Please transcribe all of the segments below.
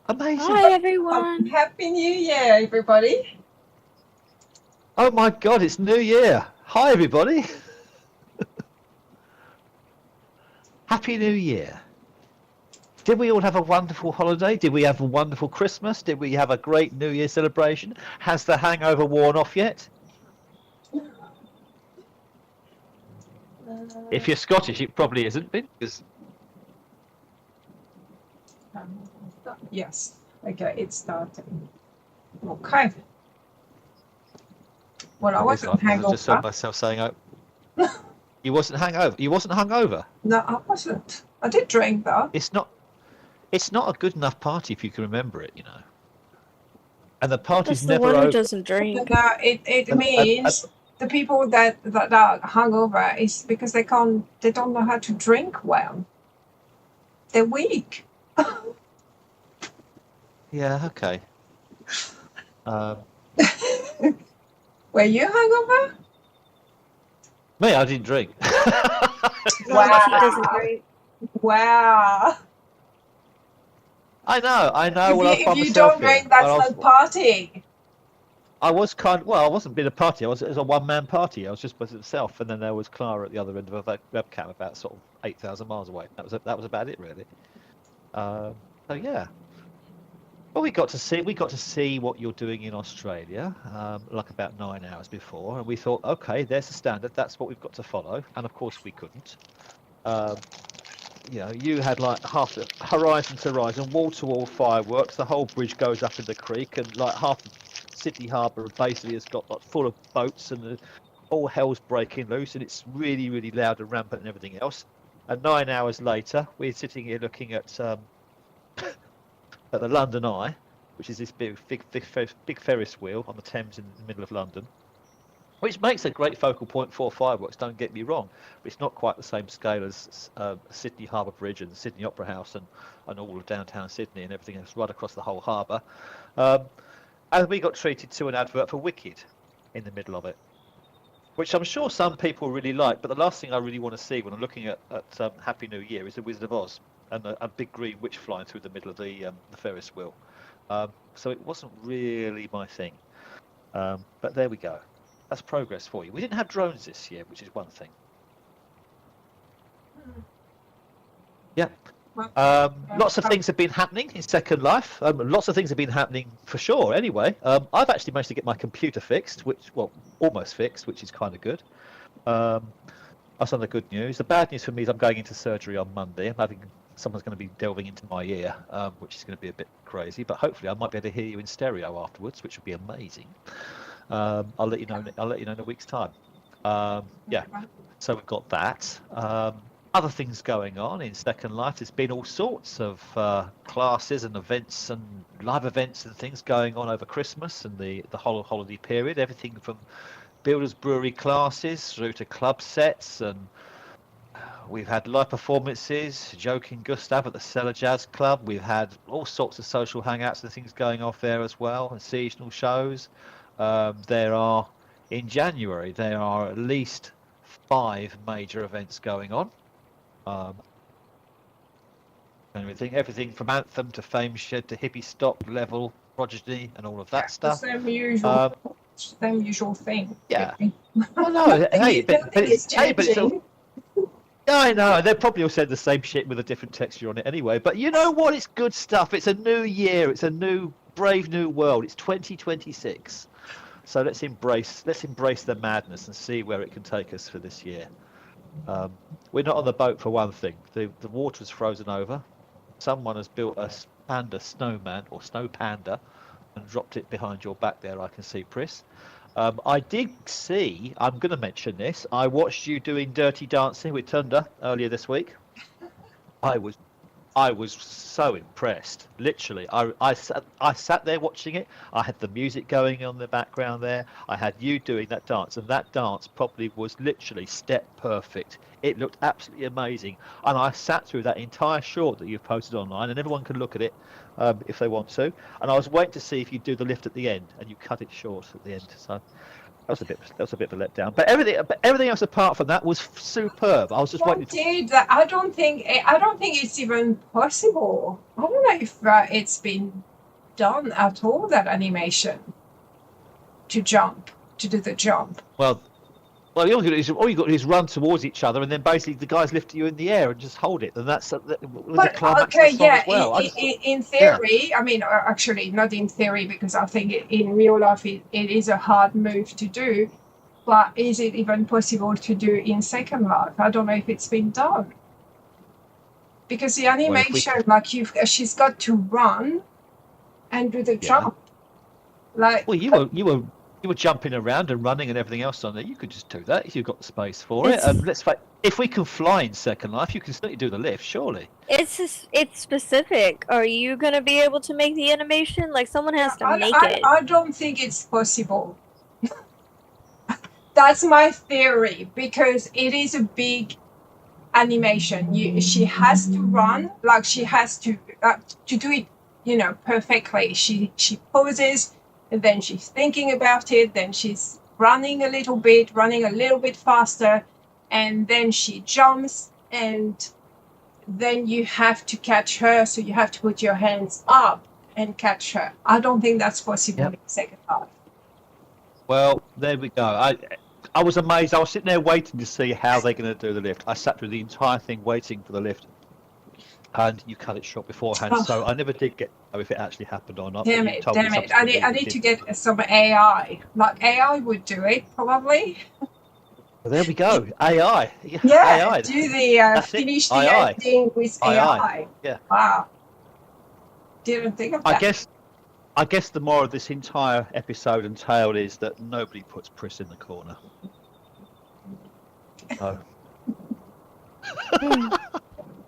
Amazing. Hi, everyone. Happy New Year, everybody. Oh my God, it's New Year. Hi, everybody. Happy New Year. Did we all have a wonderful holiday? Did we have a wonderful Christmas? Did we have a great New Year celebration? Has the hangover worn off yet? If you're Scottish, it probably isn't, because Yes. Okay, it's starting. Okay. Well, I wasn't I just heard hangover. myself saying, "Oh, you wasn't hangover. You wasn't hungover." No, I wasn't. I did drink though. It's not. It's not a good enough party if you can remember it, you know. And the party's That's the never one who over. doesn't drink. No, it means the people that are hungover is because they don't know how to drink well. They're weak. Yeah. Okay. Were you hungover? Me, I didn't drink. Wow. He doesn't drink. Wow. I know. Well, I was by If you myself don't drink, here, that's but not partying. I was I wasn't being a party. It was a one-man party. I was just by myself, and then there was Clara at the other end of a webcam, about sort of 8,000 miles away. That was about it, really. So yeah. Well, we got to see what you're doing in Australia, like about 9 hours before, and we thought, okay, there's the standard. That's what we've got to follow, and of course we couldn't. You know, you had like half the horizon to horizon, wall-to-wall fireworks. The whole bridge goes up in the creek, and like half Sydney Harbour basically has got like full of boats, and all hell's breaking loose, and it's really, really loud and rampant and everything else. And 9 hours later, we're sitting here looking at the London Eye, which is this big Ferris wheel on the Thames in the middle of London, which makes a great focal point for fireworks, don't get me wrong, but it's not quite the same scale as Sydney Harbour Bridge and Sydney Opera House and all of downtown Sydney and everything else right across the whole harbour. And we got treated to an advert for Wicked in the middle of it, which I'm sure some people really like, but the last thing I really want to see when I'm looking at Happy New Year is The Wizard of Oz and a big green witch flying through the middle of the Ferris wheel. So it wasn't really my thing. But there we go. That's progress for you. We didn't have drones this year, which is one thing. Yeah. Lots of things have been happening in Second Life. Lots of things have been happening for sure. Anyway, I've actually managed to get my computer fixed, almost fixed, which is kind of good. That's on the good news. The bad news for me is I'm going into surgery on Monday. I'm having someone's going to be delving into my ear, which is going to be a bit crazy. But hopefully, I might be able to hear you in stereo afterwards, which would be amazing. I'll let you know. I'll let you know in a week's time. Yeah. So we've got that. Other things going on in Second Life. There's been all sorts of classes and events and live events and things going on over Christmas and the whole holiday period. Everything from builders brewery classes through to club sets, and we've had live performances, Joking Gustav at the Cellar Jazz Club. We've had all sorts of social hangouts and things going off there as well, and seasonal shows. In January there are at least 5 major events going on. Everything from Anthem to Fame Shed to Hippie Stop Level Prodigy and all of that stuff. Same usual thing. Yeah. Well, no, I know they probably all said the same shit with a different texture on it anyway. But you know what? It's good stuff. It's a new year. It's a brave new world. It's 2026. So let's embrace the madness and see where it can take us for this year. We're not on the boat for one thing. The water's frozen over. Someone has built a panda snowman or snow panda and dropped it behind your back there. I can see, Pris. I did see. I'm going to mention this. I watched you doing Dirty Dancing with Tunda earlier this week. I was so impressed. Literally, I sat there watching it. I had the music going on in the background there. I had you doing that dance, and that dance probably was literally step perfect. It looked absolutely amazing, and I sat through that entire short that you've posted online, and everyone can look at it if they want to. And I was waiting to see if you do the lift at the end, and you cut it short at the end. So That was a bit of a letdown. But everything else apart from that was superb. I was just waiting. I don't think it's even possible. I don't know if it's been done at all, that animation to do the jump. Well, all you got to do is run towards each other, and then basically the guys lift you in the air and just hold it, and that's the climax of the song as well. In theory, I mean, actually not in theory, because I think in real life it is a hard move to do. But is it even possible to do in Second Life? I don't know if it's been done, because the animation, she's got to run and do the jump. Like, well, you were jumping around and running and everything else on there. You could just do that if you've got the space for it. And if we can fly in Second Life, you can certainly do the lift, surely. It's specific. Are you gonna be able to make the animation? Like, someone has to make it. I don't think it's possible. That's my theory, because it is a big animation. She has to run, like she has to do it, perfectly. She pauses, and then she's thinking about it. Then she's running a little bit faster, and then she jumps, and then you have to catch her. So you have to put your hands up and catch her. I don't think that's possible in Second Life. Well, there we go. I was amazed. I was sitting there waiting to see how they're going to do the lift. I sat through the entire thing waiting for the lift, and you cut it short beforehand. So I never did get to know if it actually happened or not. Damn it! I need to get some AI. Like, AI would do it probably. Well, there we go. AI. Yeah. AI. Do the finish the ending with AI. Yeah. Wow. Didn't think of that. I guess the moral of this entire episode and tale is that nobody puts Pris in the corner. Oh.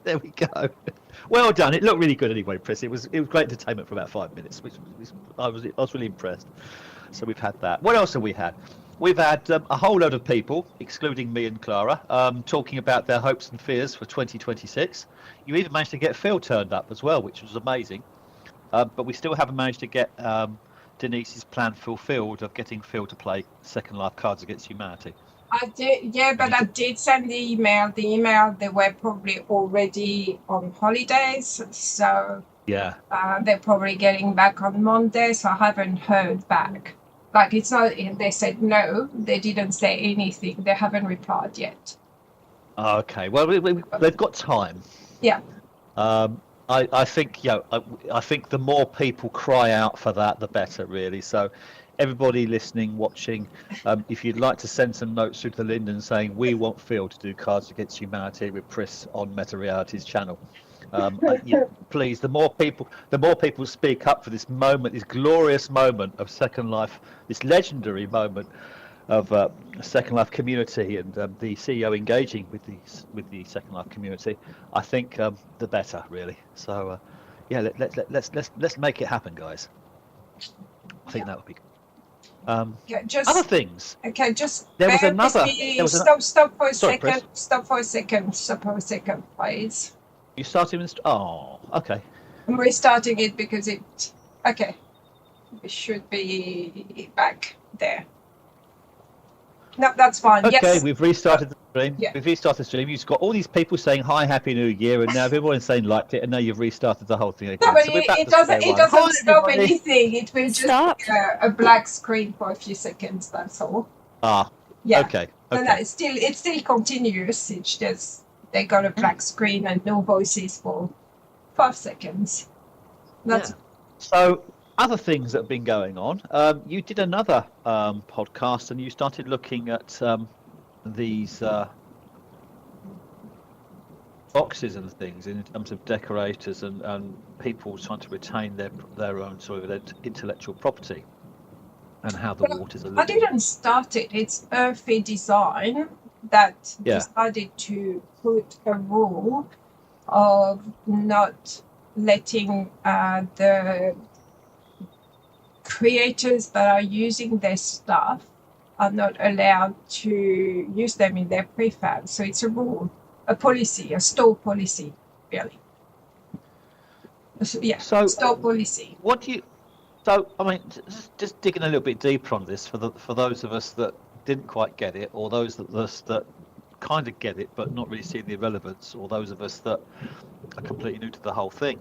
There we go. Well done. It looked really good anyway, Pris. It was great entertainment for about 5 minutes, which I was really impressed. So we've had that. What else have we had? We've had a whole load of people, excluding me and Clara, talking about their hopes and fears for 2026. You even managed to get Phil turned up as well, which was amazing. But we still haven't managed to get Denise's plan fulfilled of getting Phil to play Second Life Cards Against Humanity. I did, but I did send the email. They were probably already on holidays, so yeah, they're probably getting back on Monday. So I haven't heard back. Like, it's not. They said no. They didn't say anything. They haven't replied yet. Okay. Well, they've got time. Yeah. I think I think the more people cry out for that, the better, really. So everybody listening, watching, if you'd like to send some notes through to Lyndon saying we want Phil to do Cards Against Humanity with Pris on Meta Reality's channel, please, the more people speak up for this moment, this glorious moment of Second Life, this legendary moment of Second Life community, and the CEO engaging with the Second Life community, I think the better, really. So let's make it happen, guys. I think that would be good. Other things. Okay, just stop for a second. Stop for a second, please. You started with okay. I'm restarting it because it should be back there. No, that's fine. Okay, yes. We've restarted the stream. Yeah. We've restarted the stream. You've got all these people saying hi, Happy New Year, and now everyone's saying liked it, and now you've restarted the whole thing again. No, but so it doesn't stop anything. It will just be a black screen for a few seconds. That's all. Yeah. Okay. No, it's still continuous. It's just they got a black screen and no voices for 5 seconds. That's so. Other things that have been going on. You did another podcast, and you started looking at these boxes and things in terms of decorators and people trying to retain their own sort of intellectual property, and how the waters are living. I didn't start it. It's Earthy Design that decided to put a rule of not letting the creators that are using their stuff are not allowed to use them in their prefab. So it's a rule, a policy, a store policy, really. Yeah, so store policy. What do So, I mean, just digging a little bit deeper on this for those of us that didn't quite get it, or those of us that kind of get it but not really seeing the relevance, or those of us that are completely new to the whole thing.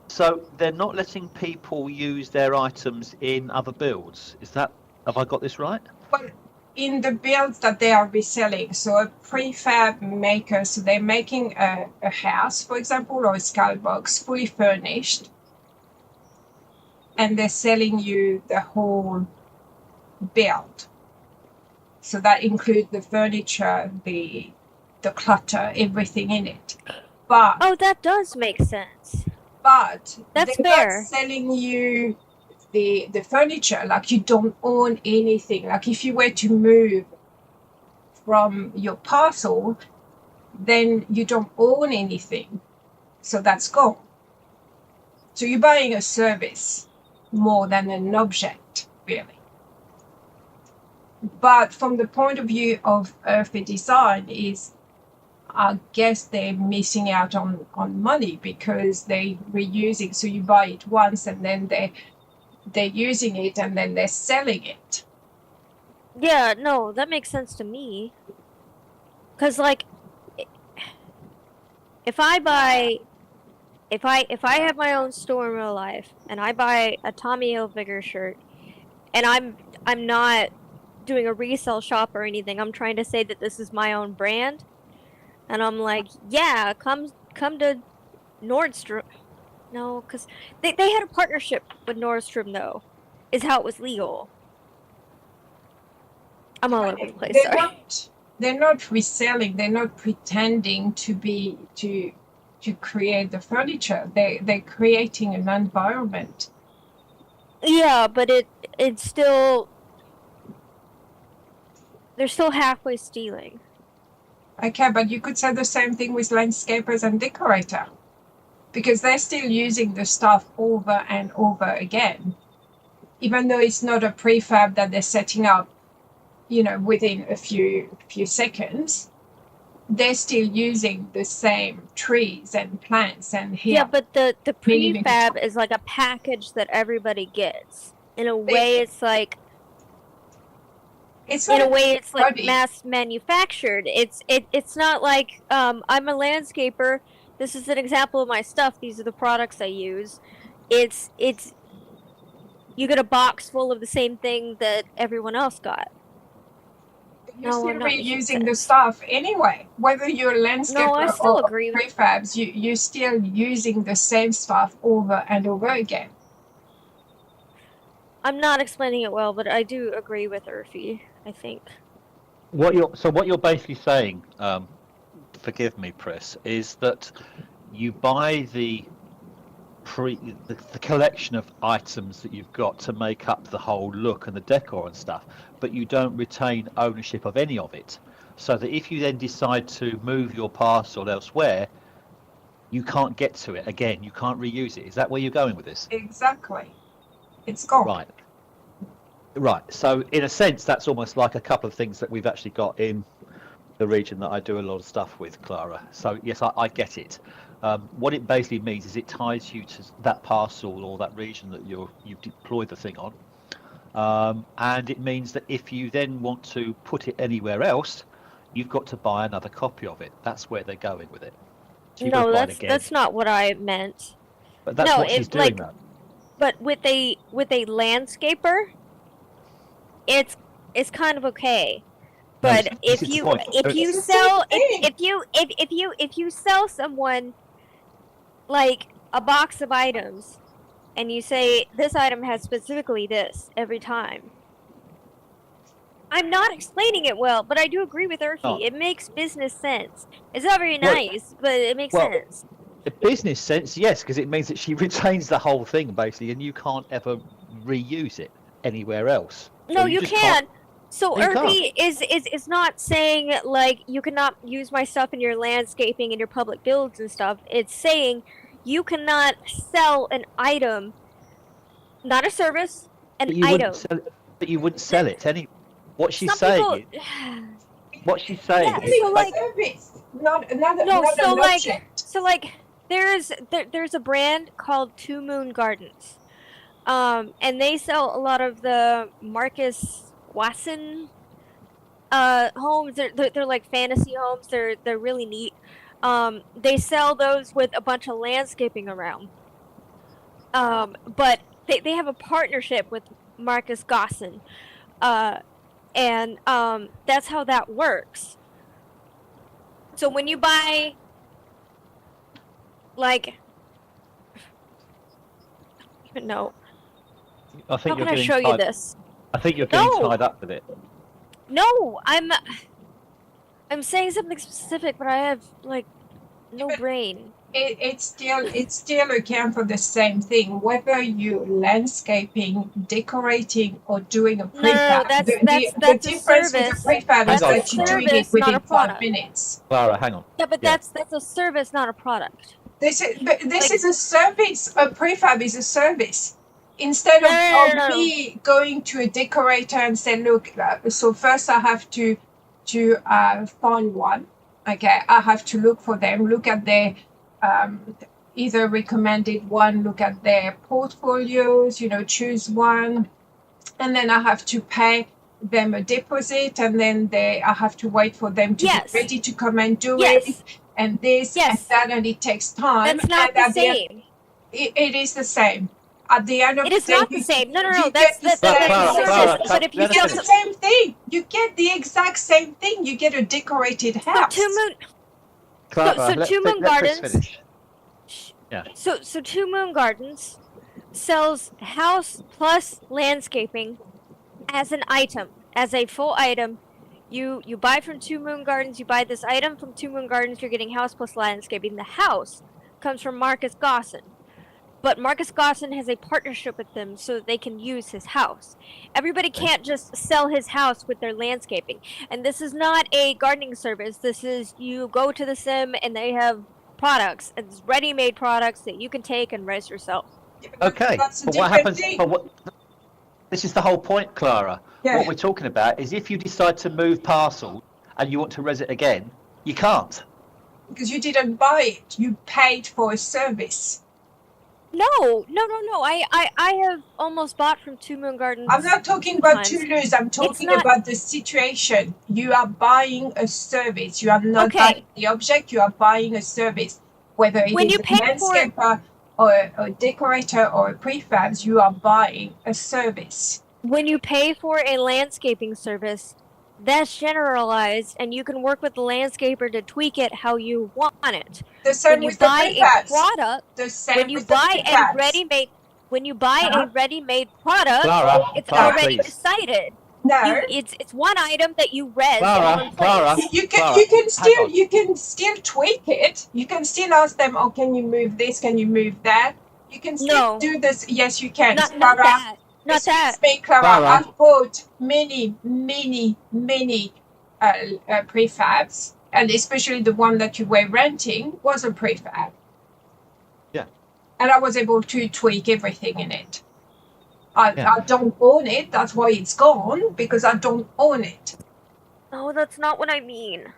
So they're not letting people use their items in other builds. Have I got this right? Well, in the builds that they are reselling, so a prefab maker, so they're making a house, for example, or a skybox fully furnished, and they're selling you the whole build. So that includes the furniture, the clutter, everything in it. But Oh, that does make sense. but That's they're fair. not selling you the furniture. Like, you don't own anything. Like, if you were to move from your parcel, then you don't own anything. So that's gone. So you're buying a service more than an object, really. But from the point of view of earthy design, is I guess they're missing out on money because they're reusing. So you buy it once and then they're using it and then they're selling it. Yeah, no, that makes sense to me. Cause like, if I have my own store in real life and I buy a Tommy Hilfiger shirt, and I'm not doing a resale shop or anything. I'm trying to say that this is my own brand, and I'm like, yeah, come to Nordstrom. No, because they had a partnership with Nordstrom though, is how it was legal. I'm all over the place. They're not reselling. They're not pretending to be to create the furniture. They're creating an environment. Yeah, but it's still, they're still halfway stealing. Okay, but you could say the same thing with landscapers and decorator, because they're still using the stuff over and over again, even though it's not a prefab that they're setting up, within a few seconds. They're still using the same trees and plants and here. Yeah, but the prefab is like a package that everybody gets. In a way, it's like mass manufactured. It's not like I'm a landscaper. This is an example of my stuff. These are the products I use. It's you get a box full of the same thing that everyone else got. You're still reusing the stuff anyway. Whether you're a landscaper or prefabs, you're still using the same stuff over and over again. I'm not explaining it well, but I do agree with Urfi, I think. What you're basically saying, forgive me, Chris, is that you buy the collection of items that you've got to make up the whole look and the decor and stuff, but you don't retain ownership of any of it. So that if you then decide to move your parcel elsewhere, you can't get to it again. You can't reuse it. Is that where you're going with this? Exactly. It's gone. Right. So in a sense, that's almost like a couple of things that we've actually got in the region that I do a lot of stuff with, Clara. So yes, I get it. What it basically means is it ties you to that parcel or that region that you've deployed the thing on, and it means that if you then want to put it anywhere else, you've got to buy another copy of it. That's where they're going with it. So no, that's not what I meant. But that's what she's doing. That. But with a landscaper, it's kind of okay. But no, if you sell someone like a box of items and you say this item has specifically this every time, I'm not explaining it well, but I do agree with Urfi. Oh. It makes business sense. It's not very nice, but it makes sense. The business sense, yes, because it means that she retains the whole thing basically, and you can't ever reuse it anywhere else. No, you can. So Urfi is not saying like you cannot use my stuff in your landscaping and your public builds and stuff. It's saying you cannot sell an item, not a service, an item. But you wouldn't sell it any. What she's saying is, yeah, so like there's a brand called Two Moon Gardens. And they sell a lot of the Marcus Wasson homes. They're like fantasy homes. They're really neat. They sell those with a bunch of landscaping around. But they have a partnership with Marcus Gosson. And that's how that works. So when you buy, like, I don't even know. I think How you're can I getting show you tied. this? I think you're getting No. tied up with it. No, I'm saying something specific, but I have like no But brain. It's still account for the same thing, whether you landscaping, decorating, or doing a No, prefab. that's The a difference with a service. prefab is Hang on. That's a that you're doing it service, not a within 5 product. minutes. Clara, hang on. Yeah, but Yeah. that's a service, not a product. This Like- is a service. A prefab is a service. Instead No. of me going to a decorator and say, look, so first I have to find one. Okay, I have to look for them, look at their either recommended one, look at their portfolios, choose one, and then I have to pay them a deposit, and then I have to wait for them to Yes. be ready to come and do Yes. it, and this Yes. and that, and it takes time. That's not and the at the end, same. it is the same. At the end of It the is day, not the same. No. you That's get the that's a same service. thing. But if you let us You sell get the finish. same thing. You get the exact same thing. You get a decorated house. Clara, so let Two Moon Chris Gardens- finish. Yeah. So Two Moon Gardens sells house plus landscaping as an item, as a full item. You buy from Two Moon Gardens, you buy this item from Two Moon Gardens, you're getting house plus landscaping. The house comes from Marcus Gosson. But Marcus Gosson has a partnership with them so that they can use his house. Everybody can't just sell his house with their landscaping. And this is not a gardening service. This is, you go to the sim and they have products. It's ready-made products that you can take and res yourself. Okay, That's a but what different happens? thing. But this is the whole point, Clara. Yeah. What we're talking about is if you decide to move parcel and you want to res it again, you can't. Because you didn't buy it. You paid for a service. No. I have almost bought from Two Moon Gardens. I'm not talking about times. Toulouse. I'm talking not- about the situation. You are buying a service. You are not Okay. buying the object. You are buying a service. Whether it When is you a pay for it- landscaper or a decorator or a prefabs, you are buying a service. When you pay for a landscaping service, that's generalized, and you can work with the landscaper to tweak it how you want it. The same When you with the buy a prefabs. product, The same when you with the buy a prefabs. ready-made, Uh-huh. product, Clara, it's Clara, already please. decided. No. It's one item that you res Clara, in one place. Clara. You Clara, can hang on. still tweak it. You can still ask them, oh, can you move this? Can you move that? You can still No. do this. Yes, you can. Not Clara, that. Not excuse that. me, Clara. Clara. I've bought many prefabs, and especially the one that you were renting was a prefab. Yeah. And I was able to tweak everything in it. I don't own it. That's why it's gone, because I don't own it. No, that's not what I mean.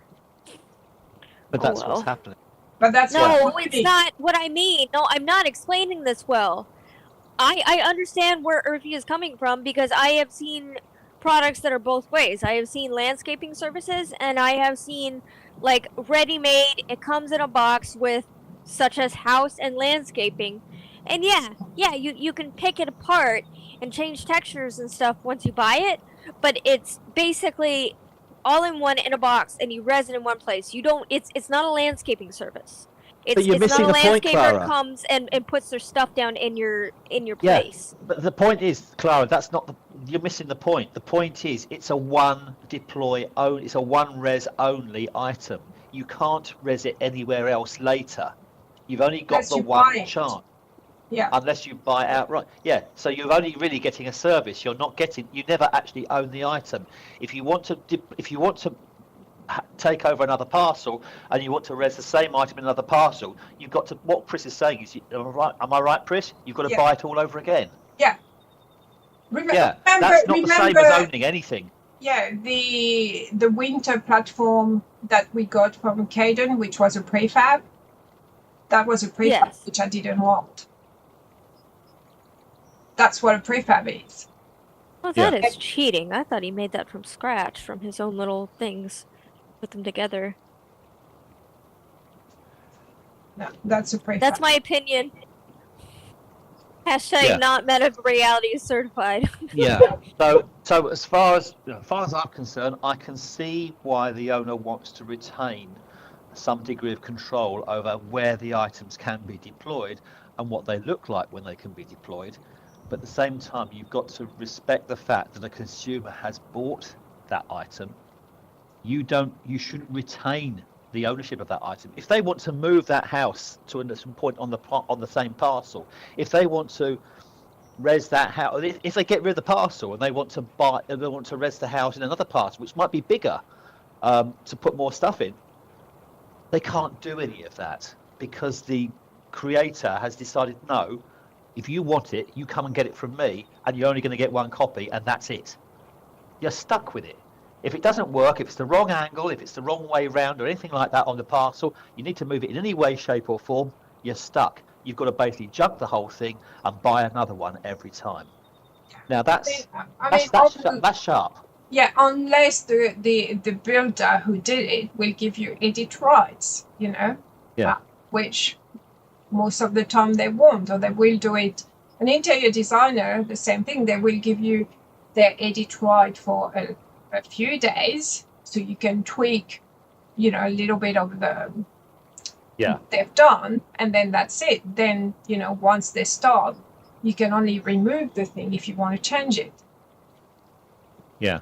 But that's well. what's happening. But that's No, what it's not what I mean. No, I'm not explaining this well. I understand where Earthy is coming from because I have seen products that are both ways. I have seen landscaping services and I have seen like ready-made, it comes in a box with such as house and landscaping. And yeah, you can pick it apart and change textures and stuff once you buy it, but it's basically all in one in a box and you res it in one place. You don't it's not a landscaping service. It's you're not missing a the point, landscaper Clara. comes and puts their stuff down in your Yeah. place. But the point is, Clara, that's not you're missing the point. The point is it's a one deploy only, it's a one res only item. You can't res it anywhere else later. You've only got Unless the you buy one it. chance. Yeah. Unless you buy it outright. Yeah, so you're only really getting a service. You never actually own the item. If you want to take over another parcel and you want to res the same item in another parcel, you've got to, what Chris is saying is, am I right, Chris? You've got to Yeah. buy it all over again. Yeah. Yeah, that's not the same as owning anything. Yeah, the winter platform that we got from Caden, which was a prefab, that was a prefab Yes. which I didn't want. That's what a prefab is. Well, Yeah. that is cheating. I thought he made that from scratch, from his own little things. Put them together. No, that's a prefab. That's my opinion. Hashtag Yeah. not meta reality certified. Yeah. So as far as I'm concerned, I can see why the owner wants to retain some degree of control over where the items can be deployed and what they look like when they can be deployed. But at the same time, you've got to respect the fact that a consumer has bought that item. You shouldn't retain the ownership of that item. If they want to move that house to a certain point on the same parcel, if they want to res that house, if they get rid of the parcel and they want to res the house in another parcel, which might be bigger, to put more stuff in, they can't do any of that because the creator has decided, no, if you want it, you come and get it from me, and you're only going to get one copy, and that's it. You're stuck with it. If it doesn't work, if it's the wrong angle, if it's the wrong way round or anything like that on the parcel, you need to move it in any way, shape or form, you're stuck. You've got to basically junk the whole thing and buy another one every time. Now that's sharp. Yeah, unless the builder who did it will give you edit rights, Yeah. Which most of the time they won't, or they will do it. An interior designer, the same thing, they will give you their edit right for a few days, so you can tweak, a little bit of the they've done, and then that's it. Then, once they start, you can only remove the thing if you want to change it. Yeah.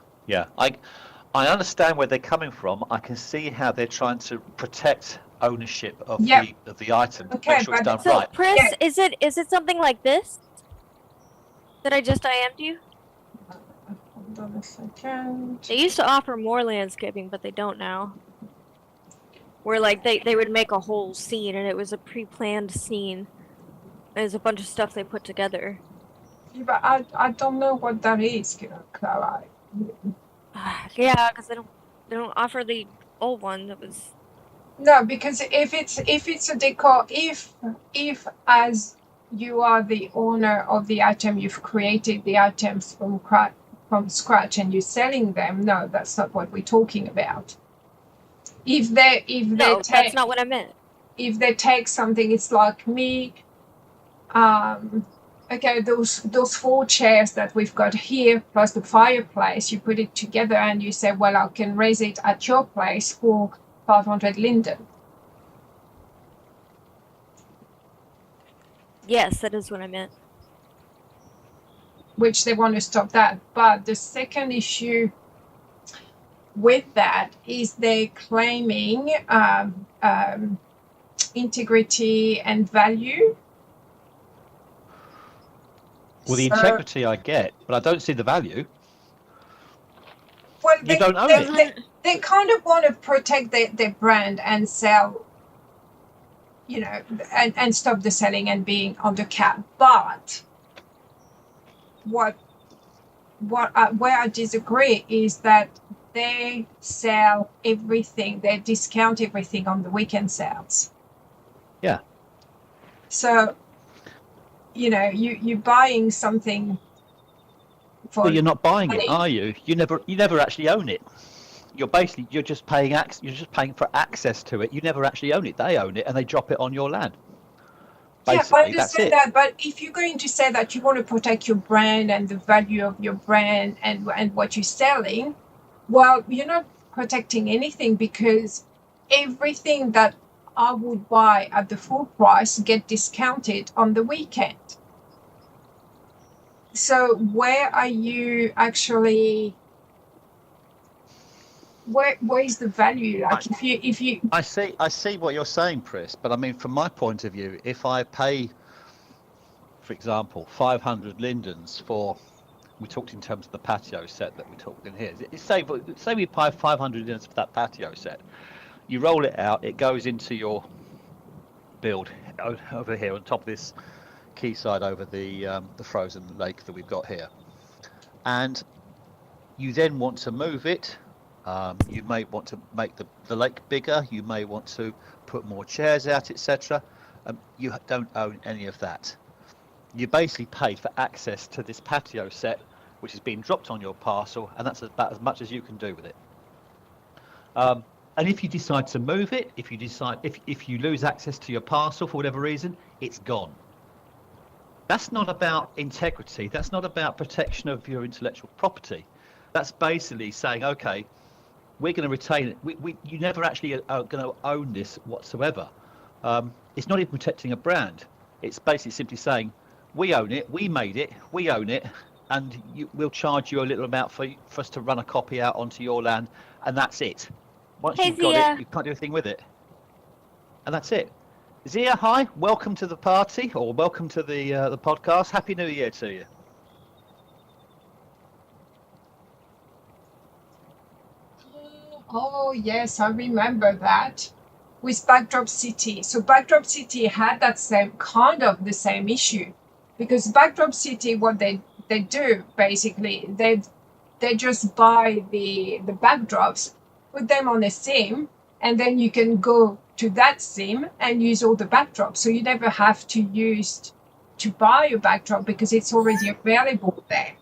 I understand where they're coming from. I can see how they're trying to protect ownership of the item. Okay, make sure it's done So, right. Pris, is it something like this that I just IM'd you? Hold on a second. They used to offer more landscaping, but they don't now. Where like they would make a whole scene, and it was a pre-planned scene. There's a bunch of stuff they put together. Yeah, but I don't know what that is, Clara. Yeah, because they don't offer the old one that was. No, because if it's a decor, if as you are the owner of the item, you've created the items from scratch and you're selling them, no, that's not what we're talking about. That's not what I meant. If they take something, it's like me. Okay, those 4 chairs that we've got here plus the fireplace, you put it together and you say, well, I can raise it at your place for 500 linden. Yes, that is what I meant. Which they want to stop that. But the second issue with that is they're claiming integrity and value. Well, the integrity I get, but I don't see the value. Well, you don't own it. They kind of want to protect their brand and sell, and stop the selling and being under cap. But where I disagree is that they sell everything, they discount everything on the weekend sales. Yeah. So, you're buying something for. Well, you're not buying it, are you? You never actually own it. You're just paying for access to it. You never actually own it. They own it and they drop it on your land. Basically, I understand that, but if you're going to say that you want to protect your brand and the value of your brand and what you're selling, well, you're not protecting anything, because everything that I would buy at the full price get discounted on the weekend. So where are you actually? Where is the value? Like if you. I see what you're saying, Pris. But I mean, from my point of view, if I pay, for example, 500 lindens for, we talked in terms of the patio set that we talked in here. Say we pay 500 lindens for that patio set. You roll it out, it goes into your build over here on top of this quayside over the frozen lake that we've got here, and you then want to move it. You may want to make the lake bigger. You may want to put more chairs out, etc. You don't own any of that. You basically paid for access to this patio set, which has been dropped on your parcel, and that's about as much as you can do with it. And if you decide to move it, if you lose access to your parcel for whatever reason, it's gone. That's not about integrity. That's not about protection of your intellectual property. That's basically saying, okay, we're going to retain it. You never actually are going to own this whatsoever. It's not even protecting a brand. It's basically simply saying, we own it, we made it, we own it, and we'll charge you a little amount for us to run a copy out onto your land, and that's it. Once you've got it, you can't do anything with it. And that's it. Zia, hi, welcome to the party, or welcome to the podcast. Happy New Year to you. Oh yes, I remember that with Backdrop City. So Backdrop City had that the same issue, because Backdrop City, what they do basically, they just buy the backdrops, put them on a sim, and then you can go to that sim and use all the backdrops. So you never have to buy a backdrop because it's already available there.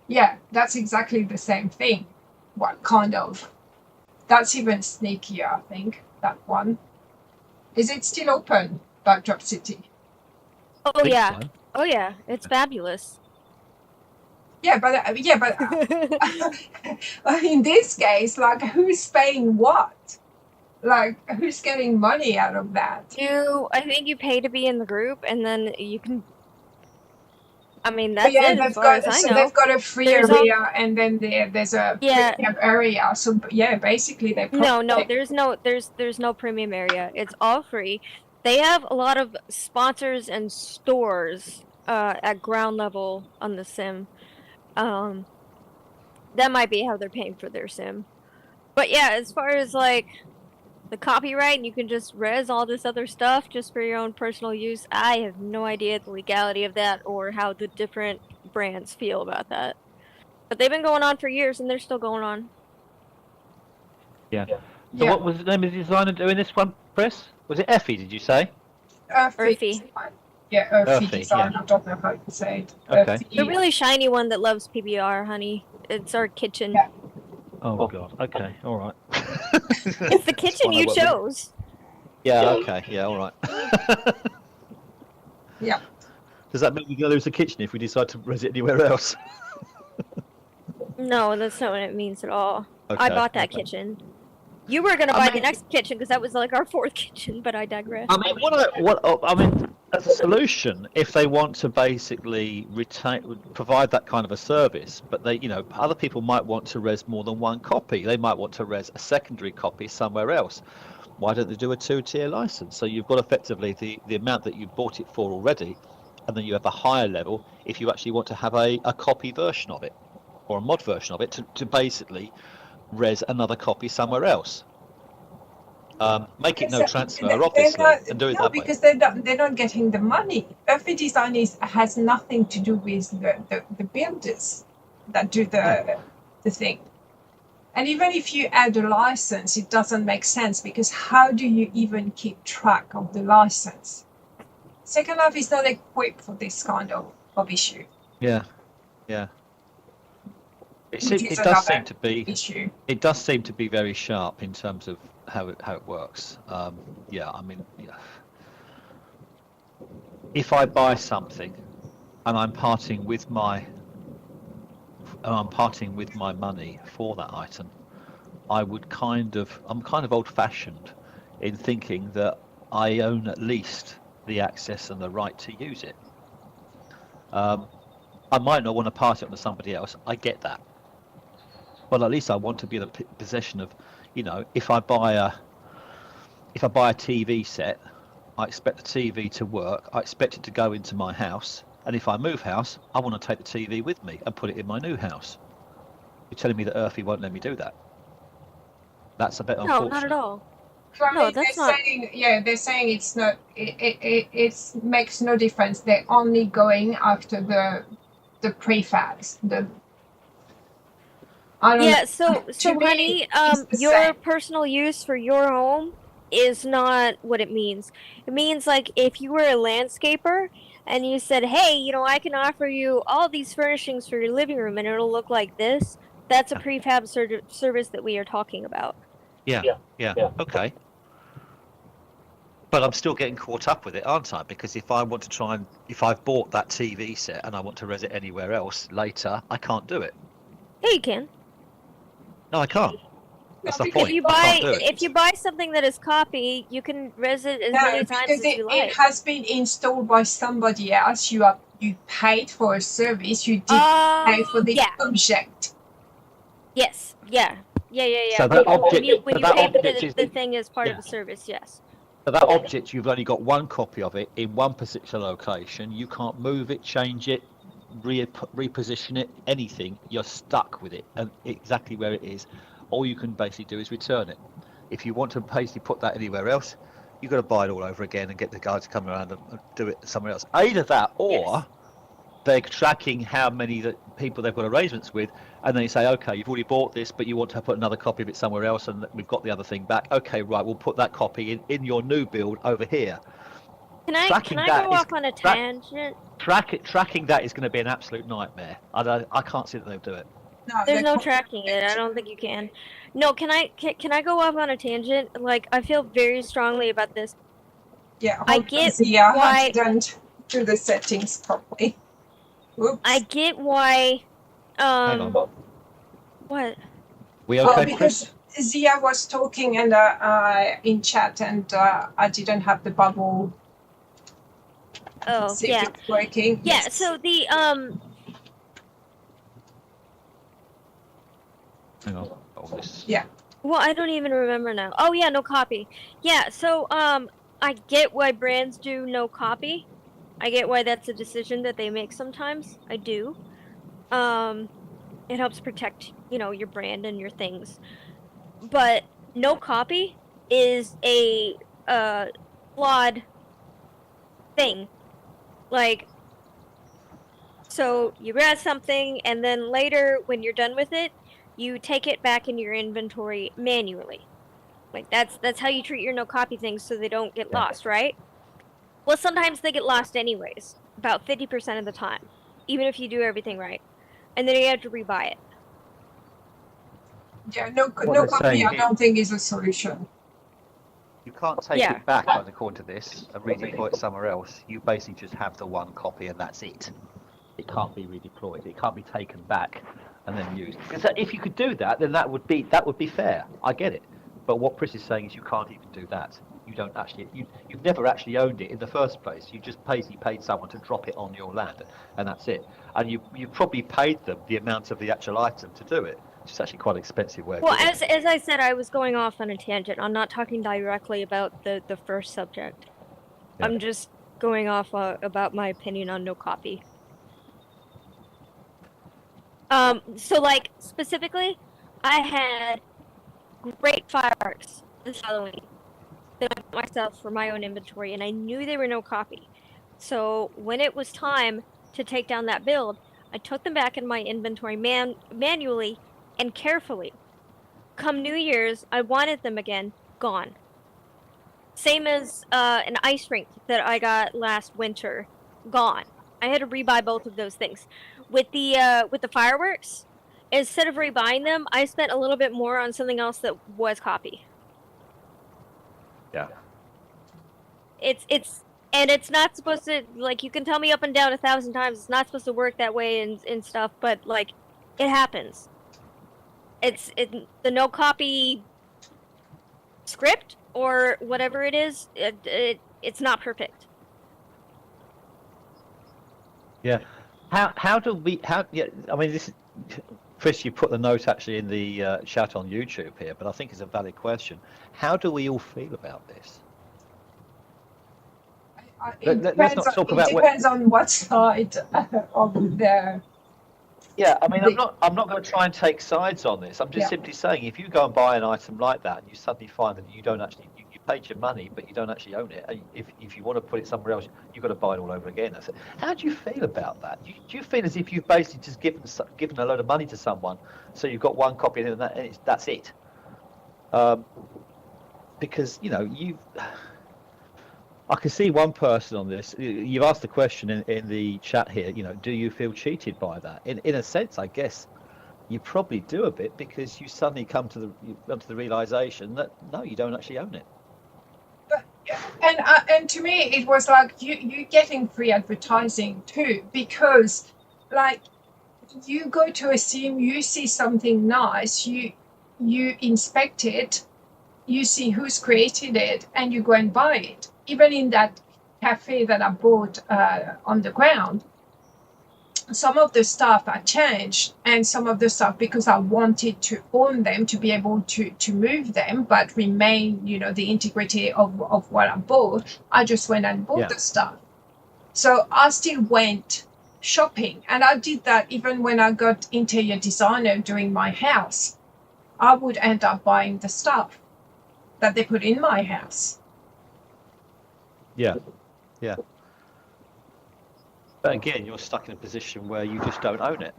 Yeah, that's exactly the same thing. What kind of? That's even sneakier, I think, that one. Is it still open, Backdrop City? Oh yeah. Oh yeah, it's fabulous. Yeah, but in this case, like, who's paying what? Like, who's getting money out of that? I think you pay to be in the group, and then you can. I mean, that's yeah, it as far as I know. They've got a free area, and then there's a premium area. So yeah, basically they. No, there's no premium area. It's all free. They have a lot of sponsors and stores at ground level on the sim. That might be how they're paying for their sim. But yeah, as far as like the copyright, and you can just res all this other stuff just for your own personal use, I have no idea the legality of that or how the different brands feel about that. But they've been going on for years, and they're still going on. Yeah. So what was the name of the designer doing this one, Chris? Was it Effie, did you say? Earthy. Yeah, Earthy design. Yeah. I don't know how to say it. Okay. The really shiny one that loves PBR, honey. It's our kitchen. Yeah. Oh God. Okay. All right. It's the kitchen you chose. Yeah. Okay. Yeah. All right. Yeah. Does that mean we're going to lose the kitchen if we decide to res it anywhere else? No, that's not what it means at all. Okay, I bought that kitchen. You were going to buy the next kitchen because that was like our fourth kitchen, but I digress. I mean, as a solution, if they want to basically provide that kind of a service, but other people might want to res more than one copy. They might want to res a secondary copy somewhere else. Why don't they do a 2-tier license? So you've got effectively the amount that you bought it for already, and then you have a higher level if you actually want to have a copy version of it or a mod version of it to basically res another copy somewhere else. Make it no transfer, obviously, and do it that way. Because they're not getting the money. Earthy design has nothing to do with the builders that do the thing. And even if you add a license, it doesn't make sense, because how do you even keep track of the license? Second Life is not equipped for this kind of issue. Yeah. It does seem to be issue. It does seem to be very sharp in terms of how it works. If I buy something and I'm parting with my money for that item, I'm kind of old-fashioned in thinking that I own at least the access and the right to use it. I might not want to pass it on to somebody else. I get that. Well, at least I want to be in the possession of, if I buy a TV set, I expect the TV to work. I expect it to go into my house. And if I move house, I want to take the TV with me and put it in my new house. You're telling me that Earthy won't let me do that? That's a bit unfortunate. No, not at all. No, they're saying it's not. It makes no difference. They're only going after the prefabs. So honey, your personal use for your home is not what it means. It means like if you were a landscaper and you said, "Hey, I can offer you all these furnishings for your living room and it'll look like this." That's a prefab service that we are talking about. Yeah. Okay. But I'm still getting caught up with it, aren't I? Because if I want to if I've bought that TV set and I want to res it anywhere else later, I can't do it. Yeah, you can. No, I can't. That's the because point. If you buy something that is copy, you can res it as many times as you like. It has been installed by somebody else. You paid for a service. You did pay for the object. Yes. Yeah. So that when you pay for the thing as part of the service, yes. So that object, you've only got one copy of it in one particular location. You can't move it, change it, reposition it, anything. You're stuck with it and exactly where it is. All you can basically do is return it. If you want to basically put that anywhere else, you've got to buy it all over again and get the guy to come around and do it somewhere else. Either that, or they're tracking how many people they've got arrangements with, and then you say, okay, you've already bought this, but you want to put another copy of it somewhere else, and we've got the other thing back. Okay, right, we'll put that copy in your new build over here. Can I go off on a tangent? Tracking that is going to be an absolute nightmare. I can't see that they'll do it. No, there's no tracking it. I don't think you can. No, can I go off on a tangent? Like, I feel very strongly about this. Yeah, I get why don't do the settings properly. Oops. I get why. Hang on. What? We okay, because Zia was talking and in chat, and I didn't have the bubble. Oh, see if it's working. Yeah. Yes. So the Hang on. This. Yeah. Well, I don't even remember now. Oh yeah, no copy. Yeah. So I get why brands do no copy. I get why that's a decision that they make sometimes. I do. It helps protect, your brand and your things. But no copy is a flawed thing. Like, so you grab something and then later when you're done with it, you take it back in your inventory manually. Like that's how you treat your no copy things so they don't get lost, right? Well, sometimes they get lost anyways, about 50% of the time, even if you do everything right. And then you have to rebuy it. Yeah, no copy I don't think is a solution. You can't take it back, according to this, and redeploy it somewhere else. You basically just have the one copy and that's it. It can't be redeployed. It can't be taken back and then used. Because if you could do that, then that would be fair. I get it. But what Chris is saying is you can't even do that. You don't actually, you've never actually owned it in the first place. You just basically paid someone to drop it on your land, and that's it. And you probably paid them the amount of the actual item to do it. It's actually quite expensive work. Well, as I said, I was going off on a tangent. I'm not talking directly about the first subject. Yeah. I'm just going off about my opinion on no copy. So like specifically, I had great fireworks this Halloween that I bought myself for my own inventory, and I knew they were no copy. So when it was time to take down that build, I took them back in my inventory manually and carefully. Come New Year's, I wanted them again, gone. Same as an ice rink that I got last winter, gone. I had to rebuy both of those things. With the fireworks, instead of rebuying them, I spent a little bit more on something else that was copy. Yeah. It's not supposed to, like, you can tell me up and down 1,000 times, it's not supposed to work that way and stuff, but, like, it happens. The no copy script or whatever it is, it's not perfect. Yeah. How do we, I mean, this is, Chris, you put the note actually in the chat on YouTube here, but I think it's a valid question. How do we all feel about this? It depends on what side of the... Yeah, I mean, I'm not going to try and take sides on this. I'm just simply saying, if you go and buy an item like that, and you suddenly find that you don't actually, you paid your money, but you don't actually own it. If you want to put it somewhere else, you've got to buy it all over again. How do you feel about that? Do you feel as if you've basically just given a load of money to someone, so you've got one copy and that's it? because I can see one person on this. You've asked the question in the chat here. Do you feel cheated by that? In a sense, I guess you probably do a bit, because you suddenly come to the realization that no, you don't actually own it. And to me, it was like you getting free advertising too, because like you go to a sim, you see something nice, you inspect it, you see who's created it, and you go and buy it. Even in that cafe that I bought on the ground, some of the stuff I changed, and some of the stuff, because I wanted to own them to be able to move them, but remain, the integrity of what I bought, I just went and bought the stuff. So I still went shopping, and I did that even when I got interior designer doing my house. I would end up buying the stuff that they put in my house. Yeah. But again, you're stuck in a position where you just don't own it.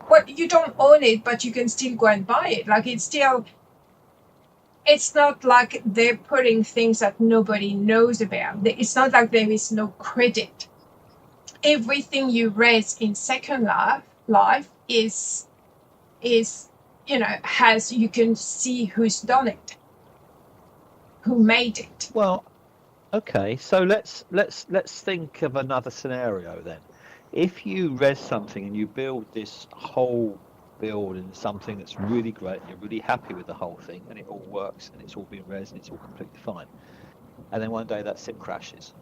Well, you don't own it, but you can still go and buy it. Like it's not like they're putting things that nobody knows about. It's not like there is no credit. Everything you raise in Second Life is has, you can see who's done it, who made it. Well, okay, so let's think of another scenario then. If you res something and you build this whole build in something that's really great, and you're really happy with the whole thing, and it all works, and it's all been res, and it's all completely fine, and then one day that sim crashes,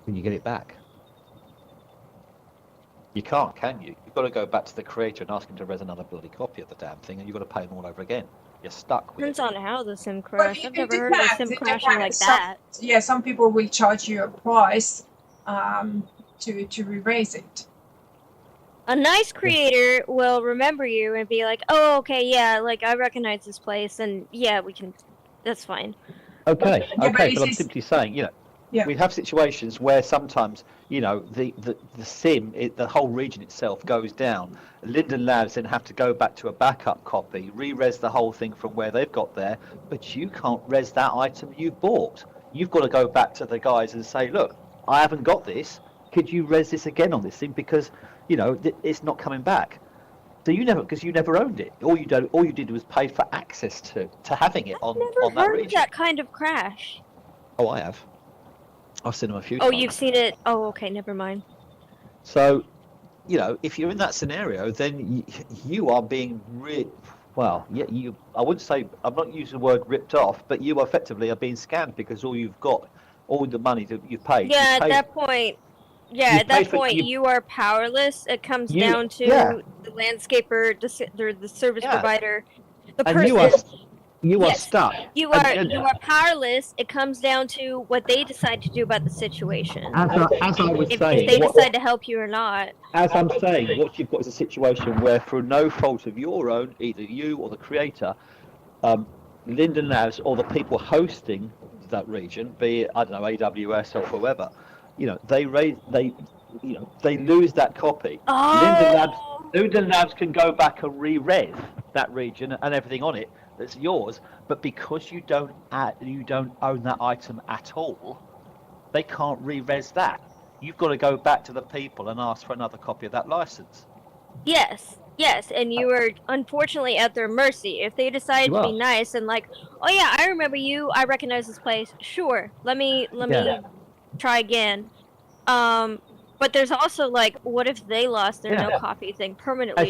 can you get it back? You can't, can you? You've got to go back to the creator and ask him to res another bloody copy of the damn thing, and you've got to pay them all over again. You're stuck with Depends it. on how the sim crashed. I've never heard of a sim crashing like that. Some people will charge you a price to re-raise it. A nice creator will remember you and be like, "Oh, okay, yeah, like I recognize this place, and yeah, we can. That's fine." Okay, but I'm simply saying, we have situations where sometimes, the sim, the whole region itself goes down. Linden Labs then have to go back to a backup copy, re-res the whole thing from where they've got there, but you can't res that item you bought. You've got to go back to the guys and say, look, I haven't got this. Could you res this again on this thing, because it's not coming back. So you never owned it. All you did was pay for access to having it on that region. I've never heard of that kind of crash. Oh, I have. I've seen them a few times. Oh, you've seen it? Oh, okay, never mind. So, if you're in that scenario, then you are being I wouldn't say, I'm not using the word ripped off, but you effectively are being scammed, because all the money that you've paid. Yeah, at that point, you are powerless. It comes down to the landscaper, the service provider, the person. You are stuck. You are powerless. It comes down to what they decide to do about the situation. As I was saying, if they decide to help you or not. As I'm saying, what you've got is a situation where, through no fault of your own, either you or the creator, Linden Labs or the people hosting that region, be it, I don't know, AWS or whoever, they lose that copy. Oh. Linden Labs can go back and re-res that region and everything on it that's yours, but because you don't own that item at all, they can't re-res that. You've got to go back to the people and ask for another copy of that license. Yes, and you are unfortunately at their mercy. If they decide to be nice and like, oh yeah, I remember you, I recognize this place. Sure, let me try again. But there's also like, what if they lost their no copy thing permanently?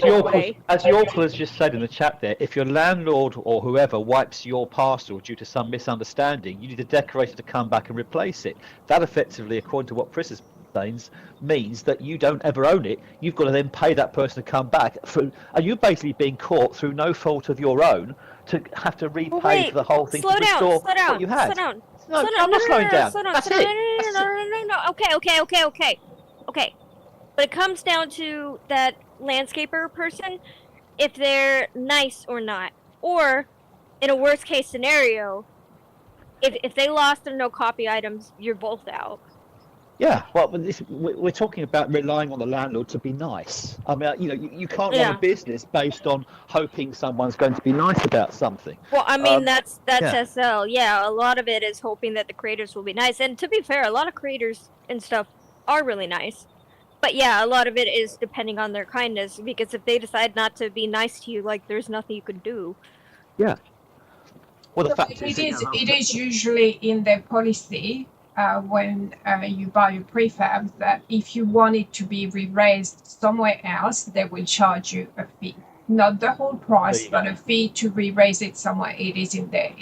As Yorkle has just said in the chat there, if your landlord or whoever wipes your parcel due to some misunderstanding, you need a decorator to come back and replace it. That effectively, according to what Chris is saying, means that you don't ever own it. You've got to then pay that person to come back, and you're basically being caught through no fault of your own to have to repay for the whole thing to restore what you had. Slow down. No, I'm not slowing down. That's it. No. Okay. But it comes down to that landscaper person, if they're nice or not. Or, in a worst case scenario, if they lost their no copy items, you're both out. Yeah, well, we're talking about relying on the landlord to be nice. I mean, you can't run Yeah. a business based on hoping someone's going to be nice about something. Well, I mean, that's yeah. SL. Yeah, a lot of it is hoping that the creators will be nice. And to be fair, a lot of creators and stuff are really nice. But yeah, a lot of it is depending on their kindness. Because if they decide not to be nice to you, like, there's nothing you can do. Yeah. Well, the So fact is, it is usually in their policy when you buy a prefab that if you want it to be re-raised somewhere else, they will charge you a fee. Not the whole price, but a fee to re-raise it somewhere. It is in their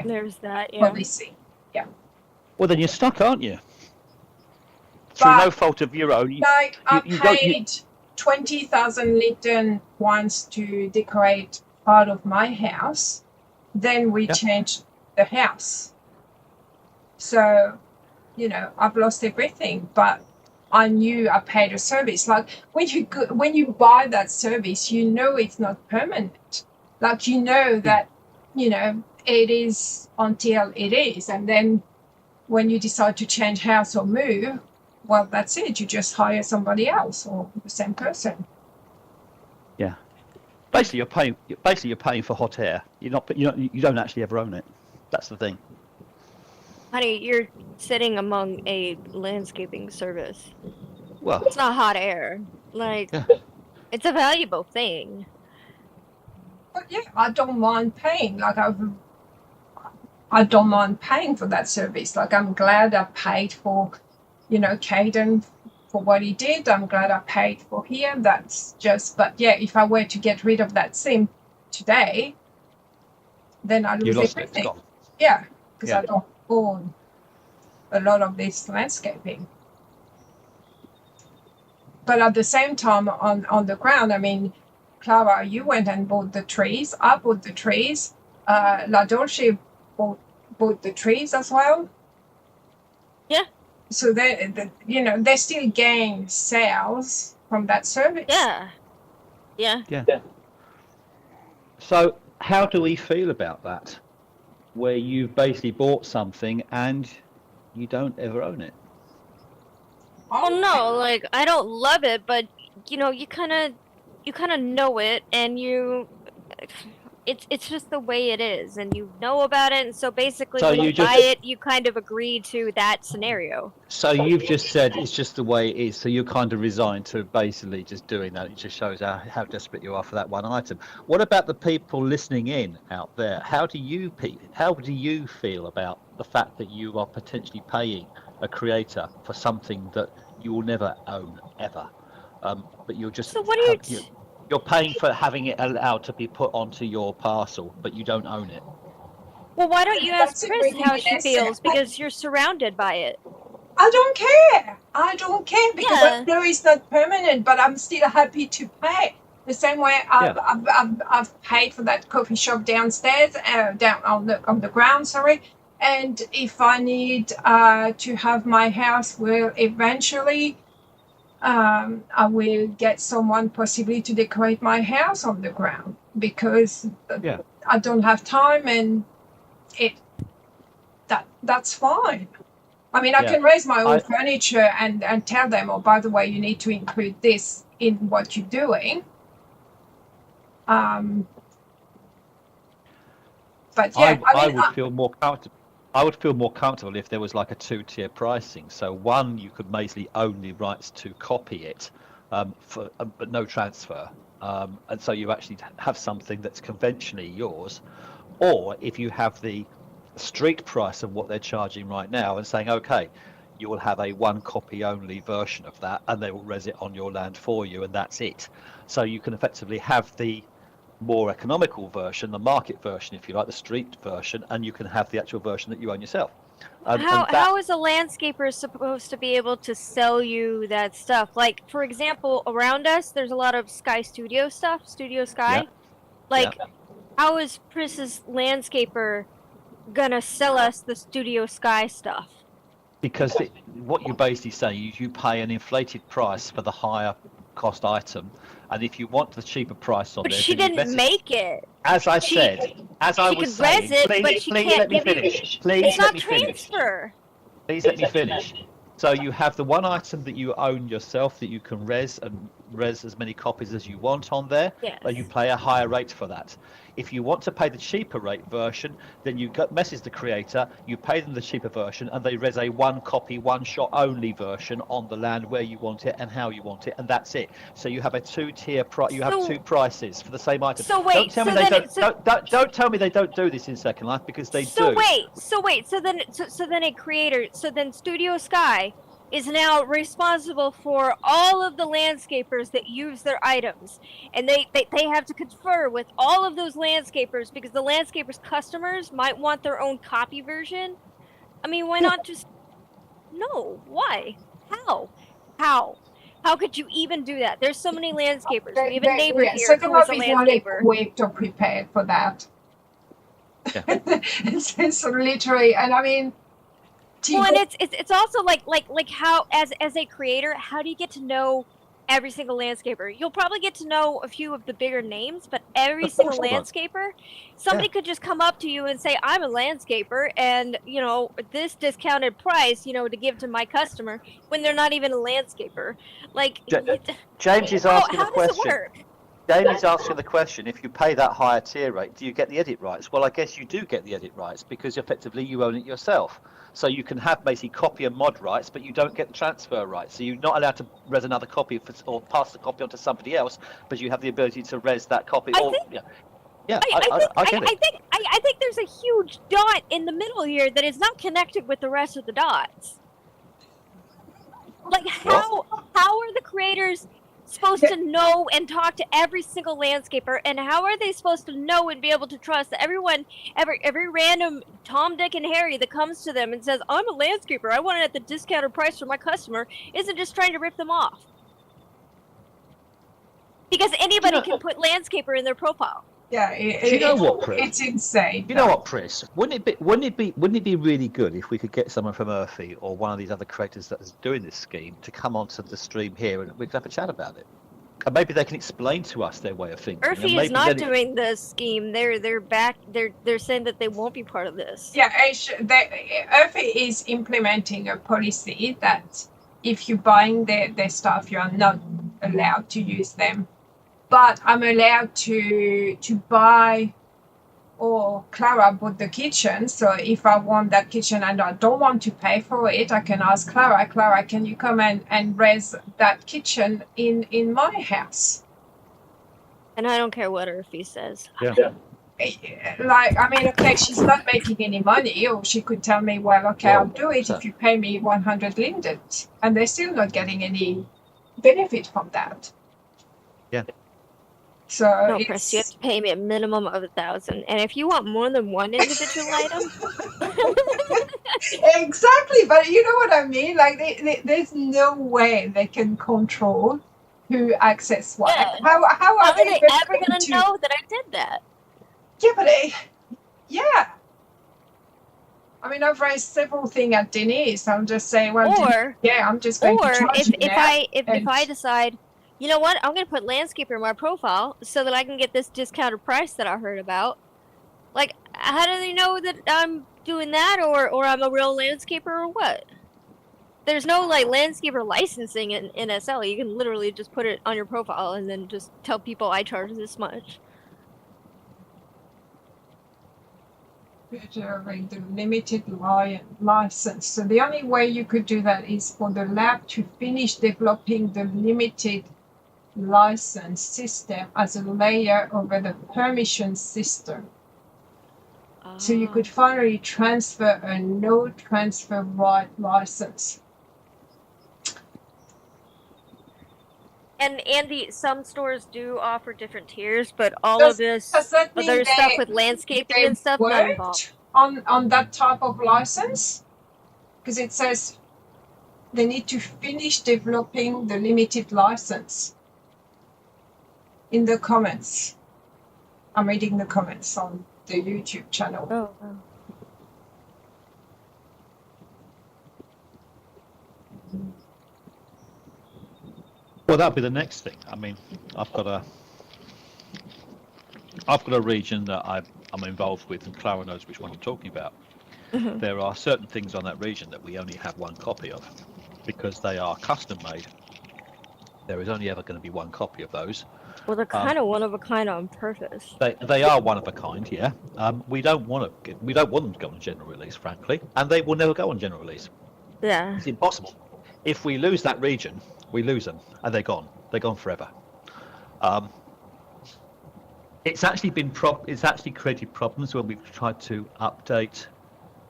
There's that, yeah. policy. Yeah. Well, then you're stuck, aren't you? Through no fault of your own. Like I paid 20,000 Lipton once to decorate part of my house. Then we changed the house. So, I've lost everything, but I knew I paid a service. Like when you buy that service, it's not permanent. Like that, it is until it is, and then when you decide to change house or move, well, that's it. You just hire somebody else or the same person. Yeah. Basically, you're paying for hot air. You don't actually ever own it. That's the thing. Honey, you're sitting among a landscaping service. Well, it's not hot air. Like, it's a valuable thing. But yeah, I don't mind paying. Like I don't mind paying for that service. Like I'm glad I paid for, Caden for what he did. I'm glad I paid for him. That's just, but yeah, if I were to get rid of that sim today, then I lose everything. Yeah, because I don't own a lot of this landscaping. But at the same time, on the ground, I mean, Clara, you went and bought the trees. I bought the trees. La Dolce bought the trees as well. Yeah. So they still gain sales from that service. Yeah. Yeah. So how do we feel about that? Where you've basically bought something and you don't ever own it? Oh no, like I don't love it, but you kind of know it, and it's just the way it is, and you know about it, and so basically when you buy it, you kind of agree to that scenario. So you've just said it's just the way it is, so you're kind of resigned to basically just doing that. It just shows how desperate you are for that one item. What about the people listening in out there? How do you feel about the fact that you are potentially paying a creator for something that you will never own ever, but you're just you're paying for having it allowed to be put onto your parcel, but you don't own it? Well, why don't you ask Chris how she feels, because you're surrounded by it? I don't care because I know it's not permanent, but I'm still happy to pay. The same way I've paid for that coffee shop downstairs, down on the ground, sorry. And if I need to have my house, well, eventually I will get someone possibly to decorate my house on the ground because I don't have time, and that's fine. I mean, I can raise my own furniture and tell them, oh, by the way, you need to include this in what you're doing. But yeah, I would feel more comfortable. I would feel more comfortable if there was like a two-tier pricing. So one, you could basically own the rights to copy it, but no transfer. And so you actually have something that's conventionally yours. Or if you have the street price of what they're charging right now and saying, okay, you will have a one copy only version of that and they will res it on your land for you, and that's it. So you can effectively have the more economical version, the market version, if you like, the street version, and you can have the actual version that you own yourself. How is a landscaper supposed to be able to sell you that stuff? Like, for example, around us, there's a lot of Sky Studio stuff, Studio Sky. How is Pris's landscaper gonna sell us the Studio Sky stuff? Because what you're basically saying is you pay an inflated price for the higher cost item, and if you want the cheaper price on but there, she didn't make it. As I said, as I was saying, please let me finish. Please let me finish. Please let me finish. So you have the one item that you own yourself that you can res as many copies as you want on there, Yes. but you pay a higher rate for that. If you want to pay the cheaper rate version, then you message the creator, you pay them the cheaper version, and they res a one copy, one shot only version on the land where you want it and how you want it, and that's it. So you have a two-tier price. You have two prices for the same item. So wait, Don't tell me they don't do this in Second Life, because they do. So then a creator, so then Studio Sky is now responsible for all of the landscapers that use their items, and they have to confer with all of those landscapers, because the landscapers' customers might want their own copy version. I mean, why not just... No, why? How could you even do that? There's so many landscapers. We have a neighbor here who is a landscaper. Equipped or prepared for that. Yeah. it's literally, and I mean, well, and it's also like how as a creator, how do you get to know every single landscaper? You'll probably get to know a few of the bigger names, but every single landscaper, somebody could just come up to you and say, "I'm a landscaper, and this discounted price, to give to my customer," when they're not even a landscaper. Like, James is asking the how question. does it work? James is asking the question, if you pay that higher tier rate, do you get the edit rights? Well, I guess you do get the edit rights, because effectively you own it yourself. So you can have basically copy and mod rights, but you don't get the transfer rights. So you're not allowed to res another copy or pass the copy on to somebody else, but you have the ability to res that copy. I think there's a huge dot in the middle here that is not connected with the rest of the dots. Like, how are the creators supposed to know and talk to every single landscaper, and how are they supposed to know and be able to trust that every random Tom, Dick, and Harry that comes to them and says, "I'm a landscaper, I want it at the discounted price for my customer," isn't just trying to rip them off? Because anybody can put landscaper in their profile. Yeah, you know what, Pris? It's insane. You know what, Pris? Wouldn't it be really good if we could get someone from Earthy or one of these other creators that is doing this scheme to come onto the stream here, and we could have a chat about it? And maybe they can explain to us their way of thinking. Earthy is not doing the scheme. They're back. They're saying that they won't be part of this. Yeah, Earthy is implementing a policy that if you're buying their stuff, you are not allowed to use them. But I'm allowed to buy, or Clara bought the kitchen, so if I want that kitchen and I don't want to pay for it, I can ask Clara, can you come and res that kitchen in my house? And I don't care what Earthy says. Yeah. Like, I mean, okay, she's not making any money, or she could tell me, well, okay, I'll do it if you pay me 100 lindens, and they're still not getting any benefit from that. Yeah. So no, Chris, you have to pay me a minimum of 1,000, and if you want more than one individual item, exactly. But you know what I mean? Like, there's no way they can control who access what. Yeah. How are they ever going to know that I did that? Yeah, but I mean, I've raised several things at Denise. I'm just saying, well, I'm just going to charge you now. If I decide, you know what, I'm going to put landscaper in my profile so that I can get this discounted price that I heard about. Like, how do they know that I'm doing that, or I'm a real landscaper, or what? There's no, like, landscaper licensing in SL. You can literally just put it on your profile and then just tell people I charge this much. The limited license. So the only way you could do that is for the lab to finish developing the limited license system as a layer over the permission system. So you could finally transfer a no transfer right license. And some stores do offer different tiers, but all of this other stuff with landscaping and stuff not involved. On that type of license, because it says they need to finish developing the limited license. In the comments, I'm reading the comments on the YouTube channel. Oh. Well, that'll be the next thing. I mean, I've got a region that I'm involved with, and Clara knows which one I'm talking about. Mm-hmm. There are certain things on that region that we only have one copy of. because they are custom made. There is only ever going to be one copy of those. Well, they're kind of one of a kind on purpose. They are one of a kind, yeah. We don't want them to go on general release, frankly, and they will never go on general release. Yeah. It's impossible. If we lose that region, we lose them, and they're gone. They're gone forever. It's actually created problems when we've tried to update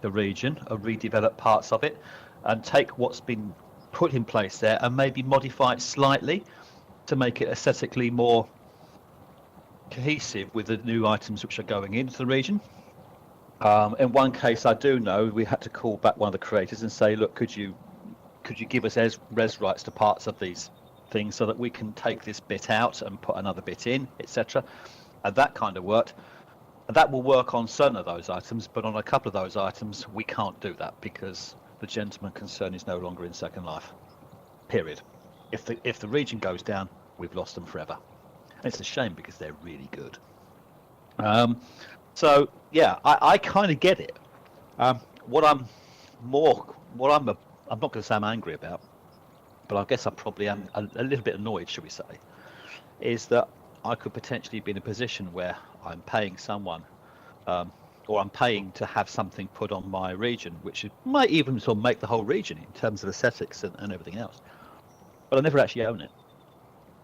the region or redevelop parts of it, and take what's been put in place there and maybe modify it slightly to make it aesthetically more cohesive with the new items which are going into the region. In one case, I do know we had to call back one of the creators and say, look, could you give us res rights to parts of these things so that we can take this bit out and put another bit in, etc. And that kind of worked. And that will work on certain of those items, but on a couple of those items, we can't do that because the gentleman concerned is no longer in Second Life. Period. If the region goes down, we've lost them forever. And it's a shame because they're really good. So yeah, I kind of get it. What I'm not going to say I'm angry about, but I guess I probably am a little bit annoyed, should we say, is that I could potentially be in a position where I'm paying someone, or I'm paying to have something put on my region, which might even sort of make the whole region in terms of aesthetics and everything else. But I never actually own it.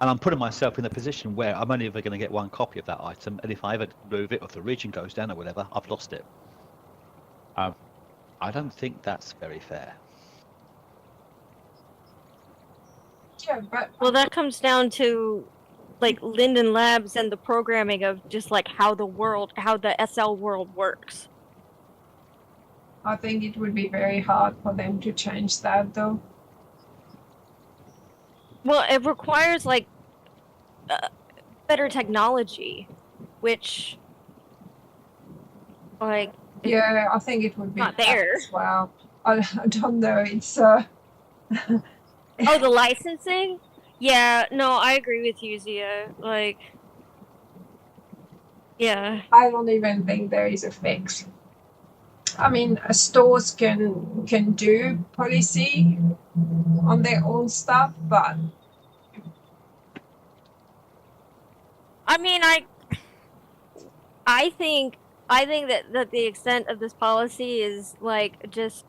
And I'm putting myself in a position where I'm only ever going to get one copy of that item, and if I ever move it, or if the region goes down or whatever, I've lost it. I don't think that's very fair. Yeah, but Well, that comes down to like Linden Labs and the programming of just like how the SL world works. I think it would be very hard for them to change that, though. Well, it requires like better technology, which like Yeah, I think it would be not that there. as well. I don't know. It's Oh, the licensing? Yeah, no, I agree with you, Zia. Like, yeah. I don't even think there is a fix. I mean, stores can do policy on their own stuff, but I mean, I think that the extent of this policy is like just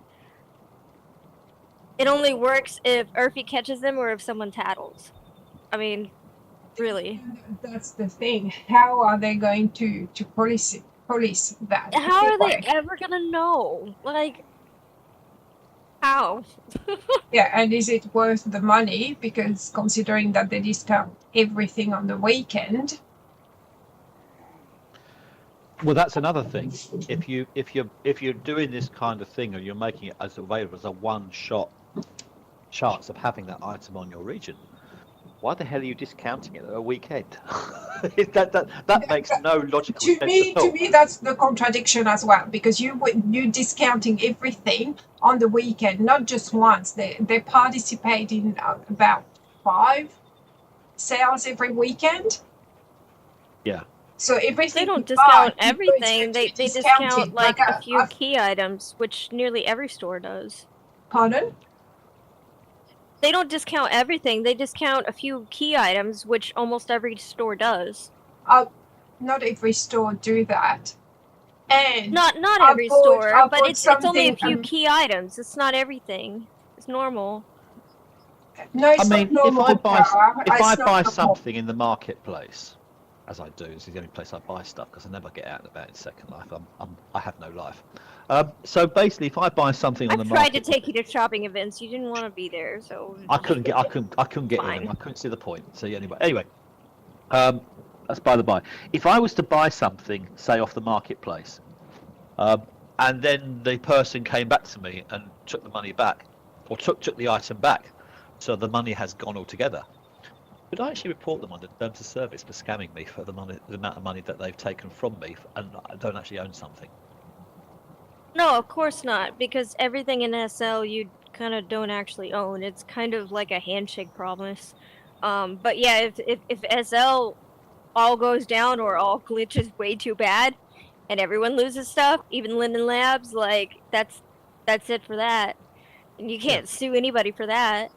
it only works if Urfi catches them or if someone tattles. I mean, really. that's the thing. How are they going to police that? How are they Anyway? ever gonna know? Like, how? Yeah, and is it worth the money? Because considering that they discount everything on the weekend. Well, that's another thing. If you're doing this kind of thing and you're making it as available as a one-shot chance of having that item on your region, why the hell are you discounting it at a weekend? that makes no logical sense at all. To me, that's the contradiction as well, because you discounting everything on the weekend, not just once. They participate in about 5 sales every weekend. Yeah. So everything They don't you buy, discount everything. They discount like a few key items, which nearly every store does. Pardon? They don't discount everything. They discount a few key items, which almost every store does. Not every store do that. And Not every store, but it's only a few something, key items. It's not everything. It's normal. no, it's I mean, not normal. if I It's not buy normal. something in the marketplace, as I do, this is the only place I buy stuff because I never get out and about in Second Life. I have no life. So basically, if I buy something on the I've market, tried to take you to shopping events. You didn't want to be there, so I couldn't get Fine. in. I couldn't see the point. So anyway, that's by the by. If I was to buy something, say off the marketplace, and then the person came back to me and took the money back, or took the item back, so the money has gone altogether, could I actually report them under terms of service for scamming me for the amount of money that they've taken from me and I don't actually own something? No, of course not, because everything in SL you kind of don't actually own. It's kind of like a handshake promise. But yeah, if SL all goes down or all glitches way too bad, and everyone loses stuff, even Linden Labs, like that's it for that. And you can't sue anybody for that.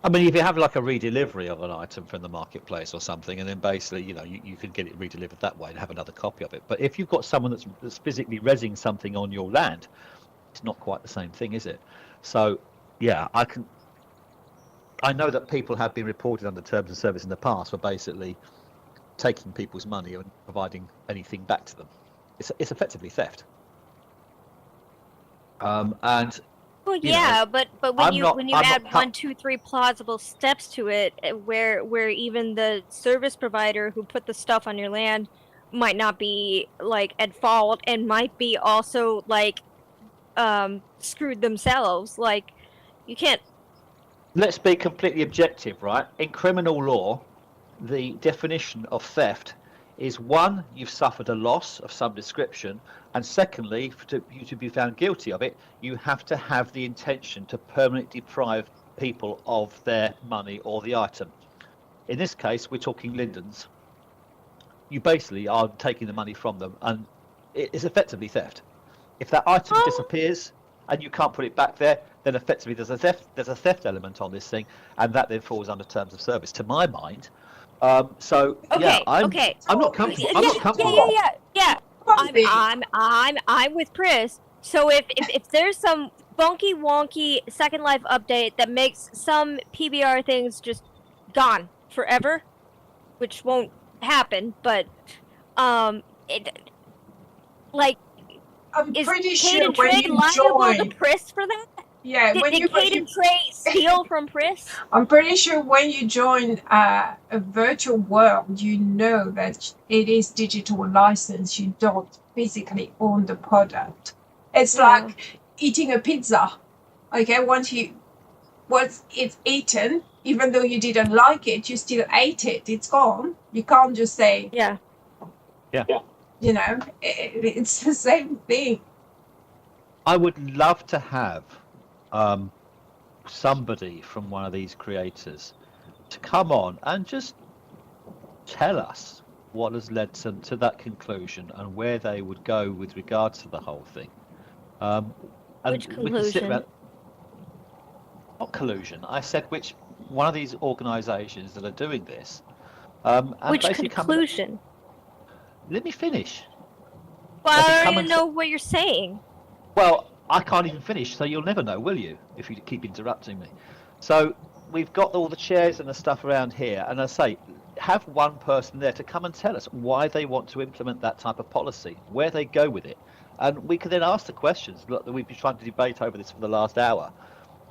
I mean, if you have like a redelivery of an item from the marketplace or something, and then basically, you can get it redelivered that way and have another copy of it. But if you've got someone that's physically resing something on your land, it's not quite the same thing, is it? So, yeah, I know that people have been reported under terms of service in the past for basically taking people's money and providing anything back to them. It's effectively theft. And Well, yeah, but when you add not, 1, 2, 3 plausible steps to it, where even the service provider who put the stuff on your land might not be like at fault and might be also like screwed themselves. Like, you can't. Let's be completely objective, right? In criminal law, the definition of theft is, one, you've suffered a loss of some description, and secondly, for you to be found guilty of it, you have to have the intention to permanently deprive people of their money or the item. In this case, we're talking Lindens. You basically are taking the money from them, and it is effectively theft. If that item disappears and you can't put it back there, then effectively there's a theft element on this thing, and that then falls under terms of service, to my mind. I'm not comfortable. Yeah. I'm with Chris. So if there's some funky wonky Second Life update that makes some PBR things just gone forever, which won't happen, but I'm is pretty Kate sure and when Trey you liable join, to Chris for that? yeah, Did when you Kate and Trey steal from Chris? I'm pretty sure when you join a virtual world, you know that it is digital license. You don't physically own the product. It's like eating a pizza. Okay, once it's eaten, even though you didn't like it, you still ate it. It's gone. You can't just say, yeah. It's the same thing. I would love to have somebody from one of these creators to come on and just tell us what has led to that conclusion and where they would go with regards to the whole thing. Which conclusion? Not collusion. I said which one of these organisations that are doing this. Which conclusion? Let me finish. Well, I don't even know what you're saying. Well, I can't even finish, so you'll never know, will you, if you keep interrupting me? So we've got all the chairs and the stuff around here, and I say, have one person there to come and tell us why they want to implement that type of policy, where they go with it. And we can then ask the questions that we've been trying to debate over this for the last hour.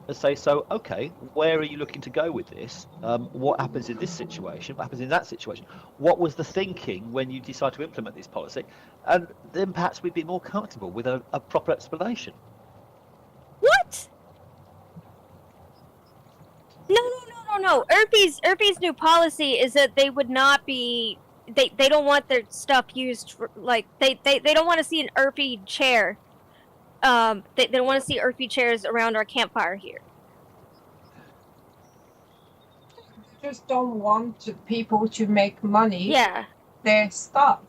And say, so, okay, where are you looking to go with this? What happens in this situation? What happens in that situation? What was the thinking when you decide to implement this policy? And then perhaps we'd be more comfortable with a proper explanation. What? No. Urfi's new policy is that they would not be. They don't want their stuff used for, like, they don't want to see an Urfi chair. They don't want to see Urfi chairs around our campfire here. They just don't want people to make money. Yeah. Their stuff.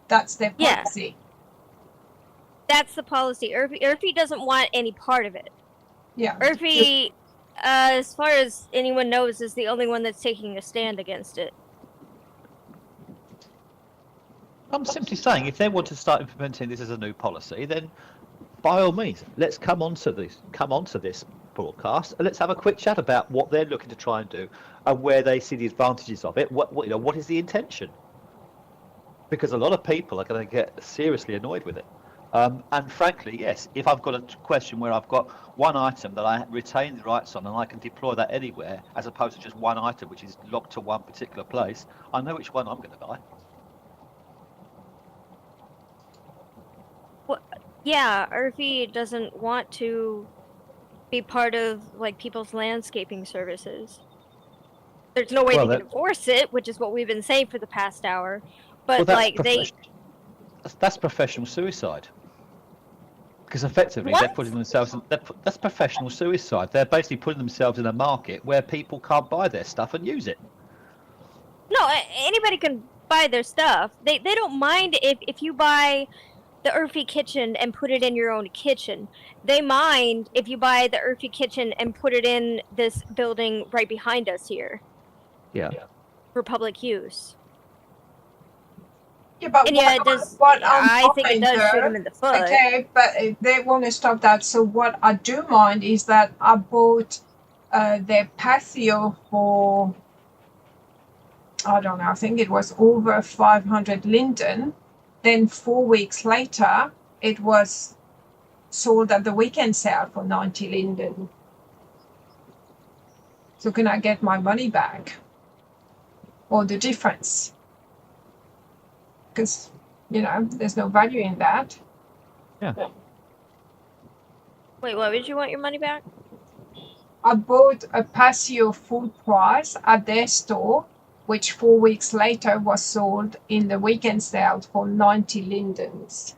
That's their policy. Yeah. That's the policy. Urfi doesn't want any part of it. Yeah. Urfi, as far as anyone knows, is the only one that's taking a stand against it. I'm simply saying, if they want to start implementing this as a new policy, then by all means, let's come onto this broadcast and let's have a quick chat about what they're looking to try and do and where they see the advantages of it. What is the intention? Because a lot of people are going to get seriously annoyed with it. And frankly, yes, if I've got a question where I've got one item that I retain the rights on and I can deploy that anywhere, as opposed to just one item which is locked to one particular place, I know which one I'm going to buy. Yeah, Urfi doesn't want to be part of, like, people's landscaping services. There's no way they can enforce it, which is what we've been saying for the past hour. But, that's professional suicide. Because effectively, they're putting themselves in, that's professional suicide. They're basically putting themselves in a market where people can't buy their stuff and use it. No, anybody can buy their stuff. They don't mind if you buy the earthy kitchen and put it in your own kitchen. They mind if you buy the earthy kitchen and put it in this building right behind us here. Yeah. For public use. Yeah, but And yeah, it does. what I'm I think it mind, does shoot though, them in the foot. okay, but they want to stop that. So what I do mind is that I bought their patio for, I don't know, I think it was over 500 linden. Then 4 weeks later, it was sold at the weekend sale for 90 linden. So can I get my money back? Or the difference? Because, you know, there's no value in that. Yeah. Wait, what would you want your money back? I bought a patio full price at their store, which 4 weeks later was sold in the weekend sale for 90 lindens.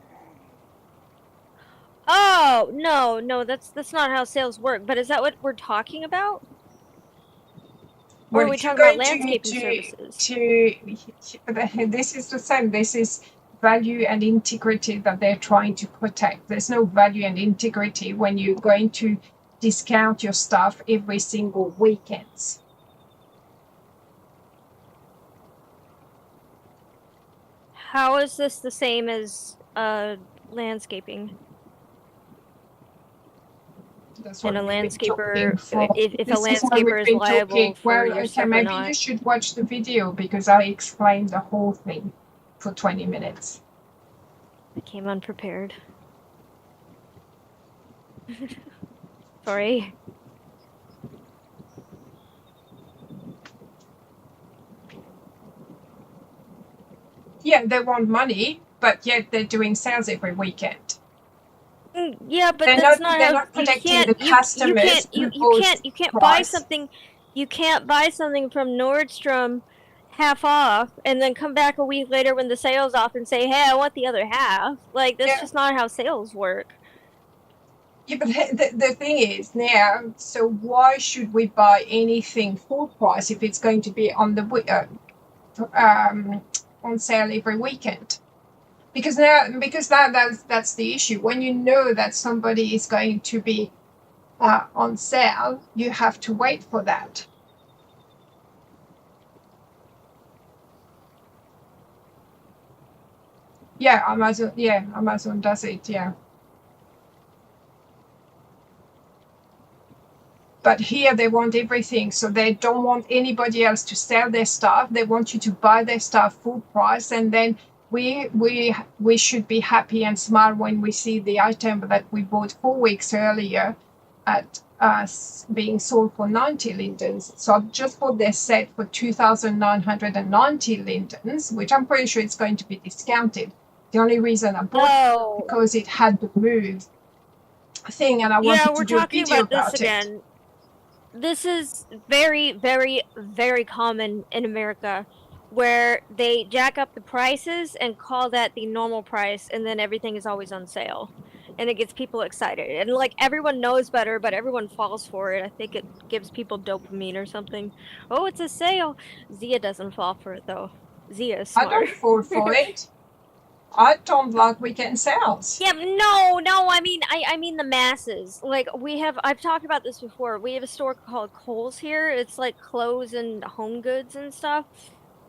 Oh, no, that's not how sales work. But is that what we're talking about? Or Well, are we if you're talking about going landscaping services? This is the same. This is value and integrity that they're trying to protect. There's no value and integrity when you're going to discount your stuff every single weekends. How is this the same as landscaping? That's what And a we've been landscaper, talking for. if a This is what landscaper we've is been liable talking. for Well, your okay, stuff or maybe not. you should watch the video because I explained the whole thing for 20 minutes. I came unprepared. Sorry. Yeah, they want money, but yet they're doing sales every weekend. Yeah, but They're that's not, not they're how not you protecting can't the customers you who can't buy price. something you can't buy something from Nordstrom half off and then come back a week later when the sale's off and say, "Hey, I want the other half." Like that's Yeah. just not how sales work. Yeah, but the thing is now, so why should we buy anything full price if it's going to be on the on sale every weekend? Because that's the issue. When you know that somebody is going to be on sale, you have to wait for that. Yeah, Amazon does it. Yeah. But here they want everything, so they don't want anybody else to sell their stuff. They want you to buy their stuff full price, and then we should be happy and smile when we see the item that we bought 4 weeks earlier at us being sold for 90 lindens. So I've just bought their set for 2,990 lindens, which I'm pretty sure it's going to be discounted. The only reason I bought it because it had the move thing, and I wanted to do a video about again. This is very, very, very common in America where they jack up the prices and call that the normal price, and then everything is always on sale. And it gets people excited. And, like, everyone knows better, but everyone falls for it. I think it gives people dopamine or something. Oh, it's a sale. Zia doesn't fall for it, though. Zia is smart. I don't fall for it. I don't like weekend sales. Yeah, no. I mean the masses. Like I've talked about this before. We have a store called Kohl's here. It's like clothes and home goods and stuff.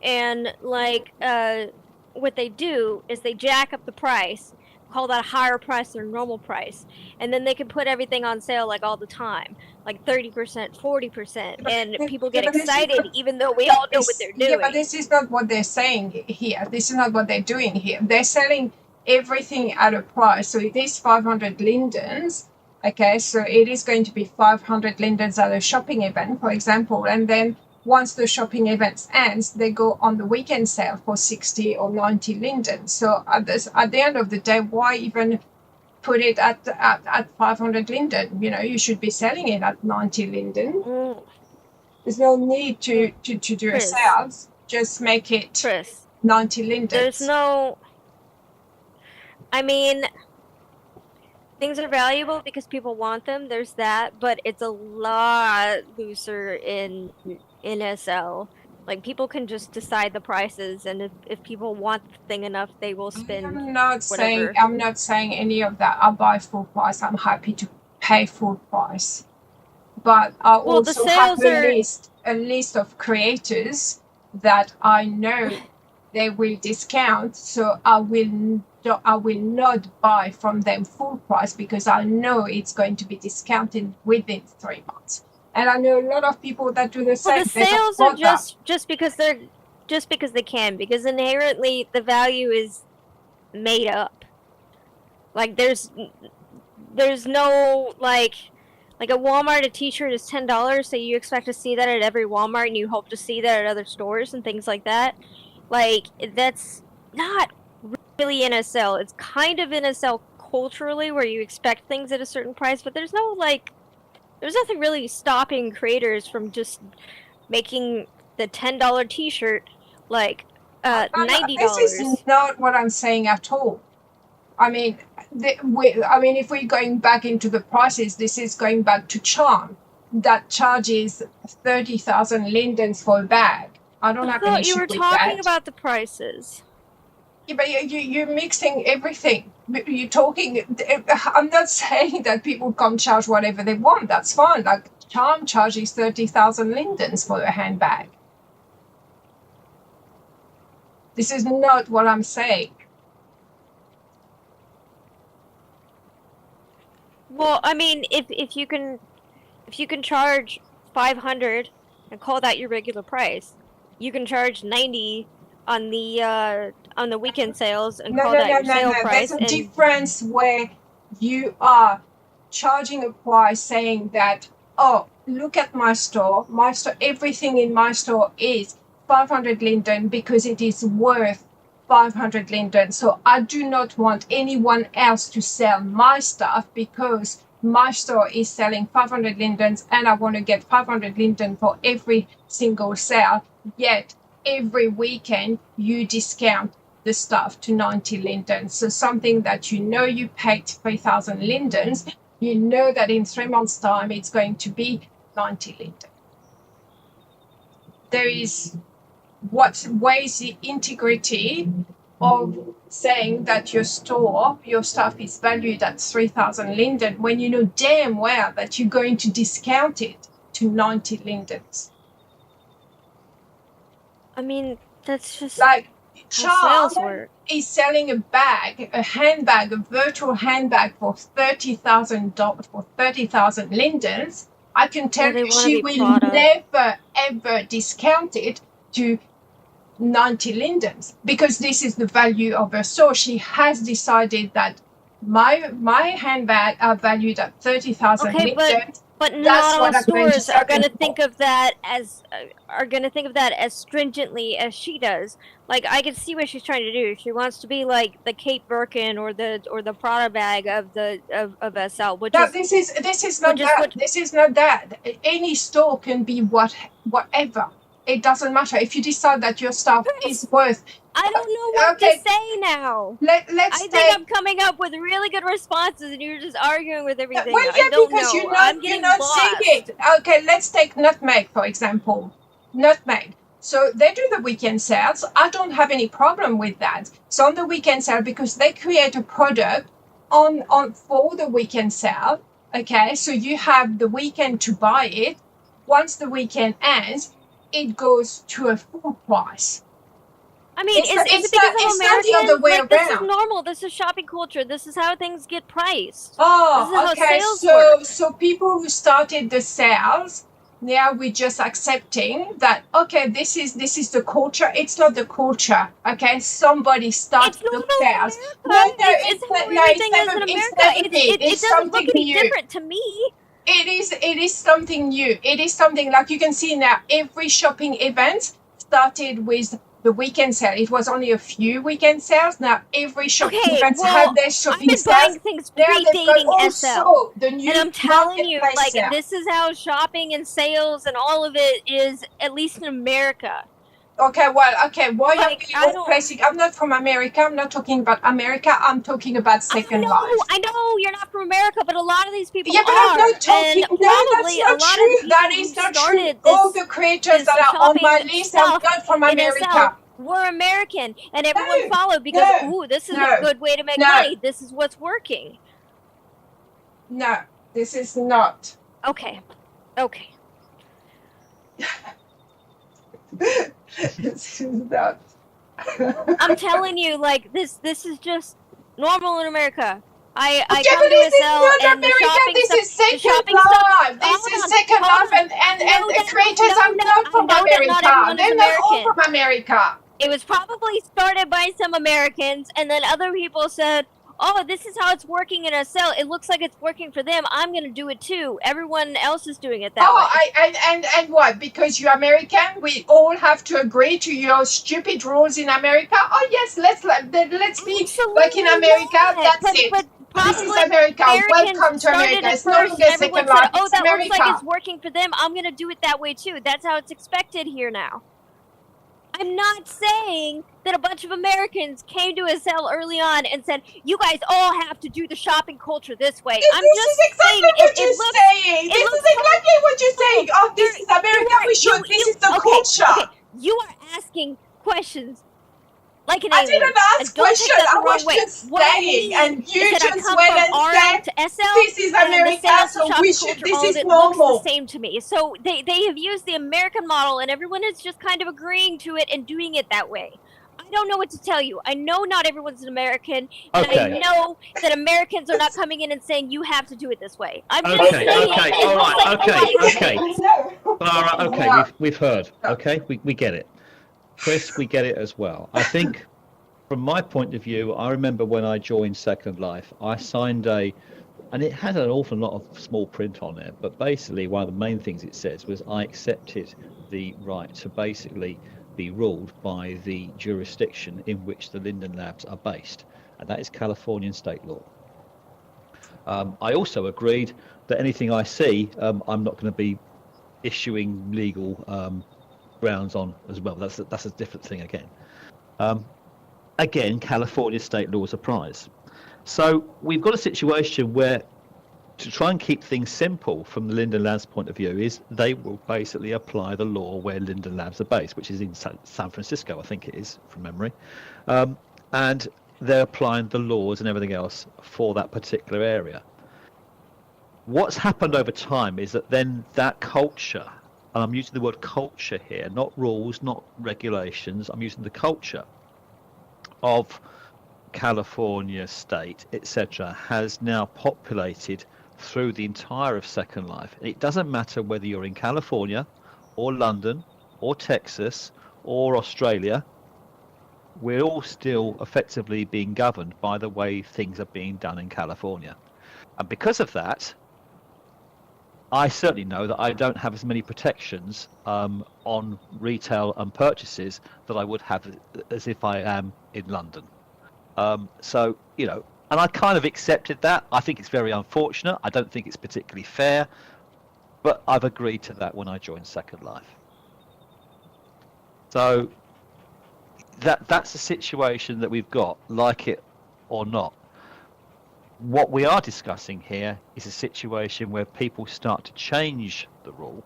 And like, what they do is they jack up the price, call that a higher price than normal price, and then they can put everything on sale like all the time, like 30%, 40%, and people get excited even though we all know what they're doing. Yeah, but this is not what they're saying here. This is not what they're doing here. They're selling everything at a price. So it is 500 lindens. Okay, so it is going to be 500 lindens at a shopping event, for example, and then once the shopping event ends, they go on the weekend sale for 60 or 90 linden. So at the end of the day, why even put it at 500 linden? You know, you should be selling it at 90 linden. There's no need to do a sales. Just make it 90 lindens. There's no... I mean... Things are valuable because people want them, there's that, but it's a lot looser in SL. Like, people can just decide the prices, and if people want the thing enough, they will spend I'm not whatever. saying any of that. I buy full price. I'm happy to pay full price. But I Well, the also have sales are... a list of creators that I know they will discount, so I will not buy from them full price because I know it's going to be discounted within 3 months. And I know a lot of people that do the same. Well, the They don't sales are want that. just because they can, because inherently the value is made up. Like, there's no like a Walmart, a t-shirt is $10, so you expect to see that at every Walmart, and you hope to see that at other stores and things like that. Like, that's not really NSL. It's kind of NSL culturally, where you expect things at a certain price, but there's nothing really stopping creators from just making the $10 t-shirt like $90. This is not what I'm saying at all. I mean, if we're going back into the prices, this is going back to Charm that charges 30,000 lindens for a bag. I don't have an issue with that. You were talking about the prices. Yeah, but you're mixing everything. You're talking. I'm not saying that people can't charge whatever they want. That's fine. Like Charm charges 30,000 lindens for a handbag. This is not what I'm saying. Well, I mean, if you can charge 500 and call that your regular price, you can charge 90 on the weekend sales and call that your sale price. There's a difference where you are charging a price saying that, oh, look at my store. My store, everything in my store is 500 linden because it is worth 500 linden. So I do not want anyone else to sell my stuff because my store is selling 500 lindens and I want to get 500 linden for every single sale. Yet every weekend you discount the stuff to 90 lindens. So something that you paid 3,000 lindens, you know that in 3 months' time it's going to be 90 lindens. There is what weighs the integrity of saying that your stuff is valued at 3,000 linden when you know damn well that you're going to discount it to 90 lindens. I mean, that's just like how sales work. Is selling a handbag, a virtual handbag for $30,000 for 30,000 lindens. I can tell you she will never ever discount it to 90 lindens because this is the value of her store. She has decided that my handbag are valued at 30,000 lindens. But not all stores are going to think of that as stringently as she does. Like, I can see what she's trying to do. She wants to be like the Kate Birkin or the Prada bag of SL. This is not that. This is not that. Any store can be whatever. It doesn't matter if you decide that your stuff is worth. I don't know what to say now. I think I'm coming up with really good responses, and you're just arguing with everything. Well, yeah, because you're not seeing it. Okay, let's take Nutmeg for example. Nutmeg. So they do the weekend sales. I don't have any problem with that. So on the weekend sale, because they create a product on for the weekend sale. Okay, so you have the weekend to buy it. Once the weekend ends, it goes to a full price. I mean, it's because I'm American. Not the other way around. This is normal. This is shopping culture. This is how things get priced. Oh, okay. So people who started the sales, now we're just accepting that. Okay, this is the culture. It's not the culture. Okay, somebody started the sales. It's doesn't look any different to me. It is something new. It is something like you can see now. Every shopping event started with the weekend sale. It was only a few weekend sales. Now every shopping event have their shopping sales. I've been buying things predating SL, and I'm telling you, like, this is how shopping and sales and all of it is, at least in America. Okay, well, okay. Why Like, are we all placing? I'm not from America. I'm not talking about America. I'm talking about Second Life. I know you're not from America, but a lot of these people Yeah, but are. I'm not talking. And No, that's probably a not lot true. of the people That who is not true. started All this the creators that are on my list are not from in SL America. were American, and everyone No, followed because, no, ooh, this is no, a good way to make no. money. This is what's working. No, this is not. Okay. Okay. This is not. I'm telling you, like, this is just normal in America. I Yeah, come but to this is SL not and the America. shopping This stuff. is Second shopping stuff. Life. This Hold is on, Second hold Life, on. and I the creators are not from know that not America. everyone is They're not all American. from America. It was probably started by some Americans, and then other people said, oh, this is how it's working in SL. It looks like it's working for them. I'm going to do it too. Everyone else is doing it that way. And what? Because you're American, we all have to agree to your stupid rules in America? Oh, yes, let's be Absolutely like in America. not. That's it. But This is probably America. Americans Welcome to started America. it It's no first, longer and everyone Second said, Life. oh, It's that America. looks like it's working for them. I'm going to do it that way too. That's how it's expected here now. I'm not saying that a bunch of Americans came to SL early on and said, you guys all have to do the shopping culture this way. This is exactly what you're saying. This is exactly what you're saying. Oh, this is America. We should. This is the culture. Okay. You are asking questions like an I alien. didn't ask Don't take questions. that the I wrong was way. just What I saying, mean and you is that I just come went from and RM said, to SL, this is and the America, sales so shopping we should. culture, This all of is it normal. looks the same to me. So they have used the American model, and everyone is just kind of agreeing to it and doing it that way. I don't know what to tell you. I know not everyone's an American, and I know that Americans are not coming in and saying you have to do it this way. I'm just saying. Okay, all right, okay. No. All right, okay, No. we've heard. Okay, we get it. Chris, we get it as well. I think, from my point of view, I remember when I joined Second Life, I signed and it had an awful lot of small print on it, but basically one of the main things it says was I accepted the right to basically be ruled by the jurisdiction in which the Linden Labs are based, and that is Californian state law. I also agreed that anything I see, I'm not going to be issuing legal grounds on as well. That's a different thing again. Again, California state laws applies. So we've got a situation where, to try and keep things simple from the Linden Labs point of view, is they will basically apply the law where Linden Labs are based, which is in San Francisco, I think it is, from memory. And they're applying the laws and everything else for that particular area. What's happened over time is that then that culture, and I'm using the word culture here, not rules, not regulations, I'm using the culture of California state, etc., has now populated through the entire of Second Life. It doesn't matter whether you're in California or London or Texas or Australia, we're all still effectively being governed by the way things are being done in California. And because of that, I certainly know that I don't have as many protections on retail and purchases that I would have as if I am in London. So, you know, and I kind of accepted that. I think it's very unfortunate. I don't think it's particularly fair, but I've agreed to that when I joined Second Life. So that's the situation that we've got, like it or not. What we are discussing here is a situation where people start to change the rule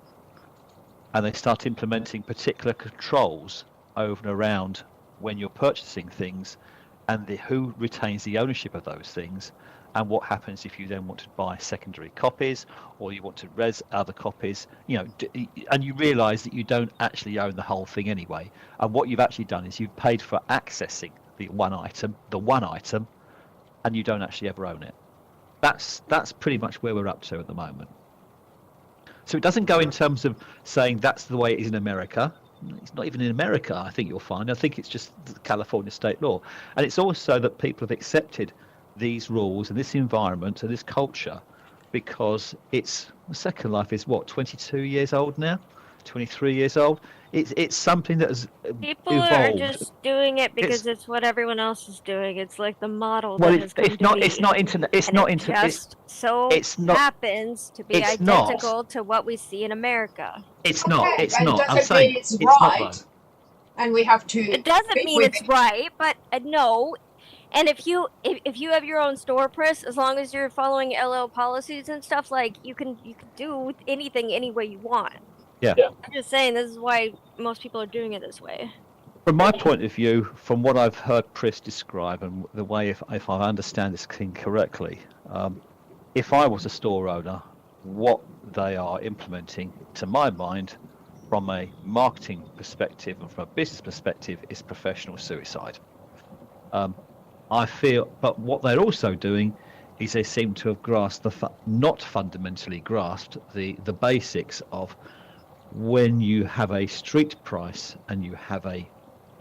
and they start implementing particular controls over and around when you're purchasing things, and who retains the ownership of those things, and what happens if you then want to buy secondary copies or you want to res other copies, you know, and you realize that you don't actually own the whole thing anyway, and what you've actually done is you've paid for accessing the one item, and you don't actually ever own it. That's pretty much where we're up to at the moment. So it doesn't go in terms of saying that's the way it is in America. It's not even in America, I think you'll find. I think it's just California state law. And it's also that people have accepted these rules and this environment and this culture because Second Life is what, 22 years old now? 23 years old? It's something that has People evolved. are just doing it because it's what everyone else is doing. It's like the model Well, that has come to be. it's not internet. It's And not it internet. just so it's not- happens to be it's not. identical to what we see in America. It's not. Okay, It's and not. doesn't I'm saying mean it's not right. though. and we have to. It doesn't live mean with it's it. right, but no. And if you have your own store, Chris, as long as you're following LL policies and stuff, like you can do anything any way you want. Yeah. I'm just saying this is why most people are doing it this way. From my point of view, from what I've heard Chris describe and the way, if I understand this thing correctly, if I was a store owner, what they are implementing, to my mind, from a marketing perspective and from a business perspective, is professional suicide. I feel, but what they're also doing is they seem to have grasped not fundamentally grasped the basics of when you have a street price and you have a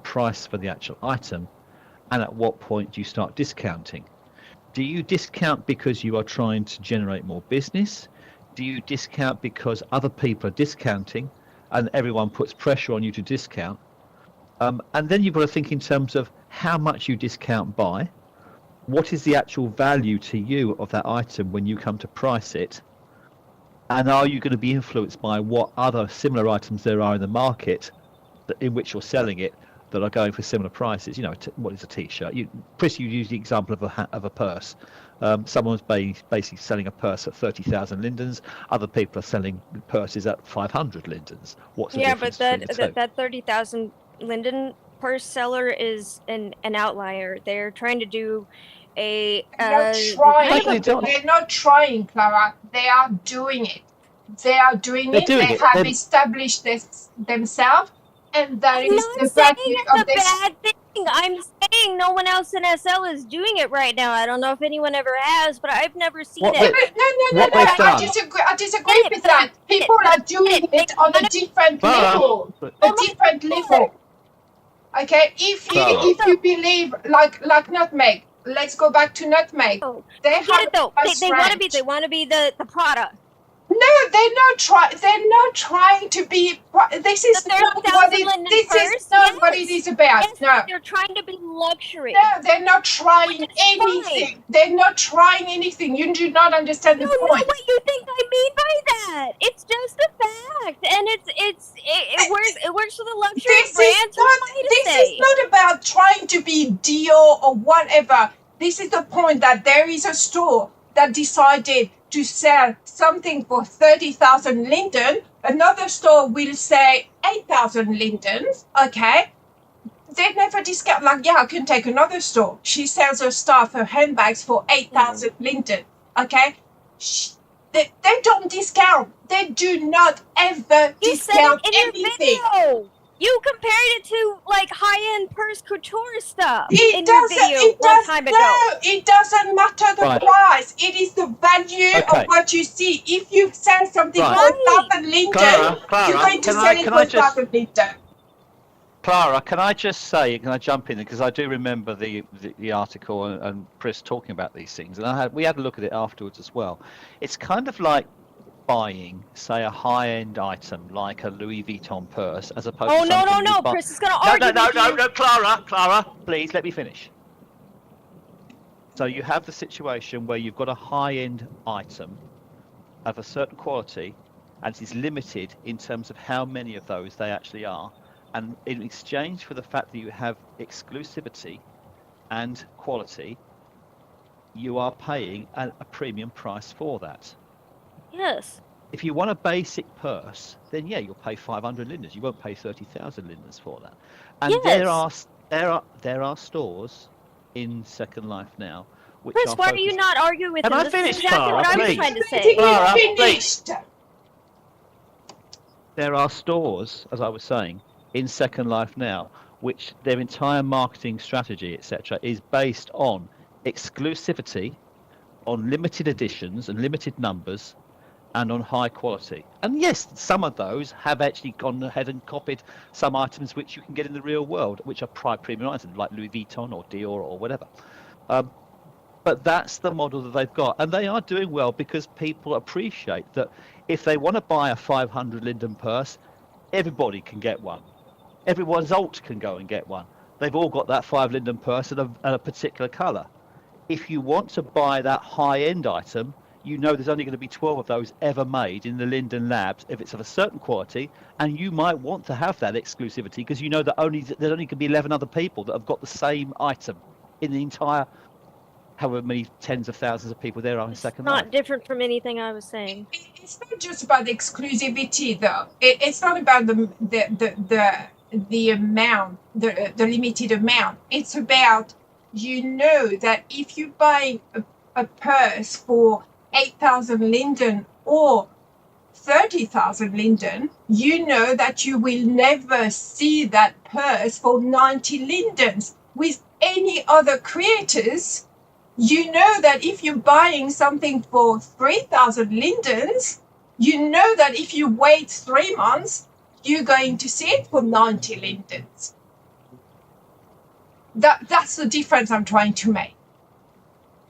price for the actual item, and at what point do you start discounting? Do you discount because you are trying to generate more business? Do you discount because other people are discounting and everyone puts pressure on you to discount? And then you've got to think in terms of how much you discount by, what is the actual value to you of that item when you come to price it, and are you going to be influenced by what other similar items there are in the market in which you're selling it that are going for similar prices? You know, what is a t-shirt? Chris, you use the example of a purse. Someone's basically selling a purse at 30,000 lindens. Other people are selling purses at 500 lindens. What's the difference between the two? that 30,000 linden purse seller is an outlier. They're trying to do a They're not trying, Clara. They are doing it. They are doing it. They have established themselves, and that is the value of this. Bad thing. I'm saying no one else in SL is doing it right now. I don't know if anyone ever has, but I've never seen it. No. I disagree with that. People are doing it on a different level. Okay, if you believe like Nutmeg, let's go back to Nutmeg. They have it though. They want to be the product. No, they're not trying to be. This is not what it is about. Yes, no, they're trying to be luxury. No, they're not trying anything. Fine. They're not trying anything. You do not understand the point. I know what you think I mean by that. It's just a fact, and it works for the luxury brands. This is not about trying to be Dior or whatever. This is the point that there is a store that decided to sell something for 30,000 linden. Another store will say 8,000 lindens. Okay, they never discount. I can take another store. She sells her handbags for 8,000 linden. Okay, they don't discount. They do not ever discount anything. Video. You compared it to high-end purse couture stuff in your video one time ago. No, it doesn't matter the price. It is the value of what you see. If you sell something for 1,000 linden, you're going to sell it for 1,000 linden. Clara, can I just say, can I jump in there? Because I do remember the article and Chris talking about these things, and we had a look at it afterwards as well. It's kind of like buying, say, a high-end item like a Louis Vuitton purse, as opposed to no, Chris is going to argue No, Clara, please let me finish. So you have the situation where you've got a high-end item of a certain quality, and it is limited in terms of how many of those they actually are, and in exchange for the fact that you have exclusivity and quality, you are paying a premium price for that. Yes. If you want a basic purse, then yeah, you'll pay 500 lindens. You won't pay 30,000 lindens for that. And yes. there are stores in Second Life now which Chris, why are you not arguing with him? This is exactly what I was trying to say. Clara, finished. There are stores, as I was saying, in Second Life now, which their entire marketing strategy, etc., is based on exclusivity, on limited editions and limited numbers, and on high quality. And yes, some of those have actually gone ahead and copied some items which you can get in the real world, which are premium items like Louis Vuitton or Dior or whatever. But that's the model that they've got, and they are doing well because people appreciate that if they want to buy a 500 linden purse, everybody can get one. Everyone's alt can go and get one. They've all got that 5 linden purse in a particular colour. If you want to buy that high-end item, you know there's only going to be 12 of those ever made in the Linden labs if it's of a certain quality, and you might want to have that exclusivity because you know that there's only going to be 11 other people that have got the same item in the entire, however many tens of thousands of people there are in Second Life. Not different from anything I was saying. It's not just about exclusivity, though. It's not about the amount, the limited amount. It's about, you know, that if you buy a purse for 8,000 linden or 30,000 linden, you know that you will never see that purse for 90 lindens. With any other creators, you know that if you're buying something for 3,000 lindens, you know that if you wait 3 months, you're going to see it for 90 lindens. That's the difference I'm trying to make.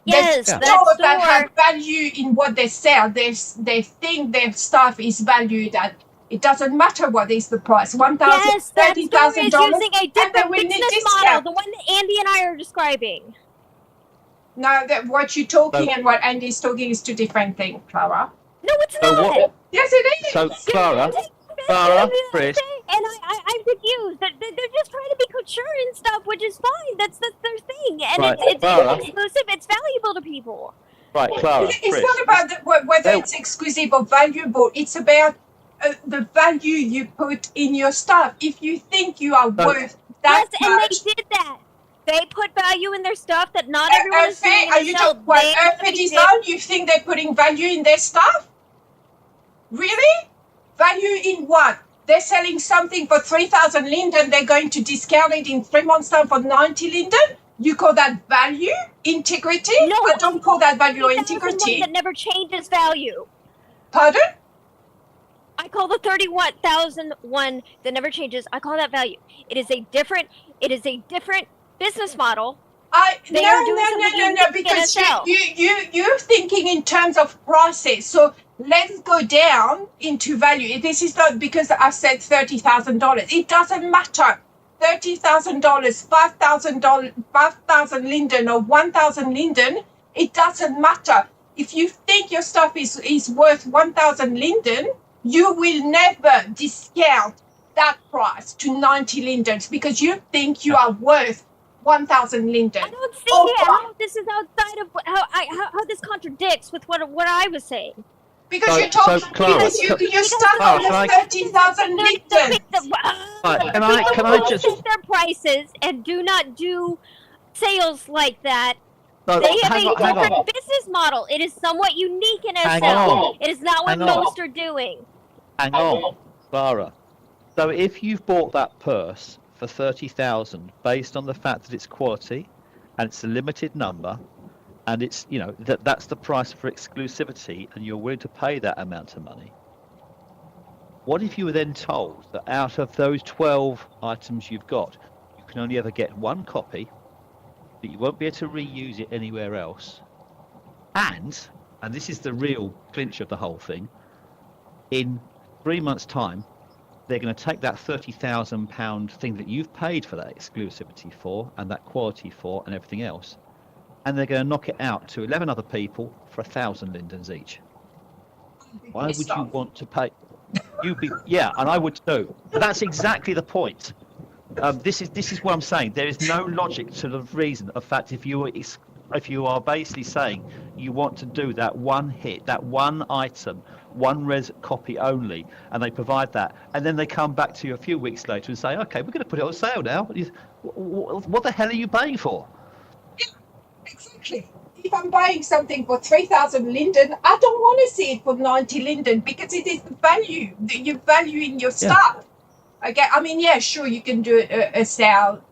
Yes, There's that stores that store. have value in what they sell. They think their stuff is valued at. It doesn't matter what is the price. $1,000, Yes, that store is $30,000, using a and they different will need business model, discount. the one that Andy and I are describing. Now that what you're talking and what Andy's talking is two different things, Clara. No, it's So not. what? Yes, it is. So Clara, Chris, I'm confused. They're just trying to be couture and stuff, which is fine. That's their thing, and Right, it's Clara. exclusive. It's valuable to people. right, Clara, It's Chris. not about whether No. it's exclusive or valuable. It's about the value you put in your stuff. If you think you are worth that Yes, and much. they did that. They put value in their stuff that not everyone is doing. Are you talking about Earth Design? You think they're putting value in their stuff? Really? Value in what? They're selling something for 3,000 linden. They're going to discount it in 3 months' time for 90 linden. You call that value? Integrity? No, I don't call that value or 30,001 integrity. that never changes value. Pardon? I call the 31,001 that never changes. I call that value. It is a different business model. No, because sell. you're thinking in terms of process. So let's go down into value. This is not because I said $30,000. It doesn't matter. $30,000, $5,000 linden or 1,000 linden. It doesn't matter. If you think your stuff is worth 1,000 linden, you will never discount that price to 90 lindens because you think you are worth 1,000 linden. I don't see how this is outside of how this contradicts with what I was saying. Because you're talking because your stuff is 30,000 lindens. Can I just set their prices and do not do sales like that? No, They have hang a on, hang different on. business model. It is somewhat unique in Hang itself. on. It is not what Hang on. most are doing. Hang on, Clara. So if you've bought that purse for 30,000 based on the fact that it's quality and it's a limited number and it's, you know, that's the price for exclusivity and you're willing to pay that amount of money, what if you were then told that out of those 12 items you've got, you can only ever get one copy, that you won't be able to reuse it anywhere else, and this is the real clinch of the whole thing, in 3 months' time, they're going to take that £30,000 thing that you've paid for that exclusivity for and that quality for and everything else, and they're going to knock it out to 11 other people for 1,000 lindens each. Why would you want to pay? Yeah, and I would too. But that's exactly the point. This is what I'm saying. There is no logic to the reason of fact if you are basically saying you want to do that one hit, that one item, one res copy only, and they provide that, and then they come back to you a few weeks later and say, okay, we're going to put it on sale now. What the hell are you paying for? Yeah, exactly. If I'm buying something for 3,000 linden, I don't want to see it for 90 linden because it is the value that you're valuing your stuff. Okay, I mean, yeah, sure, you can do a sale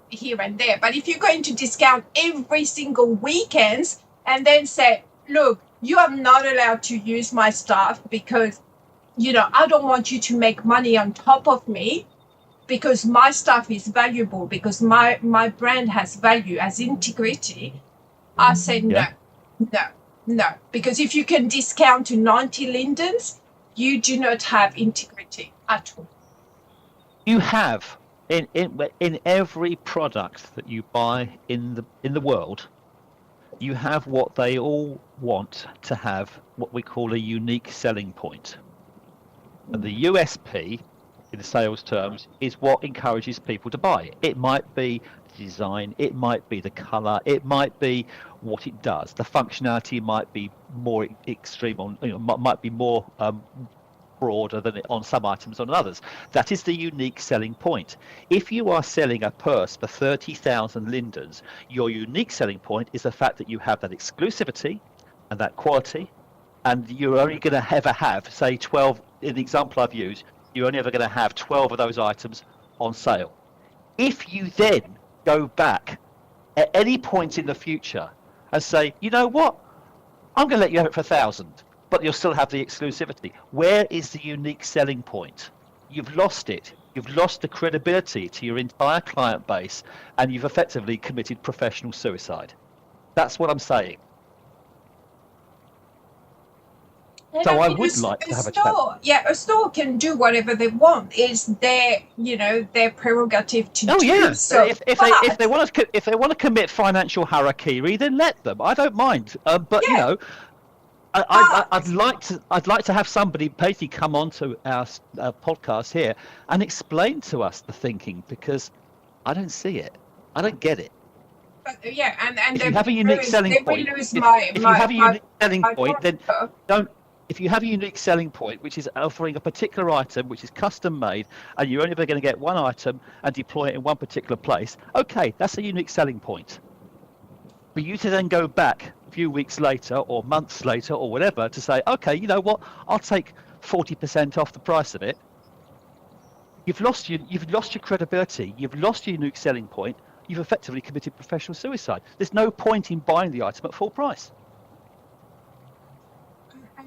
here and there, but if you're going to discount every single weekend and then say, look, you are not allowed to use my stuff because, you know, I don't want you to make money on top of me because my stuff is valuable, because my brand has value, has integrity, I said no, because if you can discount to 90 lindens, you do not have integrity at all. You have in every product that you buy in the world, you have what they all want to have, what we call a unique selling point. And the USP, in sales terms, is what encourages people to buy it. It might be the design, it might be the color, it might be what it does. The functionality might be more extreme on, might be more broader than on some items on others. That is the unique selling point. If you are selling a purse for 30,000 lindens, your unique selling point is the fact that you have that exclusivity and that quality, and you're only going to ever have, say, 12, in the example I've used, you're only ever going to have 12 of those items on sale. If you then go back at any point in the future and say, you know what, I'm going to let you have it for 1,000, but you'll still have the exclusivity. Where is the unique selling point? You've lost it. You've lost the credibility to your entire client base, and you've effectively committed professional suicide. That's what I'm saying. So I would like to have a chat. Yeah, a store can do whatever they want. It's their, their prerogative to do so. If they want to commit financial harakiri, then let them. I don't mind. But I'd like to have somebody basically come onto our podcast here and explain to us the thinking, because I don't see it. I don't get it. But, and if you have a unique selling point, if you have a unique selling point, then don't. If you have a unique selling point, which is offering a particular item which is custom made, and you're only ever going to get one item and deploy it in one particular place, okay, that's a unique selling point. For you to then go back a few weeks later or months later or whatever to say, okay, you know what, I'll take 40% off the price of it. You've lost your credibility. You've lost your unique selling point. You've effectively committed professional suicide. There's no point in buying the item at full price.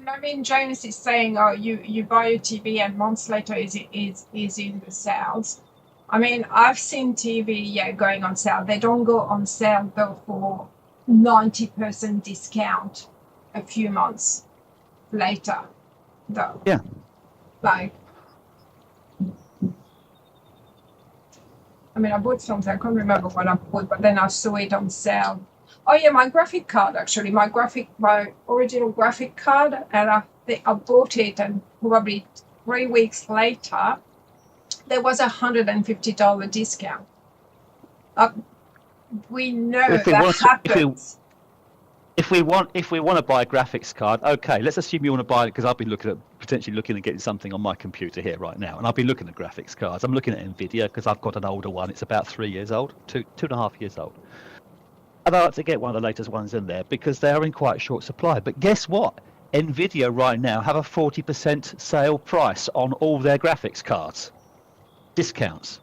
I mean, Jonas is saying, oh, you buy a TV and months later is in the sales. I mean, I've seen TV, going on sale. They don't go on sale though for 90% discount a few months later, though. Yeah. I mean, I bought something. I can't remember what I bought, but then I saw it on sale. Oh yeah, my graphic card actually, my original graphic card, and I bought it, and probably 3 weeks later, there was $150 discount. We know that happens. If we want to buy a graphics card, okay, let's assume you want to buy it, because I've been potentially looking at getting something on my computer here right now, and I've been looking at graphics cards. I'm looking at Nvidia because I've got an older one. It's about 3 years old, 2.5 years old. And I like to get one of the latest ones in there because they are in quite short supply. But guess what? Nvidia right now have a 40% sale price on all their graphics cards. Discounts.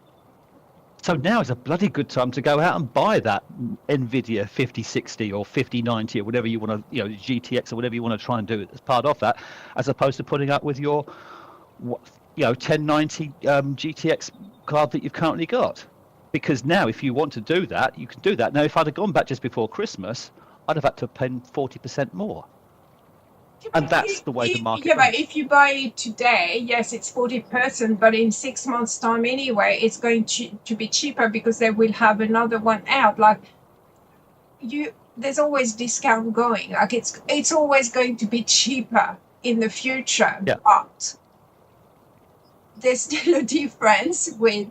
So now is a bloody good time to go out and buy that Nvidia 5060 or 5090 or whatever you want to, GTX or whatever you want to try and do as part of that, as opposed to putting up with your, 1090 GTX card that you've currently got. Because now, if you want to do that, you can do that. Now, if I'd have gone back just before Christmas, I'd have had to pay 40% more. And that's the way the market Yeah, but if you buy it today, yes, it's 40%, but in 6 months' time anyway, it's going to be cheaper because they will have another one out. There's always discount going. It's always going to be cheaper in the future. Yeah. But there's still a difference with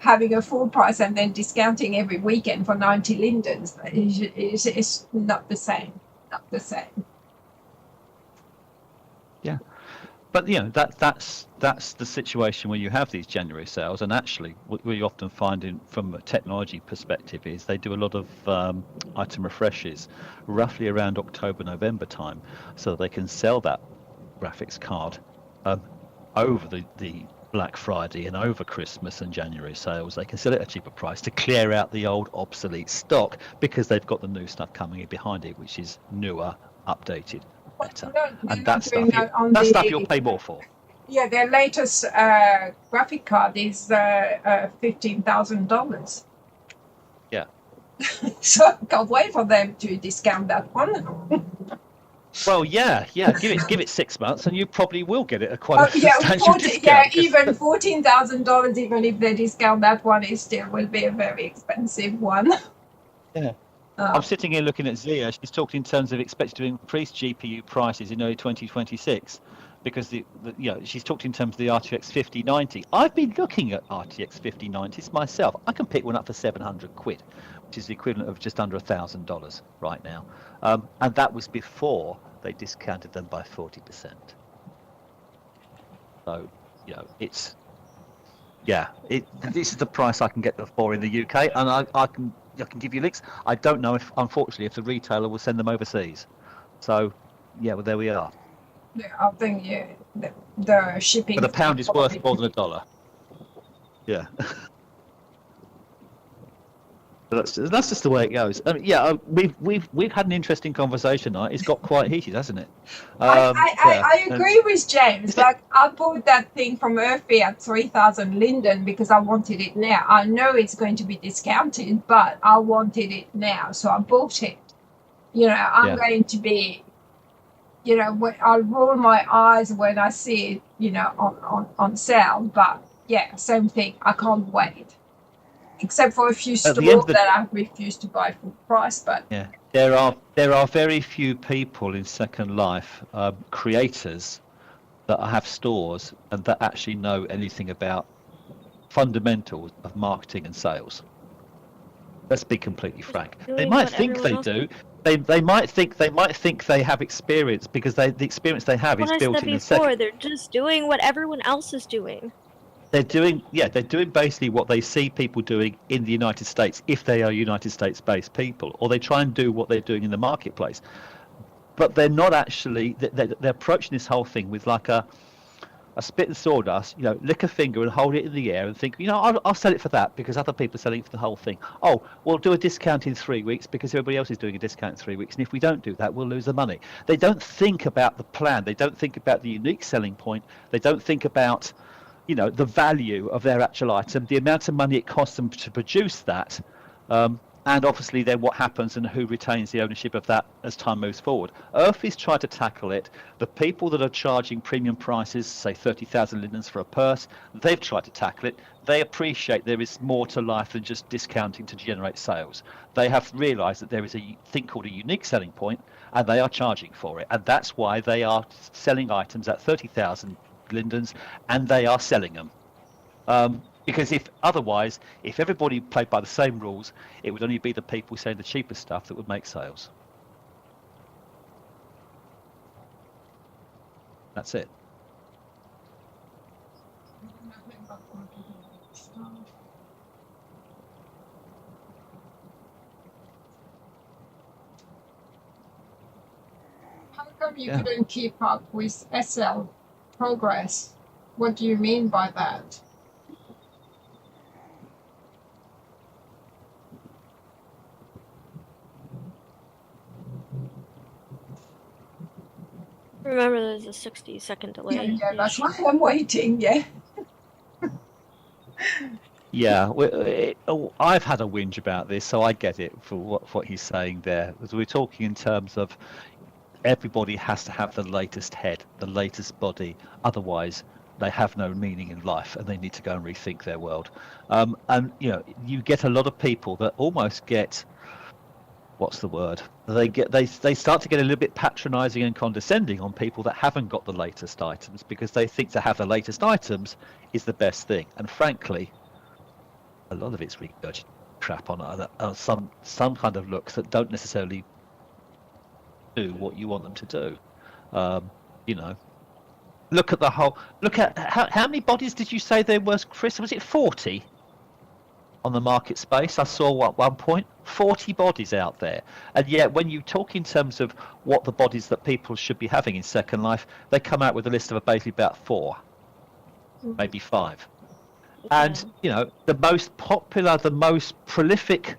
having a full price and then discounting every weekend for 90 lindens. It's not the same. Not the same. Yeah, but that's the situation where you have these January sales, and actually what we often find from a technology perspective is they do a lot of item refreshes roughly around October, November time, so they can sell that graphics card over the Black Friday and over Christmas and January sales. They can sell it at a cheaper price to clear out the old obsolete stock because they've got the new stuff coming in behind it, which is newer, updated, better. And that stuff you'll pay more for. Yeah, their latest graphic card is $15,000. Yeah. So I can't wait for them to discount that one. Well, yeah. Give it 6 months, and you probably will get it at quite a substantial discount. Yeah, even $14,000, even if they discount that one, it still will be a very expensive one. Yeah. I'm sitting here looking at Zia. She's talking in terms of expected to increase GPU prices in early 2026 because she's talked in terms of the RTX 5090. I've been looking at RTX 5090s myself. I can pick one up for 700 quid, which is the equivalent of just under $1,000 right now. And that was before they discounted them by 40%. So, this is the price I can get them for in the UK, and I can give you links. I don't know unfortunately, if the retailer will send them overseas. So, well, there we are. Yeah, I think the shipping. But a pound is worth more than $1. Yeah. That's just the way it goes. We've had an interesting conversation. It's got quite heated, hasn't it? I agree with James. Like, I bought that thing from Earthy at 3,000 Linden because I wanted it now. I know it's going to be discounted, but I wanted it now, so I bought it. I'm going to be, I'll roll my eyes when I see it, on sale. But yeah, same thing. I can't wait. Except for a few stores that I refuse to buy full price, but there are very few people in Second Life, creators, that have stores and that actually know anything about fundamentals of marketing and sales. Let's be completely frank. They might think they do. They might think they have experience because the experience they have is built in the second. They're just doing what everyone else is doing. They're doing basically what they see people doing in the United States, if they are United States-based people, or they try and do what they're doing in the marketplace. But they're not actually. They're approaching this whole thing with like a spit and sawdust. Lick a finger and hold it in the air and think, I'll sell it for that because other people are selling it for the whole thing. Oh, we'll do a discount in 3 weeks because everybody else is doing a discount in 3 weeks, and if we don't do that, we'll lose the money. They don't think about the plan. They don't think about the unique selling point. They don't think about the value of their actual item, the amount of money it costs them to produce that, and obviously then what happens and who retains the ownership of that as time moves forward. Earthy's tried to tackle it. The people that are charging premium prices, say 30,000 lindens for a purse, they've tried to tackle it. They appreciate there is more to life than just discounting to generate sales. They have realised that there is a thing called a unique selling point, and they are charging for it. And that's why they are selling items at 30,000 lindens, and they are selling them. Because if everybody played by the same rules, it would only be the people selling the cheaper stuff that would make sales. That's it. How come you couldn't keep up with SL progress? What do you mean by that? Remember, there's a 60-second delay. Yeah, that's why I'm waiting. Yeah. I've had a whinge about this, so I get it for what he's saying there. As we're talking in terms of everybody has to have the latest head, the latest body, otherwise they have no meaning in life and they need to go and rethink their world. And you get a lot of people that almost get, what's the word? They start to get a little bit patronizing and condescending on people that haven't got the latest items because they think to have the latest items is the best thing. And frankly, a lot of it's regurgitated crap on some kind of looks that don't necessarily do what you want them to do. Look at how many bodies did you say there was, Chris? Was it 40 on the market space? I saw at one point 40 bodies out there, and yet when you talk in terms of what the bodies that people should be having in Second Life, they come out with a list of basically about 4, maybe 5. And the most popular, the most prolific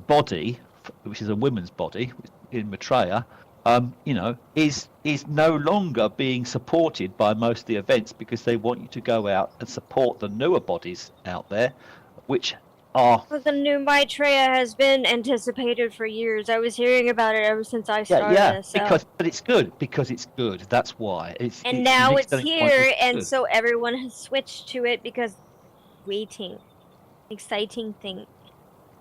body, which is a women's body in Maitreya, is no longer being supported by most of the events because they want you to go out and support the newer bodies out there, which are. Well, the new Maitreya has been anticipated for years. I was hearing about it ever since I started this. So. But it's good because it's good. That's why And now it's here, and so everyone has switched to it because waiting, exciting thing.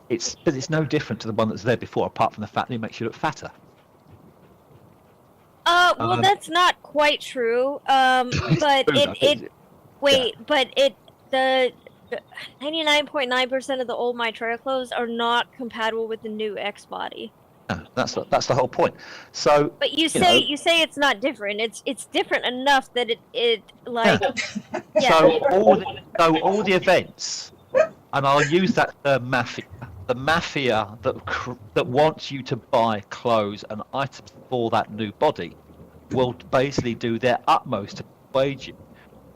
But it's no different to the one that's there before, apart from the fact that it makes you look fatter. Well, that's not quite true. But the 99.9% of the old Maitreya clothes are not compatible with the new X body. That's the whole point. So, but you say it's not different. It's different enough that it like. Yeah. So all the events, and I'll use that term mafia. The mafia that wants you to buy clothes and items for that new body will basically do their utmost to persuade you.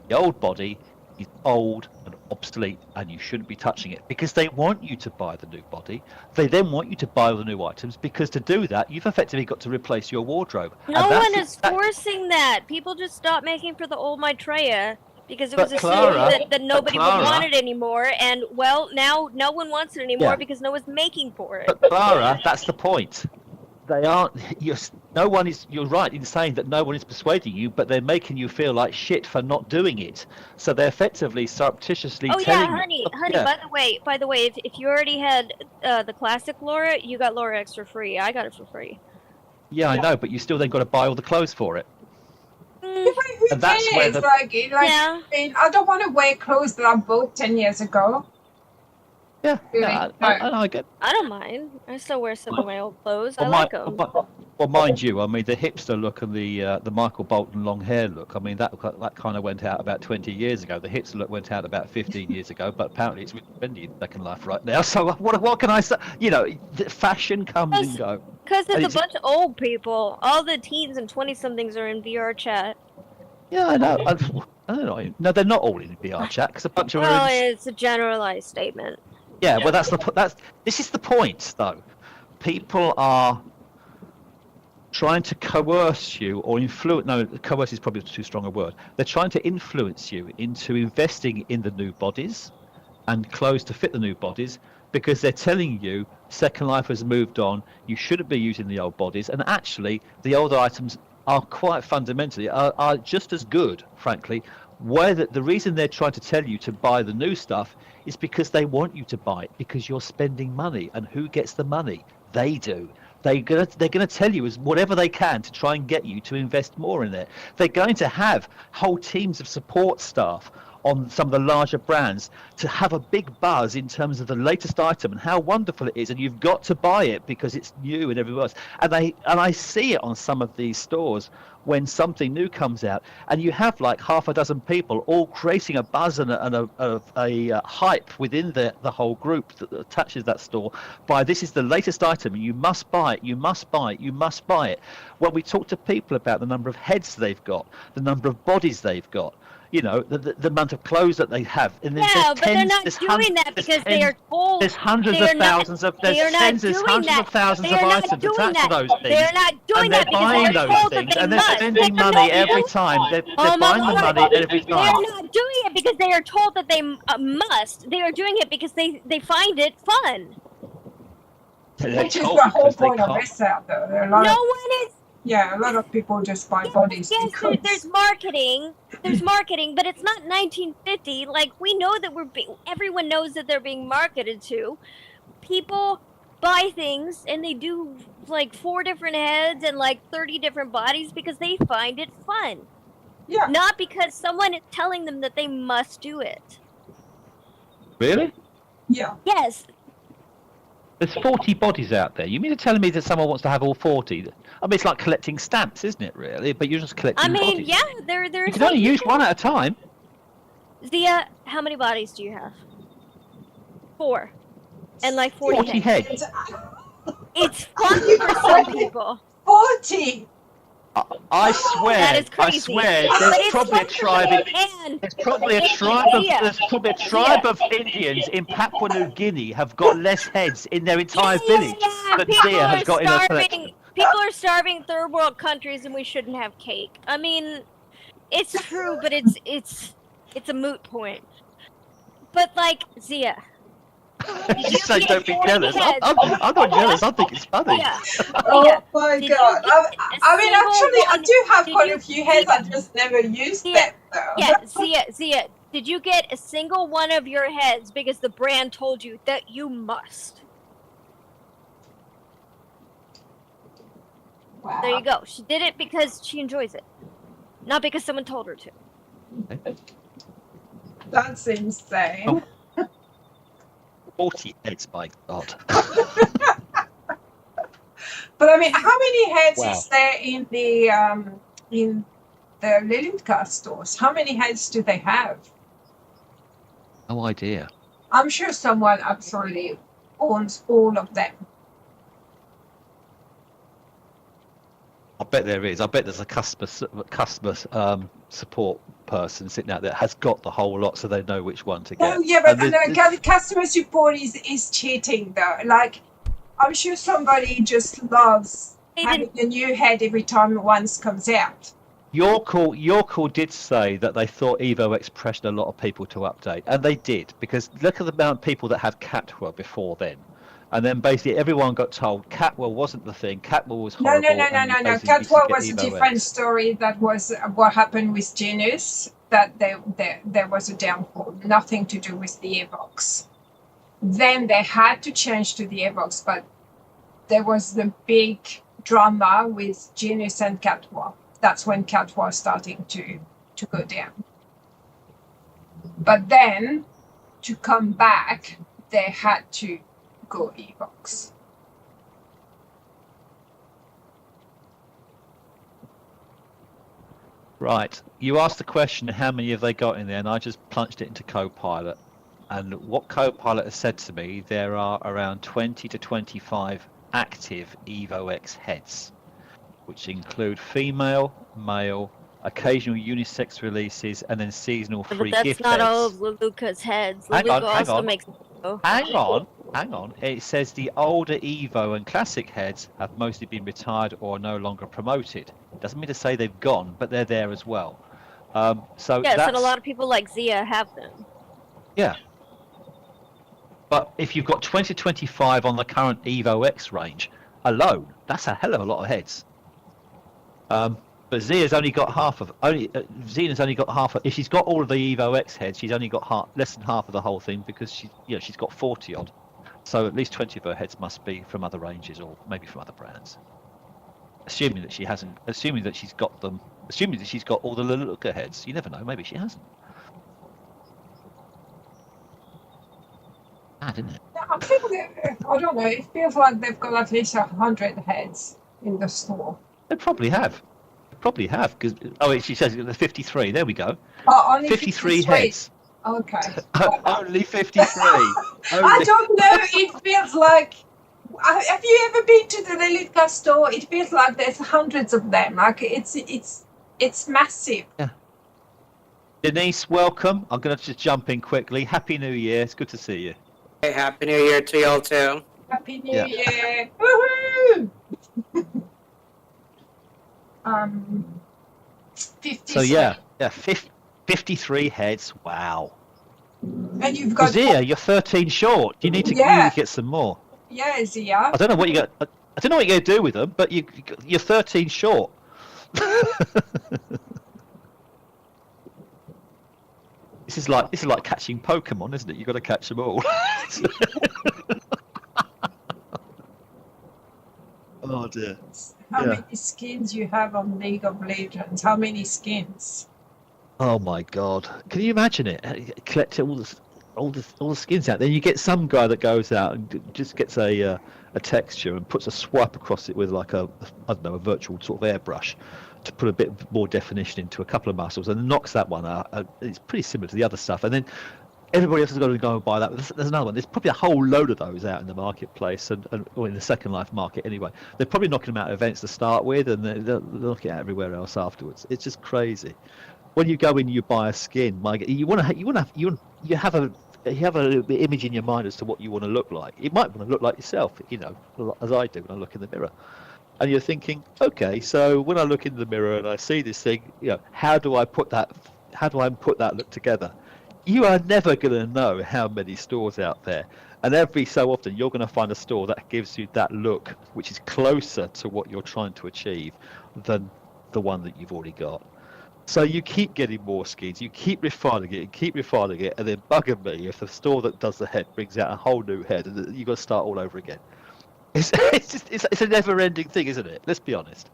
The old body is old and obsolete, and you shouldn't be touching it, because they want you to buy the new body. They then want you to buy all the new items, because to do that, you've effectively got to replace your wardrobe. No one is forcing that. People just stopped making for the old Maitreya because it was assumed that nobody would want it anymore, and well, now no one wants it anymore because no one's making for it. But Clara, that's the point. They aren't. You're right in saying that no one is persuading you, but they're making you feel like shit for not doing it. So they're effectively surreptitiously telling honey. Yeah. By the way, if you already had the classic Laura, you got Laura X for free. I got it for free. Yeah, I know, but you still then got to buy all the clothes for it. And that's where I mean, I don't want to wear clothes that I bought 10 years ago. Yeah, really? I get. I don't mind. I still wear some of my old clothes. I like them. Well, mind you, I mean, the hipster look and the Michael Bolton long hair look, I mean, that kind of went out about 20 years ago. The hipster look went out about 15 years ago, but apparently it's really trendy in Second Life right now. So what can I say? You know, fashion comes and goes. Because it's a bunch of old people. All the teens and 20-somethings are in VR chat. Yeah, I know. I don't know. No, they're not all in VR chat, because a bunch of Well, it's a generalized statement. Yeah, well, this is the point, though. People are trying to coerce you or influence. No, coerce is probably too strong a word. They're trying to influence you into investing in the new bodies and clothes to fit the new bodies, because they're telling you Second Life has moved on. You shouldn't be using the old bodies, and actually, the older items are quite fundamentally are just as good, frankly. Where the reason they're trying to tell you to buy the new stuff is because they want you to buy it, because you're spending money, and who gets the money? They do. They're gonna tell you whatever they can to try and get you to invest more in it. They're going to have whole teams of support staff on some of the larger brands to have a big buzz in terms of the latest item and how wonderful it is, and you've got to buy it because it's new and everything else. And I see it on some of these stores when something new comes out, and you have like half a dozen people all creating a buzz and a hype within the whole group that attaches that store by, this is the latest item, you must buy it, you must buy it, you must buy it. When we talk to people about the number of heads they've got, the number of bodies they've got, you know, the amount of clothes that they have. And but they're not doing that because they are told. There's hundreds of thousands of items attached to those things. They're not doing that because they're told that they must. And they're spending money every time. They're buying the money every time. They're not doing it because they are told that they must. They are doing it because they find it fun. Which is the whole point of this out there. No one is. Yeah, a lot of people just buy bodies. Yes, there's marketing. There's marketing, but it's not 1950. Like, we know that everyone knows that they're being marketed to. People buy things and they do like 4 different heads and like 30 different bodies because they find it fun. Yeah. Not because someone is telling them that they must do it. Really? Yeah. Yes. There's 40 bodies out there. You mean to tell me that someone wants to have all 40? I mean, it's like collecting stamps, isn't it, really? But you're just collecting bodies. Yeah, there's... You can only use one at a time. Zia, how many bodies do you have? 4. And like 40 heads. It's fun for some people. 40! I swear, that is crazy. I swear, there's probably a tribe. There's probably a tribe of Indians in Papua New Guinea have got less heads in their entire village than Zia has got in her collection. People are starving in third world countries, and we shouldn't have cake. I mean, it's true, but it's a moot point. But like Zia. You say don't be jealous. I'm not jealous. I think it's funny. Yeah. Oh my god. I mean, actually, I do have quite a few heads. I just never used them, though. Yeah, Zia, did you get a single one of your heads because the brand told you that you must? Wow. There you go. She did it because she enjoys it, not because someone told her to. That's insane. 40 heads, by God. But I mean, how many heads Wow. is there in the Lilithcast stores? How many heads do they have? No idea. I'm sure someone absolutely owns all of them. I bet there is. I bet there's a customer support person sitting out there has got the whole lot, so they know which one to get. Oh yeah, but And customer support is cheating though. Like, I'm sure somebody just loves having a new head every time one's comes out. Your call did say that they thought EvoX pressured a lot of people to update, and they did, because look at the amount of people that had Catwell before then, and then basically everyone got told Catwell wasn't the thing. Catwell was horrible. No. Catwell was a different story. That was what happened with Genus. That there was a downfall. Nothing to do with the Evox. Then they had to change to the Evox, but there was the big drama with Genus and Catwell. That's when Cat was starting to go down. But then, to come back, they had to go Evox. Right. You asked the question, how many have they got in there, and I just plunged it into Copilot. And what Copilot has said to me, there are around 20 to 25 active EvoX heads, which include female, male, occasional unisex releases, and then seasonal free but gift that's not heads. all of Leluca's heads. Hang Leluca on. also makes. Hang on. It says the older Evo and Classic heads have mostly been retired or are no longer promoted. Doesn't mean to say they've gone, but they're there as well. So yes, that's, and a lot of people like Zia have them. Yeah. But if you've got 20 to 25 on the current Evo X range alone, that's a hell of a lot of heads. But Zia's only got half of. Zena's only got half of. If she's got all of the Evo X heads, she's only got less than half of the whole thing, because she's got 40 odd. So at least 20 of her heads must be from other ranges or maybe from other brands. Assuming that she hasn't. Assuming that she's got them. Assuming that she's got all the Leluca heads. You never know. Maybe she hasn't. Didn't it? I think I don't know. It feels like they've got at least 100 heads in the store. They probably have. Because she says the 53. There we go. Oh, only 53 heads. Okay. Only 53. I don't know. It feels like. Have you ever been to the Lilithka store? It feels like there's hundreds of them. Like it's massive. Yeah. Denise, welcome. I'm going to just jump in quickly. Happy New Year. It's good to see you. Hey, Happy New Year to y'all too. Happy New Year! Woohoo! 53. So 53 heads. Wow. And you've got Zia, you're 13 short. You need to really get some more. Yeah, Zia. I don't know what you got. I don't know what you're going to do with them, but you're 13 short. This is like catching Pokemon, isn't it? You've got to catch them all. Oh dear. How many skins you have on League of Legends? How many skins? Oh my God! Can you imagine it? Collect all the skins out. Then you get some guy that goes out and just gets a texture and puts a swipe across it with like a virtual sort of airbrush to put a bit more definition into a couple of muscles, and knocks that one out. It's pretty similar to the other stuff, and then everybody else has got to go and buy that. There's another one. There's probably a whole load of those out in the marketplace, or in the Second Life market anyway. They're probably knocking them out of events to start with, and they're knocking it out everywhere else afterwards. It's just crazy. When you go in, you buy a skin. You have an image in your mind as to what you want to look like. You might want to look like yourself, as I do when I look in the mirror. And you're thinking, okay, so when I look in the mirror and I see this thing, how do I put that look together? You are never going to know how many stores out there, and every so often you're going to find a store that gives you that look, which is closer to what you're trying to achieve than the one that you've already got. So you keep getting more skins, you keep refining it, and then bugging me if the store that does the head brings out a whole new head, and you've got to start all over again. It's a never-ending thing, isn't it? Let's be honest.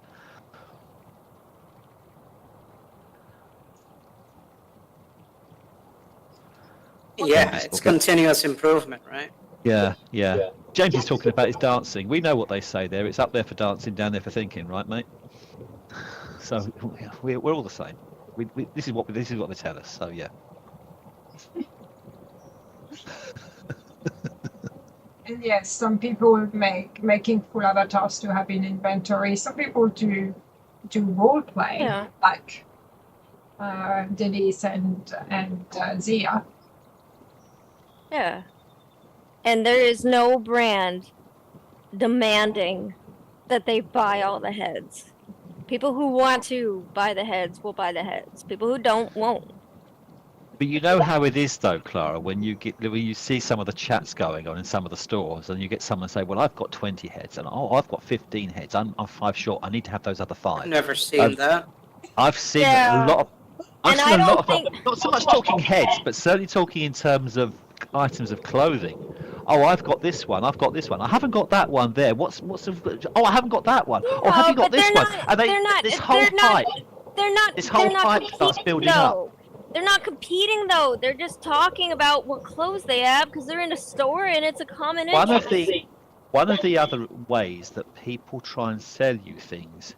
Yeah, it's continuous improvement, right? Yeah. James is talking about his dancing. We know what they say there. It's up there for dancing, down there for thinking, right, mate? So we're all the same. This is what they tell us. So yeah. And yes, some people making full avatars to have in inventory. Some people do role play, Yeah. like Denise and Zia. Yeah. And there is no brand demanding that they buy all the heads. People who want to buy the heads will buy the heads. People who don't won't. But you know how it is, though, Clara. When you see some of the chats going on in some of the stores, and you get someone say, "Well, I've got 20 heads," and I've got 15 heads. I'm 5 short. I need to have those other 5. I've never seen that. I've seen Yeah. a lot of. I've And seen I a don't lot of think- not so much talking heads, but certainly talking in terms of items of clothing. Oh, I've got this one. I've got this one. I haven't got that one there. What's the? Oh, I haven't got that one. Oh, have you got but this they're one? not- And they're not- this whole they're not- hype. They're not. This whole they're not hype starts competing, building up. though. They're not competing though. They're just talking about what clothes they have because they're in a store and it's a common One of interest. one of the other ways that people try and sell you things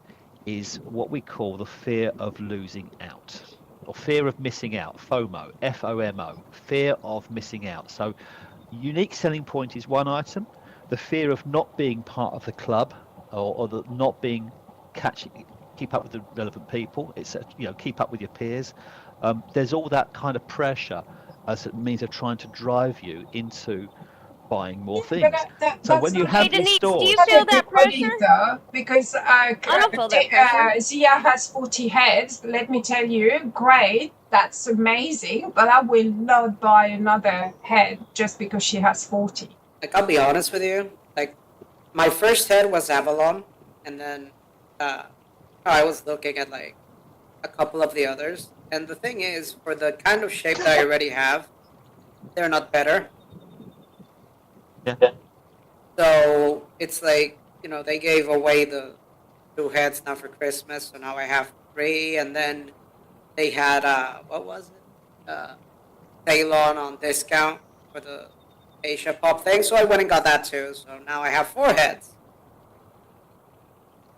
is what we call the fear of losing out, or fear of missing out. FOMO, FOMO, fear of missing out. So, unique selling point is one item. The fear of not being part of the club, or the not being keep up with the relevant people. It's keep up with your peers. There's all that kind of pressure as it means of trying to drive you into buying more things. So when you have Denise, these stores, do you feel that Everybody, pressure? though, because I don't feel that pressure. Zia has 40 heads. Let me tell you, great, that's amazing. But I will not buy another head just because she has 40. Like, I'll be honest with you. Like, my first head was Avalon, and then I was looking at like a couple of the others. And the thing is, for the kind of shape that I already have, they're not better. Yeah. So it's like, they gave away the 2 heads now for Christmas, so now I have 3, and then they had what was it? Talon on discount for the Asia Pop thing, so I went and got that too. So now I have 4 heads.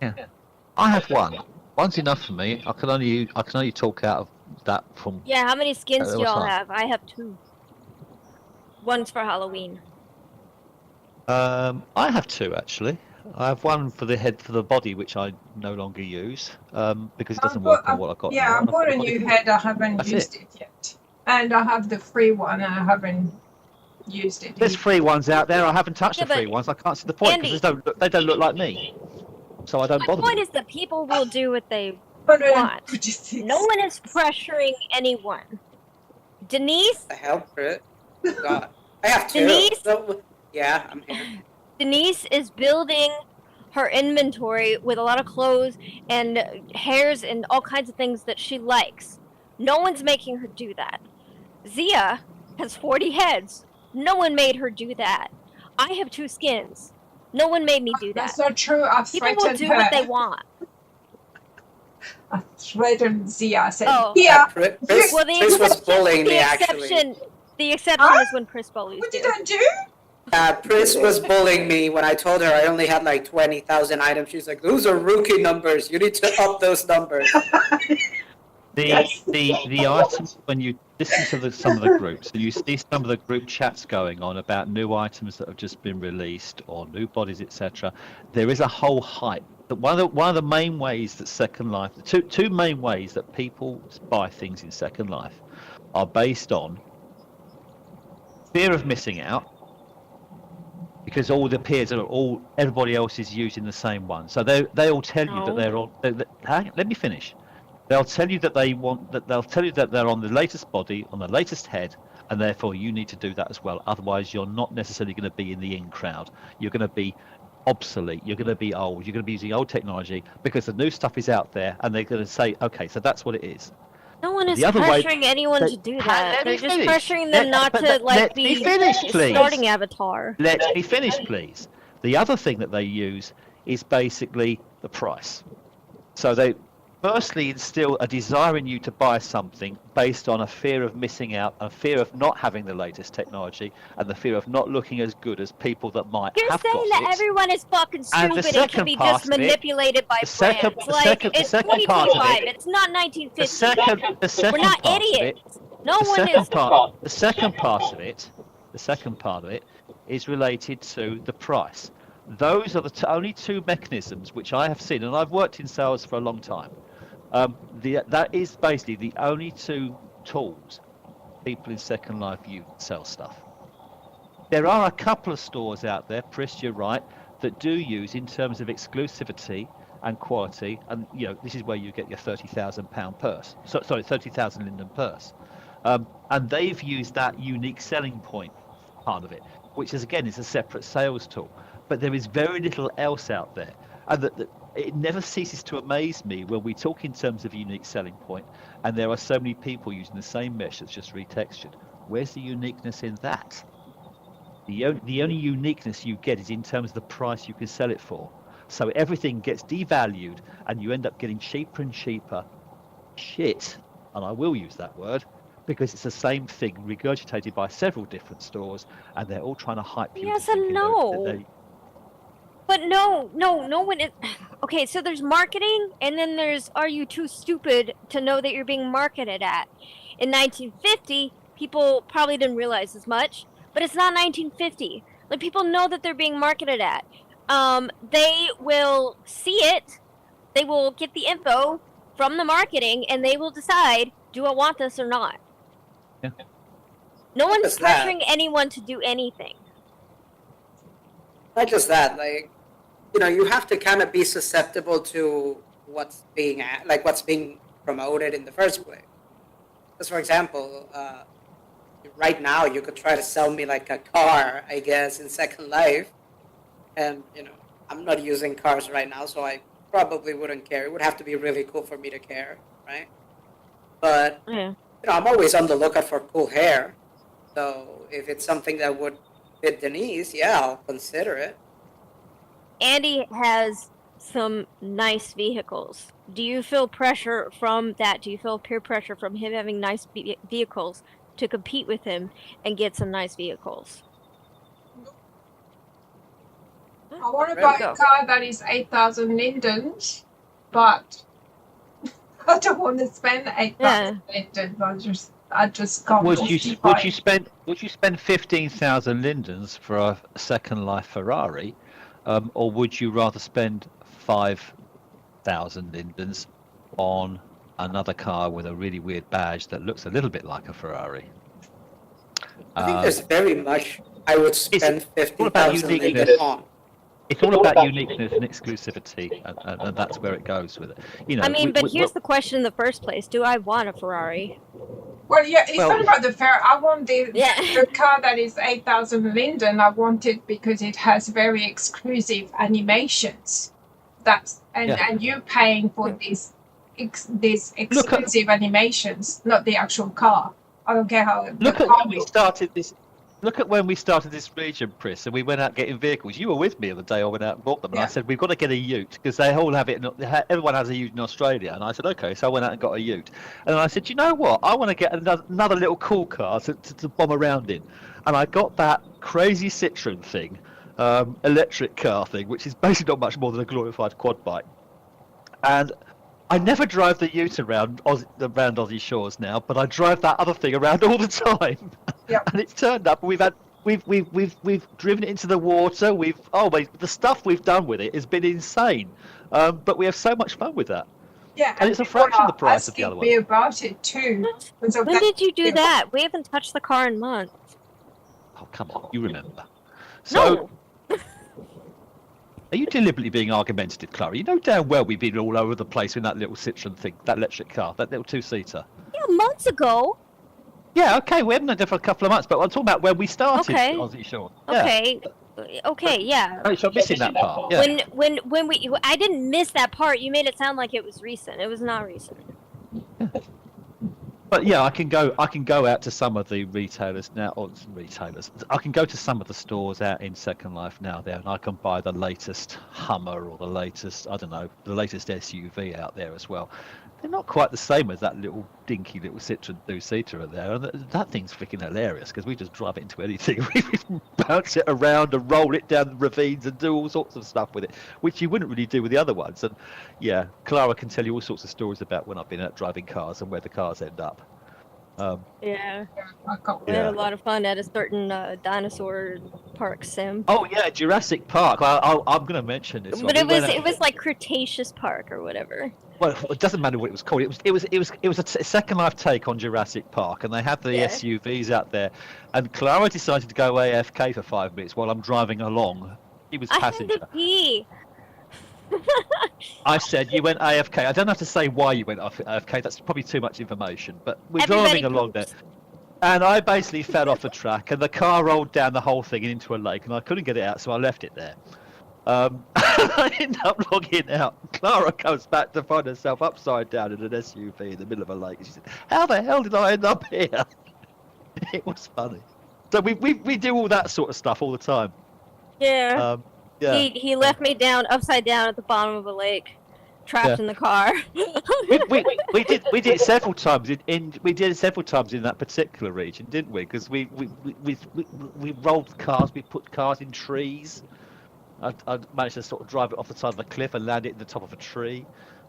yeah, I have one. One's enough for me. I can only talk out of that from. Yeah, how many skins do what's y'all that? have? I have 2. One's for Halloween. I have 2 actually. I have one for the body, which I no longer use because it doesn't work on what I've got. Yeah, now, I and I've bought got a body new for- head. I haven't That's used it yet. And I have the free one. I haven't used it. There's free ones out there. I haven't touched Yeah, the free but ones. I can't see the point because they don't look like me, so I don't My bother. point them. is that people will do what they But, want. No one is pressuring anyone. Denise, The hell, Brit? God. I have 2. Denise? So, yeah, I'm here. Denise is building her inventory with a lot of clothes and hairs and all kinds of things that she likes. No one's making her do that. Zia has 40 heads. No one made her do that. I have 2 skins. No one made me do that. That's not true. I People will threatened do her. what they want. I threatened Zia. I said, Oh. "Here, Chris Well, the was exception, bullying me, actually. the exception is when Chris bullies what did you. I do?" Pris was bullying me when I told her I only had like 20,000 items. She's like, those are rookie numbers. You need to up those numbers. The items, when you listen to some of the groups and you see some of the group chats going on about new items that have just been released or new bodies, etc., there is a whole hype. One of the main ways that Second Life, the two main ways that people buy things in Second Life, are based on fear of missing out, because all the peers everybody else is using the same one, so they all tell you that they're on. Let me finish. They'll tell you that they'll tell you that they're on the latest body, on the latest head, and therefore you need to do that as well. Otherwise, you're not necessarily going to be in the in crowd. You're going to be obsolete. You're going to be old. You're going to be using old technology because the new stuff is out there, and they're going to say, okay, so that's what it is. No one is The other way- pressuring anyone to do that. Let They're me just finish. pressuring them not to let like me be finish, a please. starting avatar. Let me finish, please. The other thing that they use is basically the price. So they firstly instill a desire in you to buy something based on a fear of missing out, a fear of not having the latest technology, and the fear of not looking as good as people that might You're have saying got that it. everyone is fucking And the stupid and can second be part just of it- manipulated by the second- brands. the Like, second- the it's second part of 2025. it- It's not The 1950. second We're not part of it, idiots. No the one second is. part, the second part of it is related to the price. Those are the only two mechanisms which I have seen, and I've worked in sales for a long time. That is basically the only two tools people in Second Life use to sell stuff. There are a couple of stores out there, Pris, you're right, that do use in terms of exclusivity and quality, and this is where you get your £30,000 purse. Sorry, 30,000 linden purse, and they've used that unique selling point part of it, which is again is a separate sales tool. But there is very little else out there, and that it never ceases to amaze me when we talk in terms of unique selling point, and there are so many people using the same mesh that's just retextured. Where's the uniqueness in that? The only uniqueness you get is in terms of the price you can sell it for. So everything gets devalued, and you end up getting cheaper and cheaper shit, and I will use that word, because it's the same thing regurgitated by several different stores, and they're all trying to hype you. Yes into and thinking no. that But no one is. Okay, so there's marketing, and then there's are you too stupid to know that you're being marketed at? In 1950, people probably didn't realize as much, but it's not 1950. Like, people know that they're being marketed at. They will see it, they will get the info from the marketing, and they will decide, do I want this or not? Yeah. No one's Just that. pressuring anyone to do anything. Not just that, like, you have to kind of be susceptible to what's being promoted in the first place. Because, for example, right now you could try to sell me like a car, I guess, in Second Life, and I'm not using cars right now, so I probably wouldn't care. It would have to be really cool for me to care, right? But Yeah. I'm always on the lookout for cool hair, so if it's something that would fit Denise, yeah, I'll consider it. Andy has some nice vehicles. Do you feel pressure from that? Do you feel peer pressure from him having nice vehicles to compete with him and get some nice vehicles? I want to There buy we a car that is 8,000 lindens, but I don't want to spend 8,000 lindens. I just can't. would you spend 15,000 lindens for a Second Life Ferrari, or would you rather spend 5,000 lindens on another car with a really weird badge that looks a little bit like a Ferrari? I think there's very much I would spend all about 50,000 uniqueness. linden on. It's all about uniqueness and exclusivity, and that's where it goes with it. I mean, but here's the question in the first place: do I want a Ferrari? Well, yeah, it's not about the fair. I want the car that is 8,000 linden. I want it because it has very exclusive animations. And you're paying for these exclusive animations, not the actual car. I don't care how. Look at when we started this. Look at when we started this region, Pris, and we went out getting vehicles. You were with me the day I went out and bought them, and I said we've got to get a ute because they all have it. Everyone has a ute in Australia, and I said okay. So I went out and got a ute, and I said, you know what? I want to get another little cool car to bomb around in, and I got that crazy Citroen thing, electric car thing, which is basically not much more than a glorified quad bike, and I never drive the ute around Aussie shores now, but I drive that other thing around all the time. Yep. And it's turned up. We've driven it into the water. The stuff we've done with it has been insane. But we have so much fun with that. Yeah, and it's a fraction of the price of the other one. Me about it too. When did you do that? We haven't touched the car in months. Oh come on, you remember? So, No. Are you deliberately being argumentative, Clara? You know damn well we've been all over the place with that little Citroen thing, that electric car, that little two-seater. Yeah, months ago. Yeah, okay, we haven't done it for a couple of months, but I'm talking about when we started. Okay. Aussie Shore. Okay, yeah. Oh, so I'm missing that part. Yeah. When I didn't miss that part. You made it sound like it was recent. It was not recent. But yeah, I can go out to some of the retailers now, or retailers. I can go to some of the stores out in Second Life now there, and I can buy the latest Hummer or the latest, I don't know, the latest SUV out there as well. They're not quite the same as that little dinky little Citroen two-seater there. And that thing's freaking hilarious because we just drive it into anything. We bounce it around and roll it down the ravines and do all sorts of stuff with it, which you wouldn't really do with the other ones. And yeah, Clara can tell you all sorts of stories about when I've been out driving cars and where the cars end up. Yeah. I can't We had a lot of fun at a certain dinosaur park sim. Oh yeah, Jurassic Park. I'm going to mention this. But it was like Cretaceous Park or whatever. Well, it doesn't matter what it was called. It was a Second Life take on Jurassic Park, and they had the SUVs out there. And Clara decided to go AFK for 5 minutes while I'm driving along. He was passenger. I had to pee. I said you went AFK. I don't have to say why you went AFK. That's probably too much information. But we're driving along there, and I basically fell off the track, and the car rolled down the whole thing into a lake, and I couldn't get it out, so I left it there. I end up logging out. Clara comes back to find herself upside down in an SUV in the middle of a lake. She said, "How the hell did I end up here?" It was funny. So we do all that sort of stuff all the time. Yeah. Yeah. He left me down upside down at the bottom of a lake, trapped in the car. we did it several times we did it several times in that particular region, didn't we? Because we rolled cars, we put cars in trees. I managed to sort of drive it off the side of a cliff and land it in the top of a tree.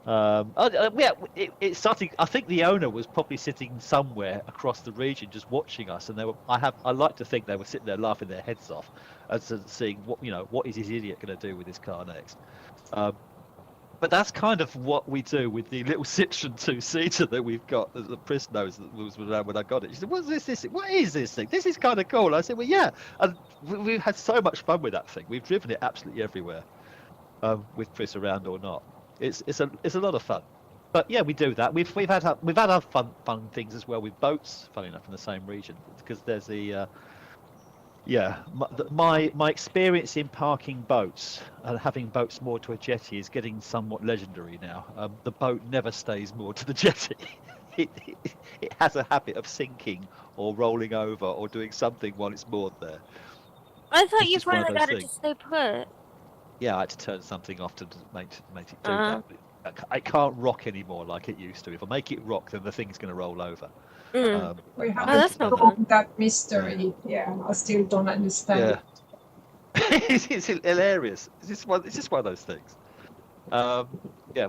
It started. I think the owner was probably sitting somewhere across the region, just watching us, and I like to think they were sitting there laughing their heads off, as to seeing what is this idiot going to do with this car next. But that's kind of what we do with the little Citroen two-seater that we've got. The Pris knows that was around when I got it. She said, "What is this? What is this thing? This is kind of cool." I said, "Well, yeah." And we've had so much fun with that thing. We've driven it absolutely everywhere, with Pris around or not. It's a lot of fun. But yeah, we do that. We've had our fun things as well with boats. Funny enough, in the same region, because there's the. My experience in parking boats and having boats moored to a jetty is getting somewhat legendary now. The boat never stays moored to the jetty. It has a habit of sinking or rolling over or doing something while it's moored there. I thought you finally got it to stay put. Yeah, I had to turn something off to make it do that. I can't rock anymore like it used to. If I make it rock, then the thing's going to roll over. We haven't solved that mystery. Yeah, I still don't understand. Yeah. It's hilarious. It's just one of those things.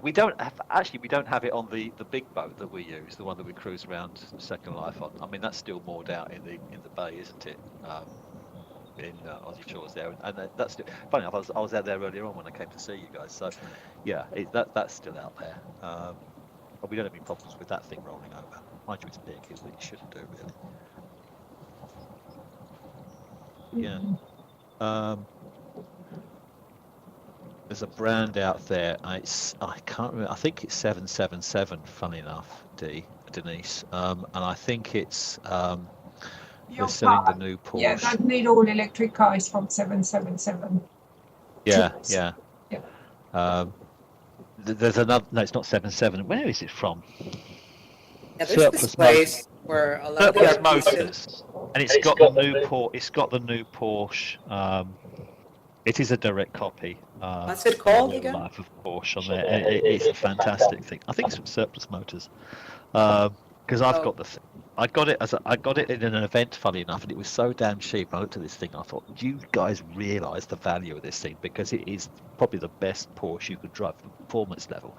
We don't have it on the big boat that we use, the one that we cruise around Second Life on. I mean, that's still moored out in the bay, isn't it? In Aussie Shores there, and that's still, funny enough. I was out there earlier on when I came to see you guys. So, yeah, that's still out there. But we don't have any problems with that thing rolling over. Mind you, it's big, isn't it? You shouldn't do really. Yeah. There's a brand out there. I can't remember. I think it's 777. Funny enough, Denise. And I think it's. They're selling the new Porsche. Yeah, that little electric car is from 777. Yeah. There's another. No, it's not 77. Where is it from? Yeah, there's this place where a lot Surplus of Motors, and it's got the new Porsche. It's got the new Porsche. It is a direct copy. What's it called again? Life of Porsche on there. It's a fantastic thing. I think it's from Surplus Motors. Because I've got the thing. I got it in an event, funny enough, and it was so damn cheap. I looked at this thing, and I thought, do you guys realise the value of this thing? Because it is probably the best Porsche you could drive at the performance level.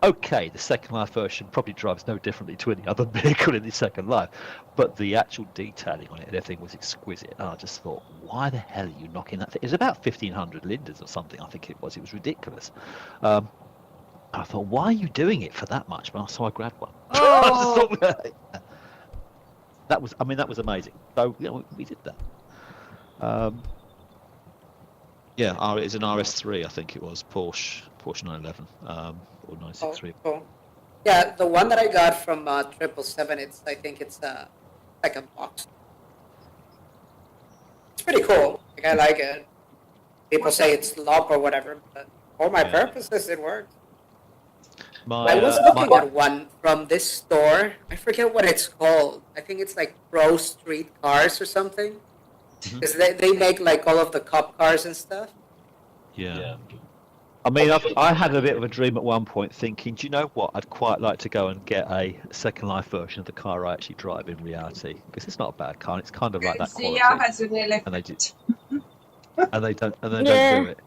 Okay, the Second Life version probably drives no differently to any other vehicle in the Second Life, but the actual detailing on it and everything was exquisite. And I just thought, why the hell are you knocking that thing? It was about 1,500 linders or something, I think it was. It was ridiculous. I thought, why are you doing it for that much? Well, so I grabbed one. Oh. That was amazing. So we did that. It's an RS3, I think it was Porsche 911 or 963. Oh, cool. Yeah, the one that I got from 777, I think it's like a box. It's pretty cool. Like, I like it. People say it's slop or whatever, but for my purposes, it works. I was looking at one from this store. I forget what it's called. I think it's like Pro Street Cars or something. Because they make like all of the cop cars and stuff. Yeah. I mean, I had a bit of a dream at one point thinking, do you know what? I'd quite like to go and get a Second Life version of the car I actually drive in reality. Because it's not a bad car. It's kind of like that quality. Zia has an elephant. And they don't do it.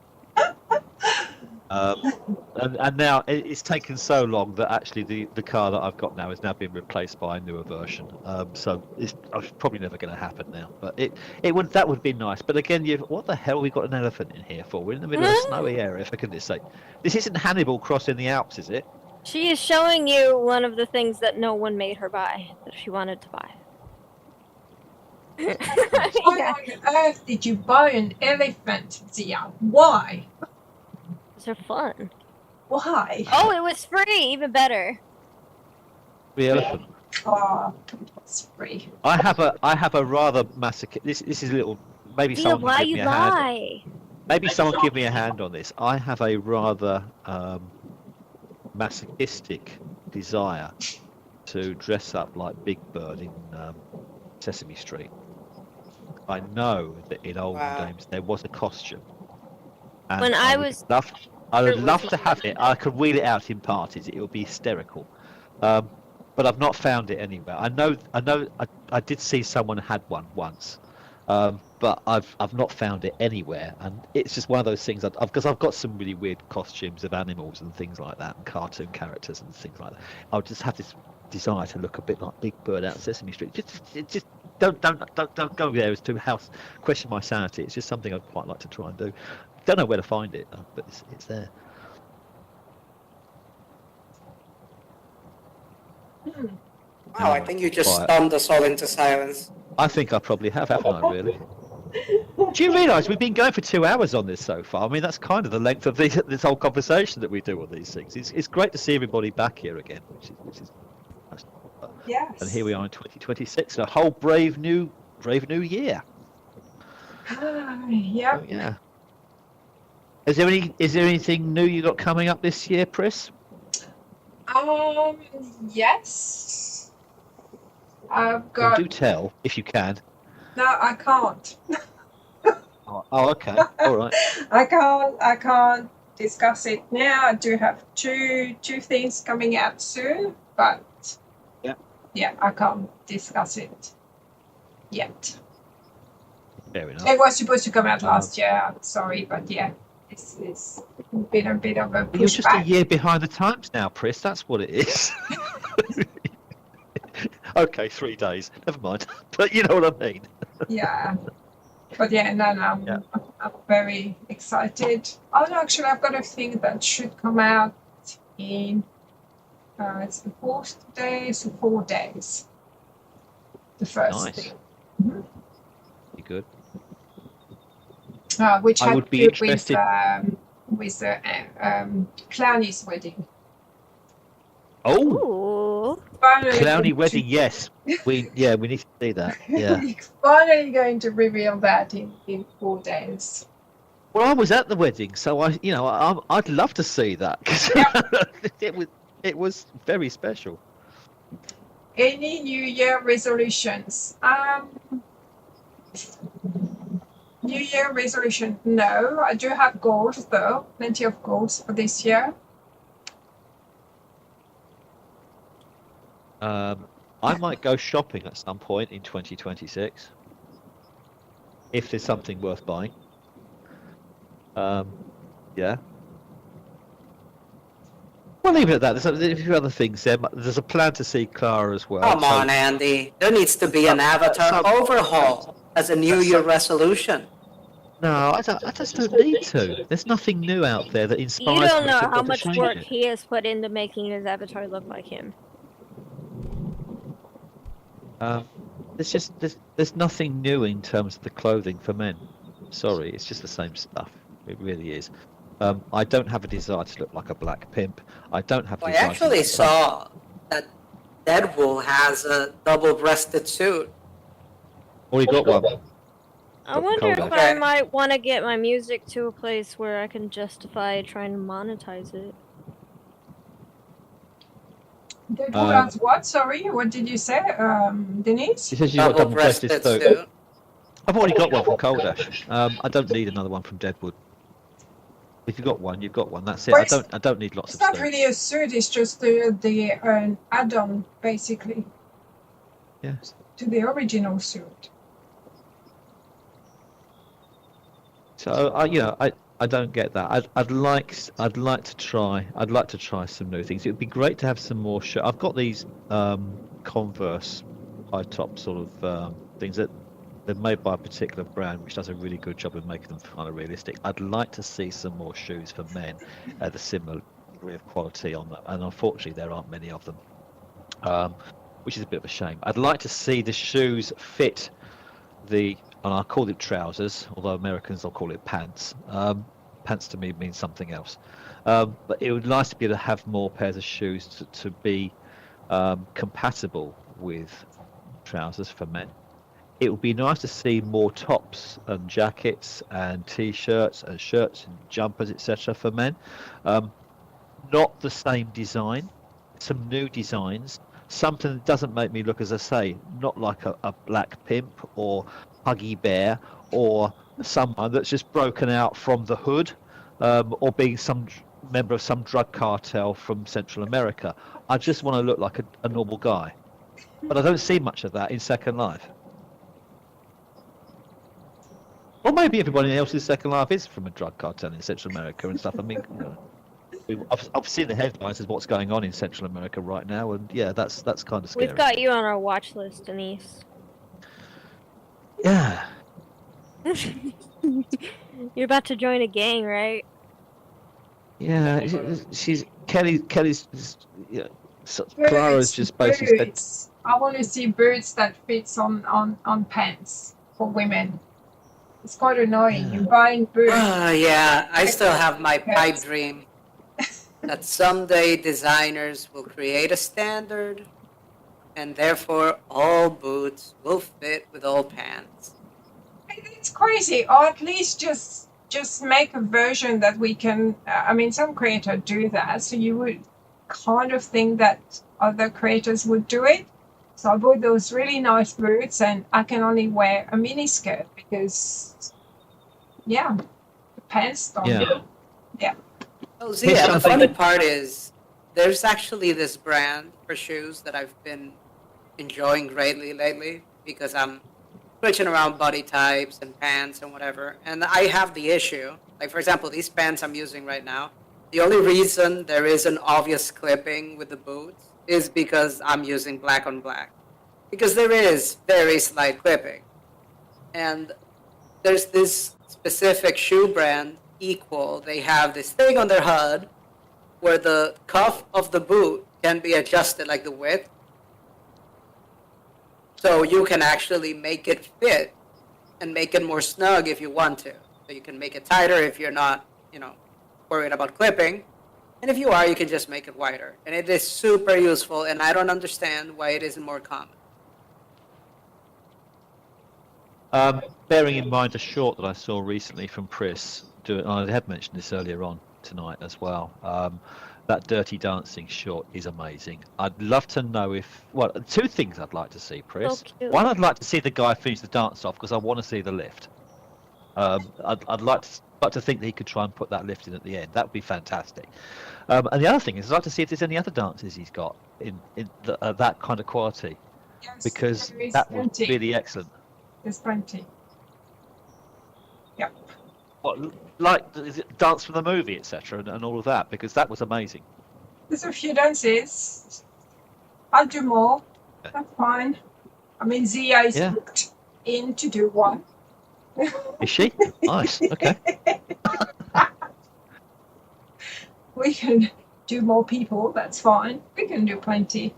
And now it's taken so long that actually the car that I've got now is now being replaced by a newer version. So it's probably never going to happen now. But that would be nice. But again, what the hell have we got an elephant in here for? We're in the middle of a snowy area, for goodness sake. This isn't Hannibal crossing the Alps, is it? She is showing you one of the things that no one made her buy, that she wanted to buy. Why on earth did you buy an elephant, Zia? Why? They're fun. Why? Oh, it was free, even better. The elephant. Oh, it's free. I have a rather masochistic. This is a little. Maybe Zia, someone why can give you me a hand. lie? Maybe someone give me a hand on this. I have a rather masochistic desire to dress up like Big Bird in Sesame Street. I know that in olden times there was a costume. And When I was I would love to have it. I could wheel it out in parties. It would be hysterical. But I've not found it anywhere. I know. I did see someone had one once, but I've not found it anywhere. And it's just one of those things. Because I've got some really weird costumes of animals and things like that, and cartoon characters and things like that. I'll just have this desire to look a bit like Big Bird out of Sesame Street. Just don't go there as to question my sanity. It's just something I'd quite like to try and do. Don't know where to find it, but it's there. Wow, I think you just stunned us all into silence. I think I probably have, haven't I, really? Do you realise we've been going for 2 hours on this so far? I mean, that's kind of the length of this whole conversation that we do on these things. It's great to see everybody back here again, which is nice. Yes. And here we are in 2026, a whole brave new year. Yeah. Oh, yeah. Is there anything new you got coming up this year, Pris? Yes. I've got. Well, do tell if you can. No, I can't. Oh, okay. All right. I can't discuss it now. I do have two things coming out soon, but yeah, I can't discuss it yet. Fair enough. It was supposed to come out last year. I'm sorry, but yeah, it's been a bit of a pushback. You're just a year behind the times now, Pris. That's what it is. Okay, 3 days. Never mind. But you know what I mean. Yeah. But yeah, no, I'm very excited. Oh no, actually, I've got a thing that should come out in it's the 4th day, so 4 days. The first Nice. thing. Be good. Which I had would to be do interested. with the Clowny's wedding. Oh, Ooh. Finally Clowny going wedding. Yes, we need to see that. Yeah. Finally going to reveal that in 4 days. Well, I was at the wedding, so I'd love to see that because it was very special. Any New Year resolutions? New Year resolution? No, I do have goals though. Plenty of goals for this year. I might go shopping at some point in 2026 if there's something worth buying. Yeah. We'll leave it at that. There's a few other things there. There's a plan to see Clara as well. Come on, Andy. There needs to be an avatar overhaul as a New Year resolution. No, I just don't need to. There's nothing new out there that inspires me. You don't know to how much change work it. he has put into making his avatar look like him. There's nothing new in terms of the clothing for men. Sorry, it's just the same stuff. It really is. I don't have a desire to look like a black pimp. I don't have. I actually saw that Deadpool has a double-breasted suit. Oh, you got one. I wonder if I might want to get my music to a place where I can justify trying to monetize it. Deadwood has what? Sorry, what did you say, Denise? He says you've got double-breasted Double-breasted suit. suit. I've already got one from Coldash. I don't need another one from Deadwood. If you've got one, you've got one. That's it. Well, I don't need lots It's of not suits. really a suit. It's just the add-on, basically, Yeah. to the original suit. So I don't get that. I'd like to try some new things. It would be great to have some more I've got these Converse high top sort of things that they're made by a particular brand which does a really good job of making them kind of realistic. I'd like to see some more shoes for men at a similar degree of quality on that, and unfortunately there aren't many of them, which is a bit of a shame. I'd like to see the shoes fit and I call it trousers, although Americans will call it pants. Pants to me means something else. But it would be nice to be able to have more pairs of shoes to be compatible with trousers for men. It would be nice to see more tops and jackets and t-shirts and shirts and jumpers, etc. for men. Not the same design, some new designs. Something that doesn't make me look, as I say, not like a black pimp or Huggy Bear or someone that's just broken out from the hood, or being some member of some drug cartel from Central America. I just want to look like a normal guy. But I don't see much of that in Second Life. Or maybe everybody else in Second Life is from a drug cartel in Central America and stuff. I mean, I've seen the headlines of what's going on in Central America right now, and yeah, that's kind of scary. We've got you on our watch list, Denise. Yeah. You're about to join a gang, right? Yeah, she's Kelly's. Yeah, Clara's just basically said, Boots. I want to see boots that fits on pants for women. It's quite annoying. You're buying boots. Yeah, I still have my pipe dream that someday designers will create a standard, and therefore all boots will fit with all pants. It's crazy. Or at least just make a version that we can. I mean, some creators do that, so you would kind of think that other creators would do it. So I bought those really nice boots, and I can only wear a mini skirt because, yeah, the pants don't. Yeah. Oh, Zia, the funny part is there's actually this brand for shoes that I've been enjoying greatly lately because I'm switching around body types and pants and whatever. And I have the issue, like for example, these pants I'm using right now, the only reason there is an obvious clipping with the boots is because I'm using black on black. Because there is very slight clipping. And there's this specific shoe brand, Equal. They have this thing on their HUD where the cuff of the boot can be adjusted, like the width. So you can actually make it fit and make it more snug if you want to. So you can make it tighter if you're not, worried about clipping. And if you are, you can just make it wider. And it is super useful, and I don't understand why it isn't more common. Bearing in mind a short that I saw recently from Pris, I had mentioned this earlier on tonight as well. That Dirty Dancing short is amazing. I'd love to know two things I'd like to see, Pris. So One, I'd like to see the guy finish the dance off because I want to see the lift. I'd like to think that he could try and put that lift in at the end. That would be fantastic. And the other thing is I'd like to see if there's any other dances he's got in that kind of quality, Yes, because there is that was plenty. really excellent. There's plenty. Yeah. What, like is it Dance from the Movie, etc., and all of that, because that was amazing. There's a few dances. I'll do more. That's fine. I mean, Zia is booked in to do one. Is she? Nice. Okay. We can do more people. That's fine. We can do plenty.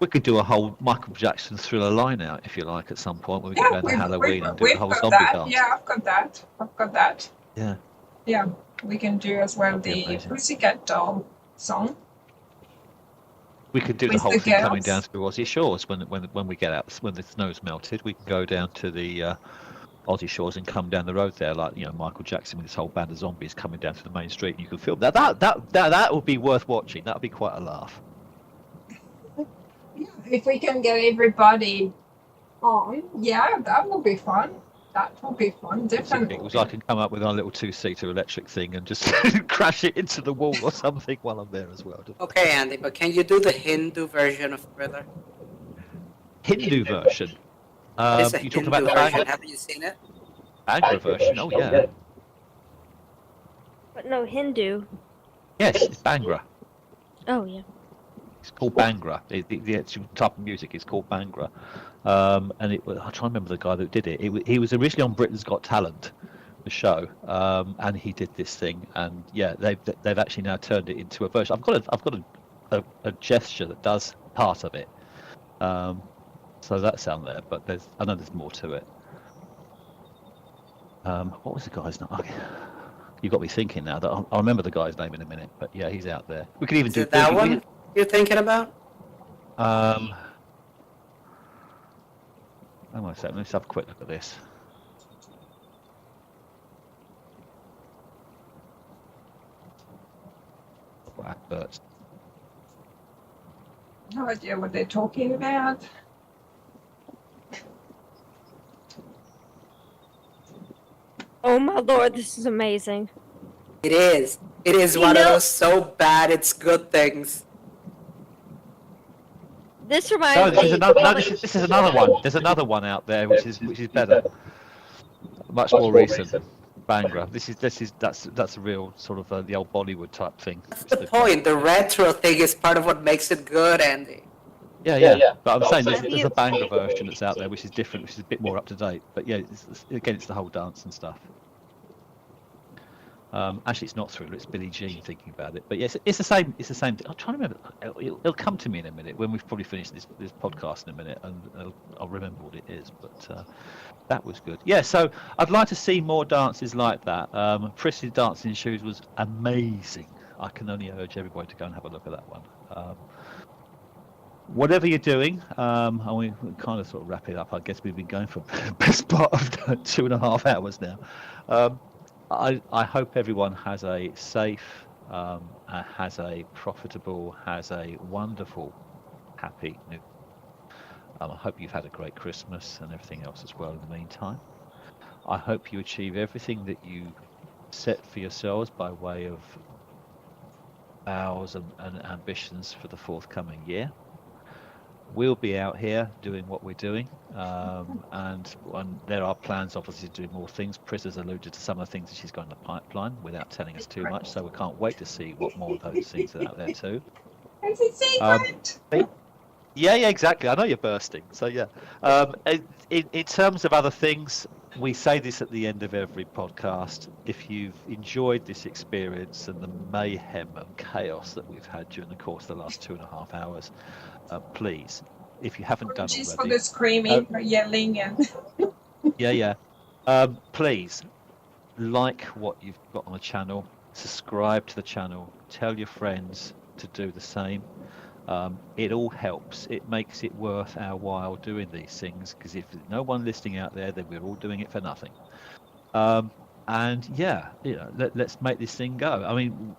We could do a whole Michael Jackson Thriller line out, if you like, at some point when we go to Halloween and do the whole zombie dance. Yeah, I've got that. Yeah. Yeah, we can do as well the Pussycat Doll song. We could do the With whole the thing coming girls. down to Aussie Shores when we get out, when the snow's melted. We can go down to the Aussie shores and come down the road there, like Michael Jackson with his whole band of zombies coming down to the main street, and you can film that. That would be worth watching. That would be quite a laugh. Yeah, if we can get everybody on, yeah, that will be fun. That will be fun, definitely. It was I can come up with our little 2-seater electric thing and just crash it into the wall or something while I'm there as well. Okay, Andy, but can you do the Hindu version of Thriller? Hindu version. It's a You talking Hindu about the version. Have you seen it? Bangra version? Oh yeah. But no, Hindu. Yes, it's Bangra. Oh yeah. It's called Bangra. The actual type of music is called Bangra. And I'm trying to remember the guy that did it. He was originally on Britain's Got Talent, the show, and he did this thing. And yeah, they've actually now turned it into a version. I've got a gesture that does part of it. So that's out there, but I know there's more to it. What was the guy's name? Okay. You've got me thinking now. That I'll remember the guy's name in a minute. But yeah, he's out there. We could even Is it that one you're thinking about? Hang on a second. Let's have a quick look at this. Adverts. No idea what they're talking about. Oh my lord, this is amazing. It is. It is one of those so bad it's good things. This No, reminds me. this is another one. There's another one out there which is better, much more recent. Bangra. That's a real sort of the old Bollywood type thing. That's the point. The retro thing is part of what makes it good, Andy. Yeah. But I'm saying there's a Bangra version that's out there which is different, which is a bit more up to date. But yeah, it's the whole dance and stuff. Actually, it's not Thriller. It's Billie Jean. Thinking about it, but yes, it's the same. It's the same thing. I'm trying to remember. It'll come to me in a minute when we've probably finished this podcast in a minute, and I'll remember what it is. But that was good. Yeah. So I'd like to see more dances like that. Prissy's dancing shoes was amazing. I can only urge everybody to go and have a look at that one. Whatever you're doing, and we kind of sort of wrap it up. I guess we've been going for the best part of 2.5 hours now. I hope everyone has a safe, has a profitable, has a wonderful, happy new. I hope you've had a great Christmas and everything else as well in the meantime. I hope you achieve everything that you set for yourselves by way of vows and ambitions for the forthcoming year. We'll be out here doing what we're doing, and there are plans obviously to do more things. Pris has alluded to some of the things that she's got in the pipeline without telling us too much, so we can't wait to see what more of those things are out there too. It's a secret. Yeah, exactly. I know you're bursting. So yeah, in terms of other things, we say this at the end of every podcast. If you've enjoyed this experience and the mayhem and chaos that we've had during the course of the last 2.5 hours, please, if you haven't done Just already, for the screaming, yelling, and please like what you've got on the channel, subscribe to the channel, tell your friends to do the same. It all helps. It makes it worth our while doing these things, because if there's no one listening out there, then we're all doing it for nothing. And yeah, let's make this thing go. I mean,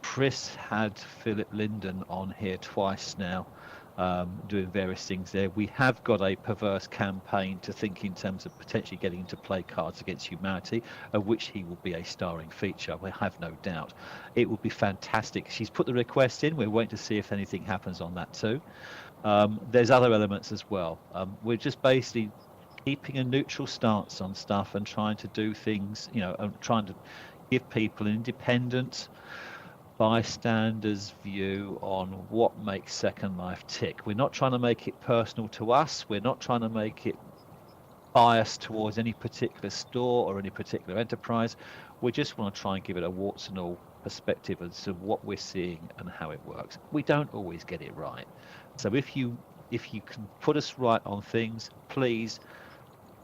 Pris had Philip Linden on here twice now, doing various things there. We have got a perverse campaign to think in terms of potentially getting into play Cards Against Humanity, of which he will be a starring feature. We have no doubt. It would be fantastic. She's put the request in. We're waiting to see if anything happens on that too. There's other elements as well. We're just basically keeping a neutral stance on stuff and trying to do things, and trying to give people an independent bystander's view on what makes Second Life tick. We're not trying to make it personal to us. We're not trying to make it biased towards any particular store or any particular enterprise. We just want to try and give it a warts and all perspective as to what we're seeing and how it works. We don't always get it right. So if you can put us right on things, please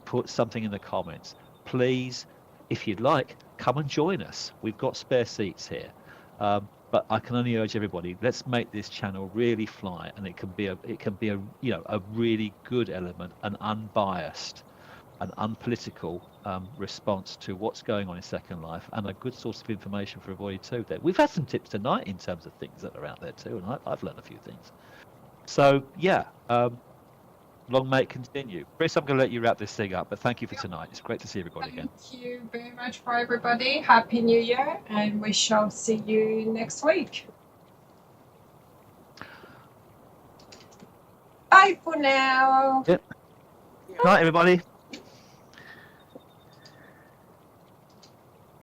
put something in the comments. Please, if you'd like, come and join us. We've got spare seats here. But I can only urge everybody, let's make this channel really fly, and it can be a really good element, an unbiased an unpolitical response to what's going on in Second Life, and a good source of information for everybody too. There, we've had some tips tonight in terms of things that are out there too, and I've learned a few things. So yeah, long may it continue. Chris, I'm going to let you wrap this thing up, but thank you for tonight. It's great to see everybody again. Thank you very much for everybody. Happy New Year, and we shall see you next week. Bye for now. Yep. Night, everybody.